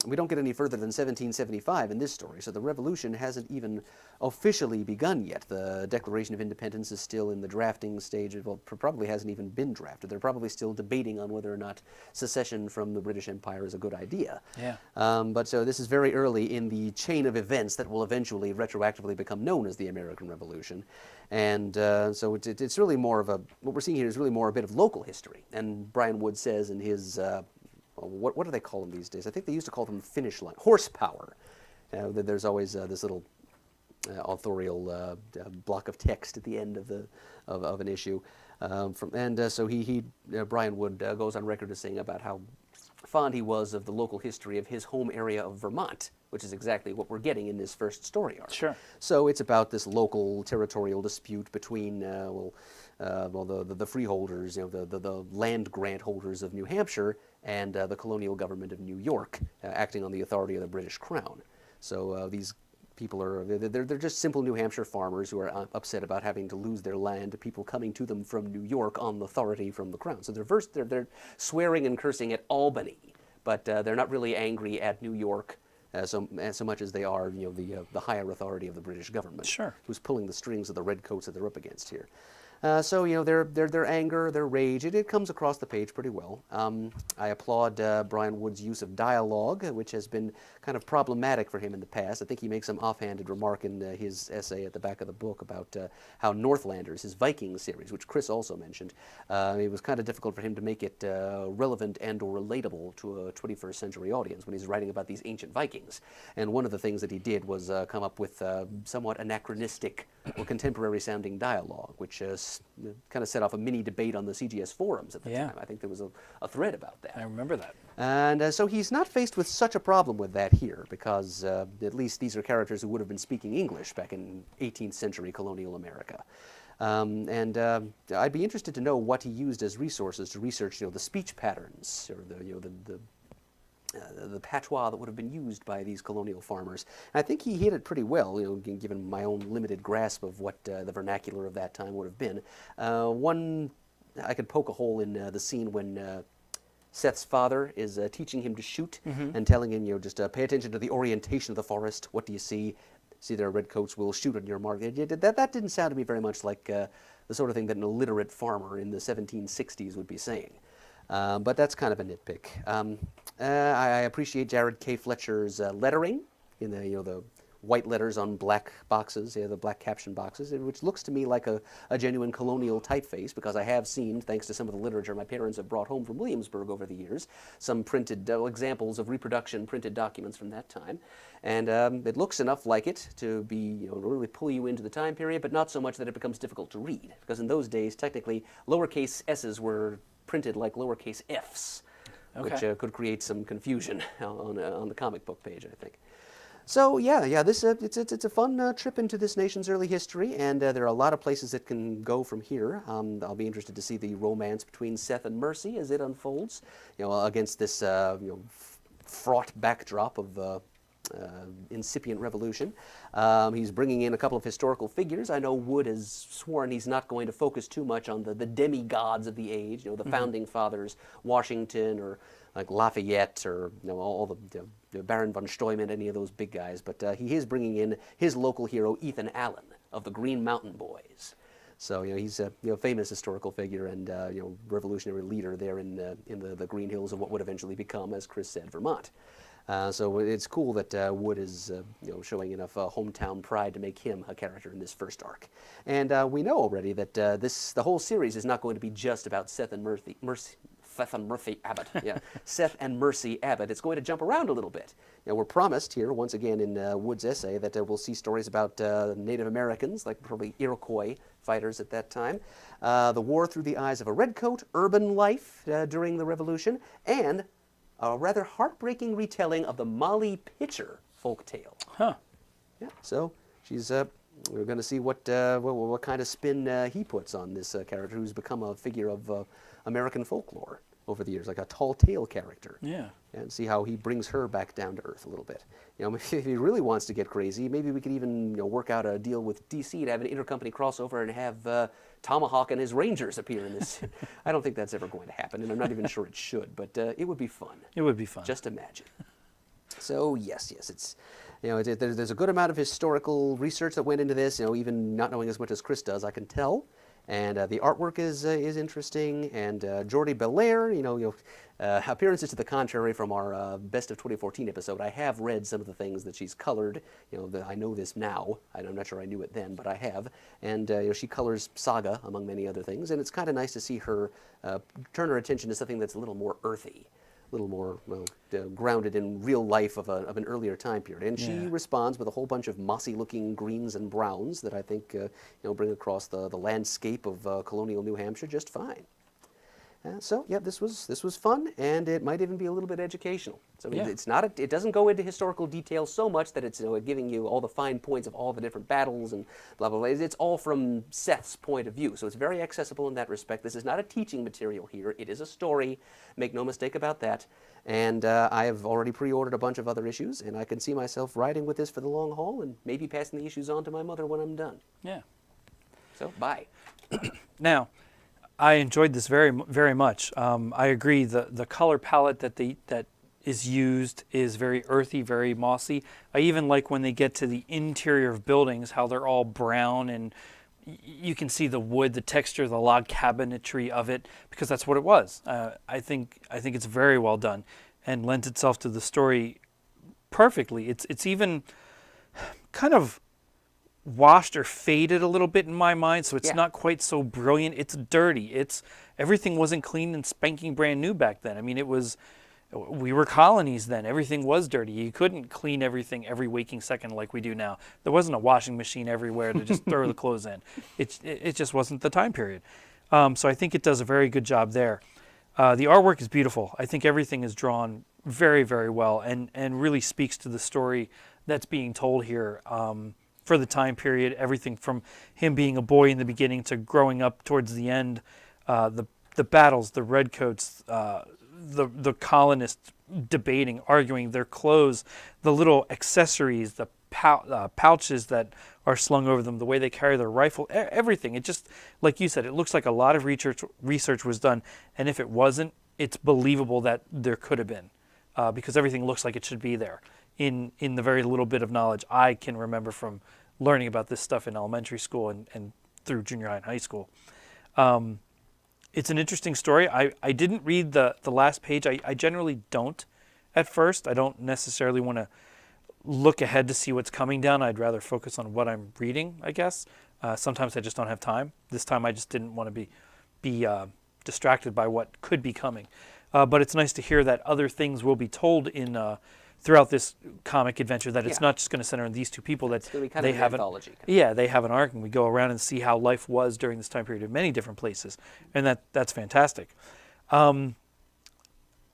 we don't get any further than 1775 in this story, so the revolution hasn't even officially begun yet. The Declaration of Independence is still in the drafting stage. Well, probably hasn't even been drafted. They're probably still debating on whether or not secession from the British Empire is a good idea. Yeah. But so this is very early in the chain of events that will eventually retroactively become known as the American Revolution. And so it's really more of what we're seeing here is really more a bit of local history. And Brian Wood says in his what do they call them these days? I think they used to call them finish line, horsepower. There's always this little authorial block of text at the end of an issue. So Brian Wood goes on record as saying about how fond he was of the local history of his home area of Vermont, which is exactly what we're getting in this first story arc. Sure. So it's about this local territorial dispute between the freeholders, the land grant holders of New Hampshire, and the colonial government of New York, acting on the authority of the British Crown. So these people they're just simple New Hampshire farmers who are upset about having to lose their land to people coming to them from New York on authority from the Crown. So they're swearing and cursing at Albany, but they're not really angry at New York so much as they are, the higher authority of the British government, Sure, who's pulling the strings of the redcoats that they're up against here. So their anger, their rage, it comes across the page pretty well. I applaud Brian Wood's use of dialogue, which has been kind of problematic for him in the past. I think he makes some offhanded remark in his essay at the back of the book about how Northlanders, his Viking series, which Chris also mentioned, it was kind of difficult for him to make it relevant and or relatable to a 21st century audience when he's writing about these ancient Vikings. And one of the things that he did was come up with somewhat anachronistic or contemporary sounding dialogue, which kind of set off a mini debate on the CGS forums at the time. I think there was a thread about that. I remember that. And so he's not faced with such a problem with that here, because at least these are characters who would have been speaking English back in 18th century colonial America. I'd be interested to know what he used as resources to research, the speech patterns or the patois that would have been used by these colonial farmers. And I think he hit it pretty well, given my own limited grasp of what the vernacular of that time would have been. I could poke a hole in the scene when Seth's father is teaching him to shoot and telling him, just pay attention to the orientation of the forest. What do you see? See, there are redcoats, will shoot on your mark. That didn't sound to me very much like the sort of thing that an illiterate farmer in the 1760s would be saying. But that's kind of a nitpick. I appreciate Jared K. Fletcher's lettering in the white letters on black boxes, the black caption boxes, which looks to me like a genuine colonial typeface, because I have seen, thanks to some of the literature my parents have brought home from Williamsburg over the years, some printed examples of reproduction printed documents from that time. And it looks enough like it to be, really pull you into the time period, but not so much that it becomes difficult to read, because in those days, technically, lowercase s's were printed like lowercase f's, which could create some confusion on the comic book page, I think. So this it's a fun trip into this nation's early history, and there are a lot of places that can go from here. I'll be interested to see the romance between Seth and Mercy as it unfolds, against this fraught backdrop of incipient revolution. He's bringing in a couple of historical figures. I know Wood has sworn he's not going to focus too much on the demigods of the age, the founding fathers, Washington or like Lafayette or all the Baron von Steumann, any of those big guys. But he is bringing in his local hero, Ethan Allen of the Green Mountain Boys. So he's a famous historical figure and revolutionary leader there in the Green Hills of what would eventually become, as Chris said, Vermont. So it's cool that Wood is showing enough hometown pride to make him a character in this first arc. And we know already that the whole series is not going to be just about Seth and Mercy. Seth and Mercy Abbott. Yeah, Seth and Mercy Abbott. It's going to jump around a little bit. We're promised here, once again in Wood's essay, that we'll see stories about Native Americans, like probably Iroquois fighters at that time, the war through the eyes of a redcoat, urban life during the Revolution, and a rather heartbreaking retelling of the Molly Pitcher folktale. Huh. Yeah, so she's. We're going to see what kind of spin he puts on this character, who's become a figure of American folklore over the years, like a tall tale character. Yeah. And see how he brings her back down to earth a little bit. If he really wants to get crazy, maybe we could even work out a deal with DC to have an intercompany crossover and have Tomahawk and his Rangers appear in this. I don't think that's ever going to happen, and I'm not even sure it should, but it would be fun. It would be fun. Just imagine. So yes, it's there's a good amount of historical research that went into this. Even not knowing as much as Chris does, I can tell. And the artwork is interesting. And Jordi Belair, appearances to the contrary from our Best of 2014 episode. I have read some of the things that she's colored. I know this now. I'm not sure I knew it then, but I have. And she colors Saga among many other things. And it's kind of nice to see her turn her attention to something that's a little more earthy, a little more grounded in real life of an earlier time period. And she responds with a whole bunch of mossy-looking greens and browns that I think bring across the landscape of colonial New Hampshire just fine. So yeah, this was fun, and it might even be a little bit educational. So it's not it doesn't go into historical detail so much that it's giving you all the fine points of all the different battles and blah blah blah. It's all from Seth's point of view, so it's very accessible in that respect. This is not a teaching material here; it is a story. Make no mistake about that. And I have already pre-ordered a bunch of other issues, and I can see myself riding with this for the long haul, and maybe passing the issues on to my mother when I'm done. Yeah. So bye. Now, I enjoyed this very, very much. I agree. The color palette that is used is very earthy, very mossy. I even like when they get to the interior of buildings, how they're all brown, and you can see the wood, the texture, the log cabinetry of it, because that's what it was. I think it's very well done, and lends itself to the story perfectly. It's even kind of washed or faded a little bit in my mind, so it's not quite so brilliant. It's dirty. Everything wasn't clean and spanking brand new back then. I mean, we were colonies then. Everything was dirty. You couldn't clean everything every waking second like we do now. There wasn't a washing machine everywhere to just throw the clothes in. It just wasn't the time period. So I think it does a very good job there. The artwork is beautiful. I think everything is drawn very, very well and really speaks to the story that's being told here. For the time period, everything from him being a boy in the beginning to growing up towards the end, the battles, the redcoats, the colonists debating, arguing, their clothes, the little accessories, the pouches that are slung over them, the way they carry their rifle, everything. It just, like you said, it looks like a lot of research was done, and if it wasn't, it's believable that there could have been, because everything looks like it should be there. In the very little bit of knowledge I can remember from learning about this stuff in elementary school and through junior high and high school. It's an interesting story. I didn't read the last page. I generally don't at first. I don't necessarily want to look ahead to see what's coming down. I'd rather focus on what I'm reading, I guess. Sometimes I just don't have time. This time I just didn't want to be distracted by what could be coming. But it's nice to hear that other things will be told throughout this comic adventure, that it's not just going to center on these two people, that they have an anthology. They have an arc, and we go around and see how life was during this time period in many different places, and that's fantastic. All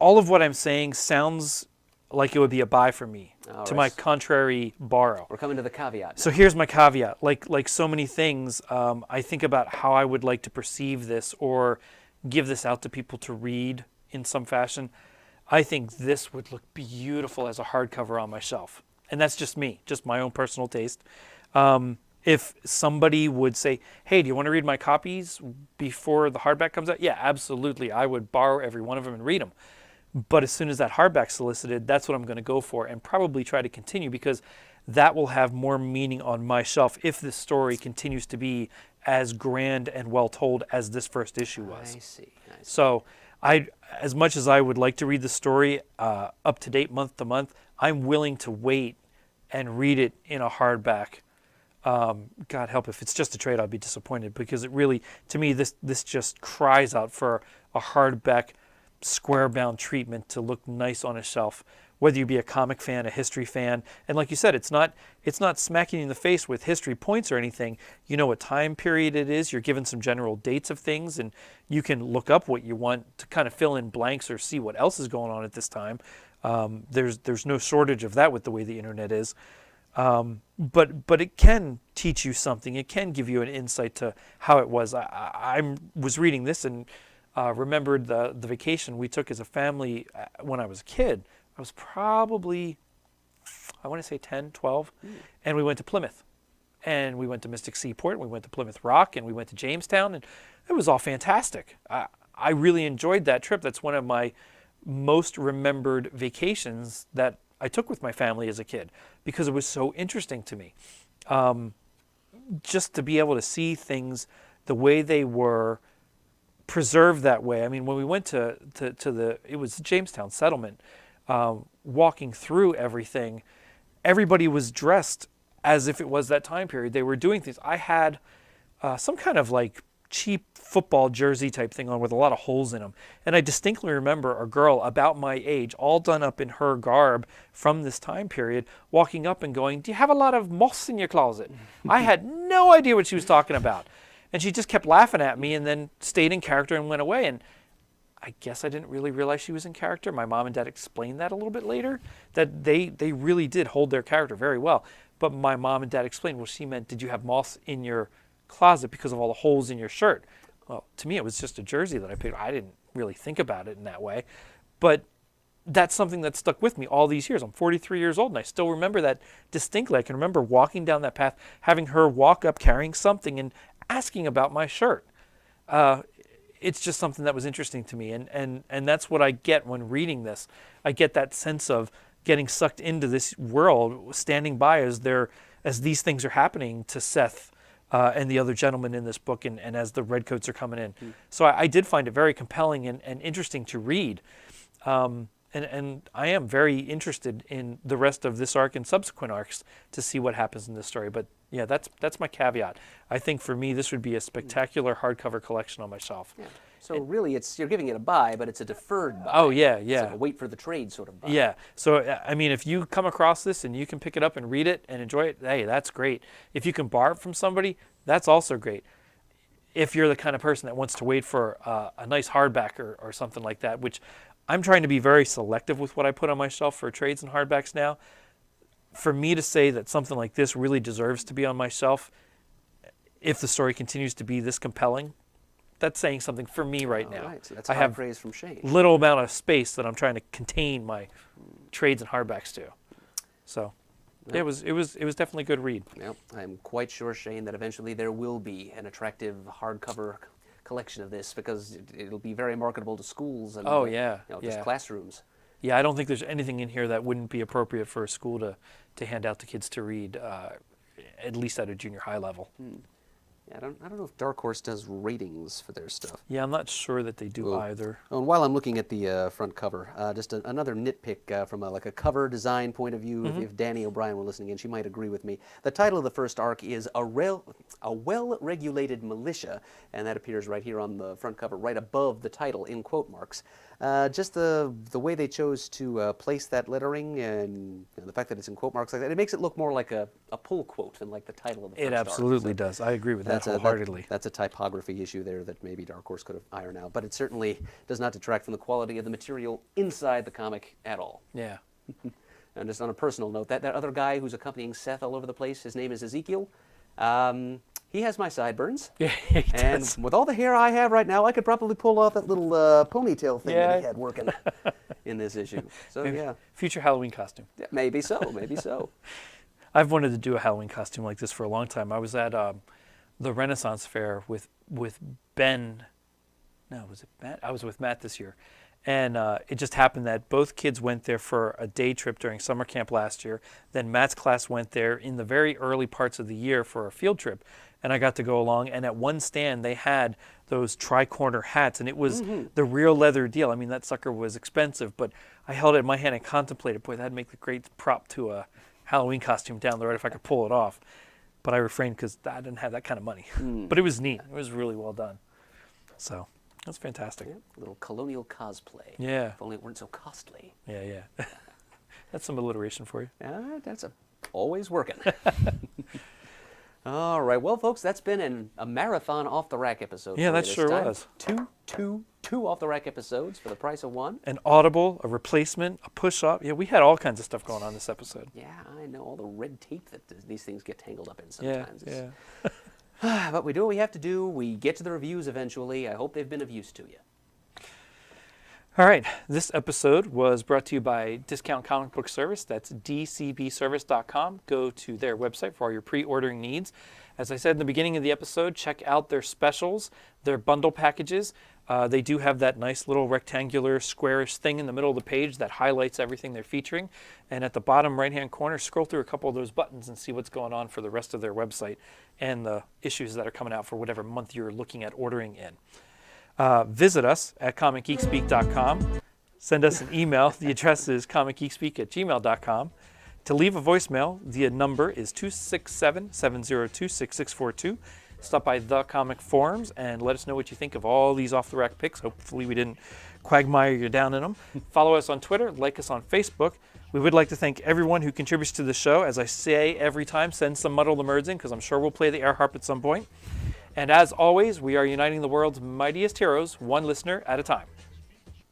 of what I'm saying sounds like it would be a buy for me, my contrary borrow. We're coming to the caveat now. So here's my caveat. Like so many things, I think about how I would like to perceive this or give this out to people to read in some fashion. I think this would look beautiful as a hardcover on my shelf. And that's just me, just my own personal taste. If somebody would say, hey, do you want to read my copies before the hardback comes out? Yeah, absolutely. I would borrow every one of them and read them. But as soon as that hardback's solicited, that's what I'm going to go for and probably try to continue, because that will have more meaning on my shelf if this story continues to be as grand and well told as this first issue was. I see. So as much as I would like to read the story up to date month to month, I'm willing to wait and read it in a hardback. God help, if it's just a trade, I'll be disappointed, because it really, to me, this just cries out for a hardback square-bound treatment to look nice on a shelf, whether you be a comic fan, a history fan. And like you said, it's not smacking you in the face with history points or anything. You know what time period it is. You're given some general dates of things, and you can look up what you want to kind of fill in blanks or see what else is going on at this time. There's no shortage of that with the way the internet is. But it can teach you something. It can give you an insight to how it was. I was reading this and remembered the vacation we took as a family when I was a kid. I was probably, I want to say 10, 12, and we went to Plymouth. And we went to Mystic Seaport, and we went to Plymouth Rock, and we went to Jamestown, and it was all fantastic. I really enjoyed that trip. That's one of my most remembered vacations that I took with my family as a kid because it was so interesting to me. Just to be able to see things the way they were preserved that way. I mean, when we went to it was the Jamestown settlement, walking through everything, everybody was dressed as if it was that time period. They were doing things. I had some kind of like cheap football jersey type thing on with a lot of holes in them. And I distinctly remember a girl about my age, all done up in her garb from this time period, walking up and going, "Do you have a lot of moss in your closet?" I had no idea what she was talking about. And she just kept laughing at me and then stayed in character and went away. And I guess I didn't really realize she was in character. My mom and dad explained that a little bit later, that they really did hold their character very well. But my mom and dad explained, well, she meant, did you have moss in your closet because of all the holes in your shirt? Well, to me, it was just a jersey that I picked. I didn't really think about it in that way. But that's something that stuck with me all these years. I'm 43 years old, and I still remember that distinctly. I can remember walking down that path, having her walk up carrying something and asking about my shirt. It's just something that was interesting to me. And that's what I get when reading this. I get that sense of getting sucked into this world, standing by as these things are happening to Seth and the other gentlemen in this book, and as the redcoats are coming in. So I did find it very compelling and interesting to read. And I am very interested in the rest of this arc and subsequent arcs to see what happens in this story. But yeah, that's my caveat. I think for me, this would be a spectacular hardcover collection on my shelf. Yeah. So really, you're giving it a buy, but it's a deferred buy. Oh, yeah, It's yeah. like a wait for the trade sort of buy. Yeah. So, I mean, if you come across this and you can pick it up and read it and enjoy it, hey, that's great. If you can borrow it from somebody, that's also great. If you're the kind of person that wants to wait for a nice hardback or something like that, which I'm trying to be very selective with what I put on my shelf for trades and hardbacks now. For me to say that something like this really deserves to be on my shelf, if the story continues to be this compelling, that's saying something for me right now. Right, so that's I high have praise from Shane. little amount of space that I'm trying to contain my trades and hardbacks to. So it was definitely a good read. Well, I'm quite sure, Shane, that eventually there will be an attractive hardcover collection of this because it'll be very marketable to schools and Oh, yeah, just yeah. classrooms. Yeah, I don't think there's anything in here that wouldn't be appropriate for a school to hand out to kids to read, at least at a junior high level. Yeah, I don't know if Dark Horse does ratings for their stuff. Yeah, I'm not sure that they do either. Oh, and while I'm looking at the front cover, just another nitpick from a cover design point of view. If Danny O'Brien were listening in, she might agree with me. The title of the first arc is A Well-Regulated Militia, and that appears right here on the front cover, right above the title in quote marks. Just the way they chose to place that lettering and the fact that it's in quote marks like that, it makes it look more like a pull quote than like the title of the first It arc. absolutely does. I agree with that wholeheartedly. That's a typography issue there that maybe Dark Horse could have ironed out, but it certainly does not detract from the quality of the material inside the comic at all. Yeah. And just on a personal note, that other guy who's accompanying Seth all over the place, his name is Ezekiel. He has my sideburns. Yeah, he and does. with all the hair I have right now, I could probably pull off that little ponytail thing that he had working in this issue. So, yeah. Future Halloween costume. Yeah, maybe so, maybe so. I've wanted to do a Halloween costume like this for a long time. I was at the Renaissance Fair with Ben. No, was it Matt? I was with Matt this year. And it just happened that both kids went there for a day trip during summer camp last year. Then Matt's class went there in the very early parts of the year for a field trip. And I got to go along. And at one stand, they had those tri-corner hats. And it was the real leather deal. I mean, that sucker was expensive. But I held it in my hand and contemplated, boy, that'd make a great prop to a Halloween costume down the road if I could pull it off. But I refrained because I didn't have that kind of money. But it was neat. It was really well done. So, That's fantastic. Yeah, a little colonial cosplay. Yeah. If only it weren't so costly. Yeah. That's some alliteration for you. That's always working. All right, well, folks, that's been a marathon off-the-rack episode. Yeah, for that you this sure time. was. Two off-the-rack episodes for the price of one. An audible, a replacement, a push-up. Yeah, we had all kinds of stuff going on this episode. Yeah, I know all the red tape that these things get tangled up in Yeah, sometimes. yeah. But we do what we have to do. We get to the reviews eventually. I hope they've been of use to you. All right, this episode was brought to you by Discount Comic Book Service. That's dcbservice.com. Go to their website for all your pre-ordering needs. As I said in the beginning of the episode, check out their specials, their bundle packages. They do have that nice little rectangular squarish thing in the middle of the page that highlights everything they're featuring. And at the bottom right-hand corner, scroll through a couple of those buttons and see what's going on for the rest of their website and the issues that are coming out for whatever month you're looking at ordering in. Visit us at comicgeekspeak.com. Send us an email. The address is comicgeekspeak@gmail.com. To leave a voicemail, the number is 267-702-6642. Stop by The Comic Forums and let us know what you think of all these off-the-rack picks. Hopefully we didn't quagmire you down in them. Follow us on Twitter. Like us on Facebook. We would like to thank everyone who contributes to the show. As I say every time, send some Muddle the Merds in because I'm sure we'll play the air harp at some point. And as always, we are uniting the world's mightiest heroes, one listener at a time.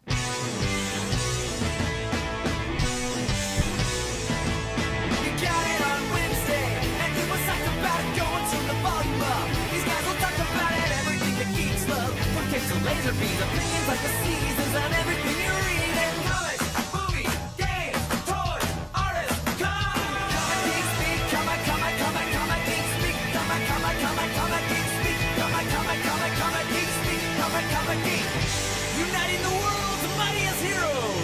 You got it on Wednesday, and you was psyched about it, going to the volume up. These guys will talk about it, everything that geeks love. From kids to laser beams, opinions like the seasons on everything you read. And comics, movies, games, toys, artists, come. Comic Geek Speak, comic Geek Speak, comic Geek Speak, comic Geek Speak, comic Geek. Uniting the world's mightiest heroes.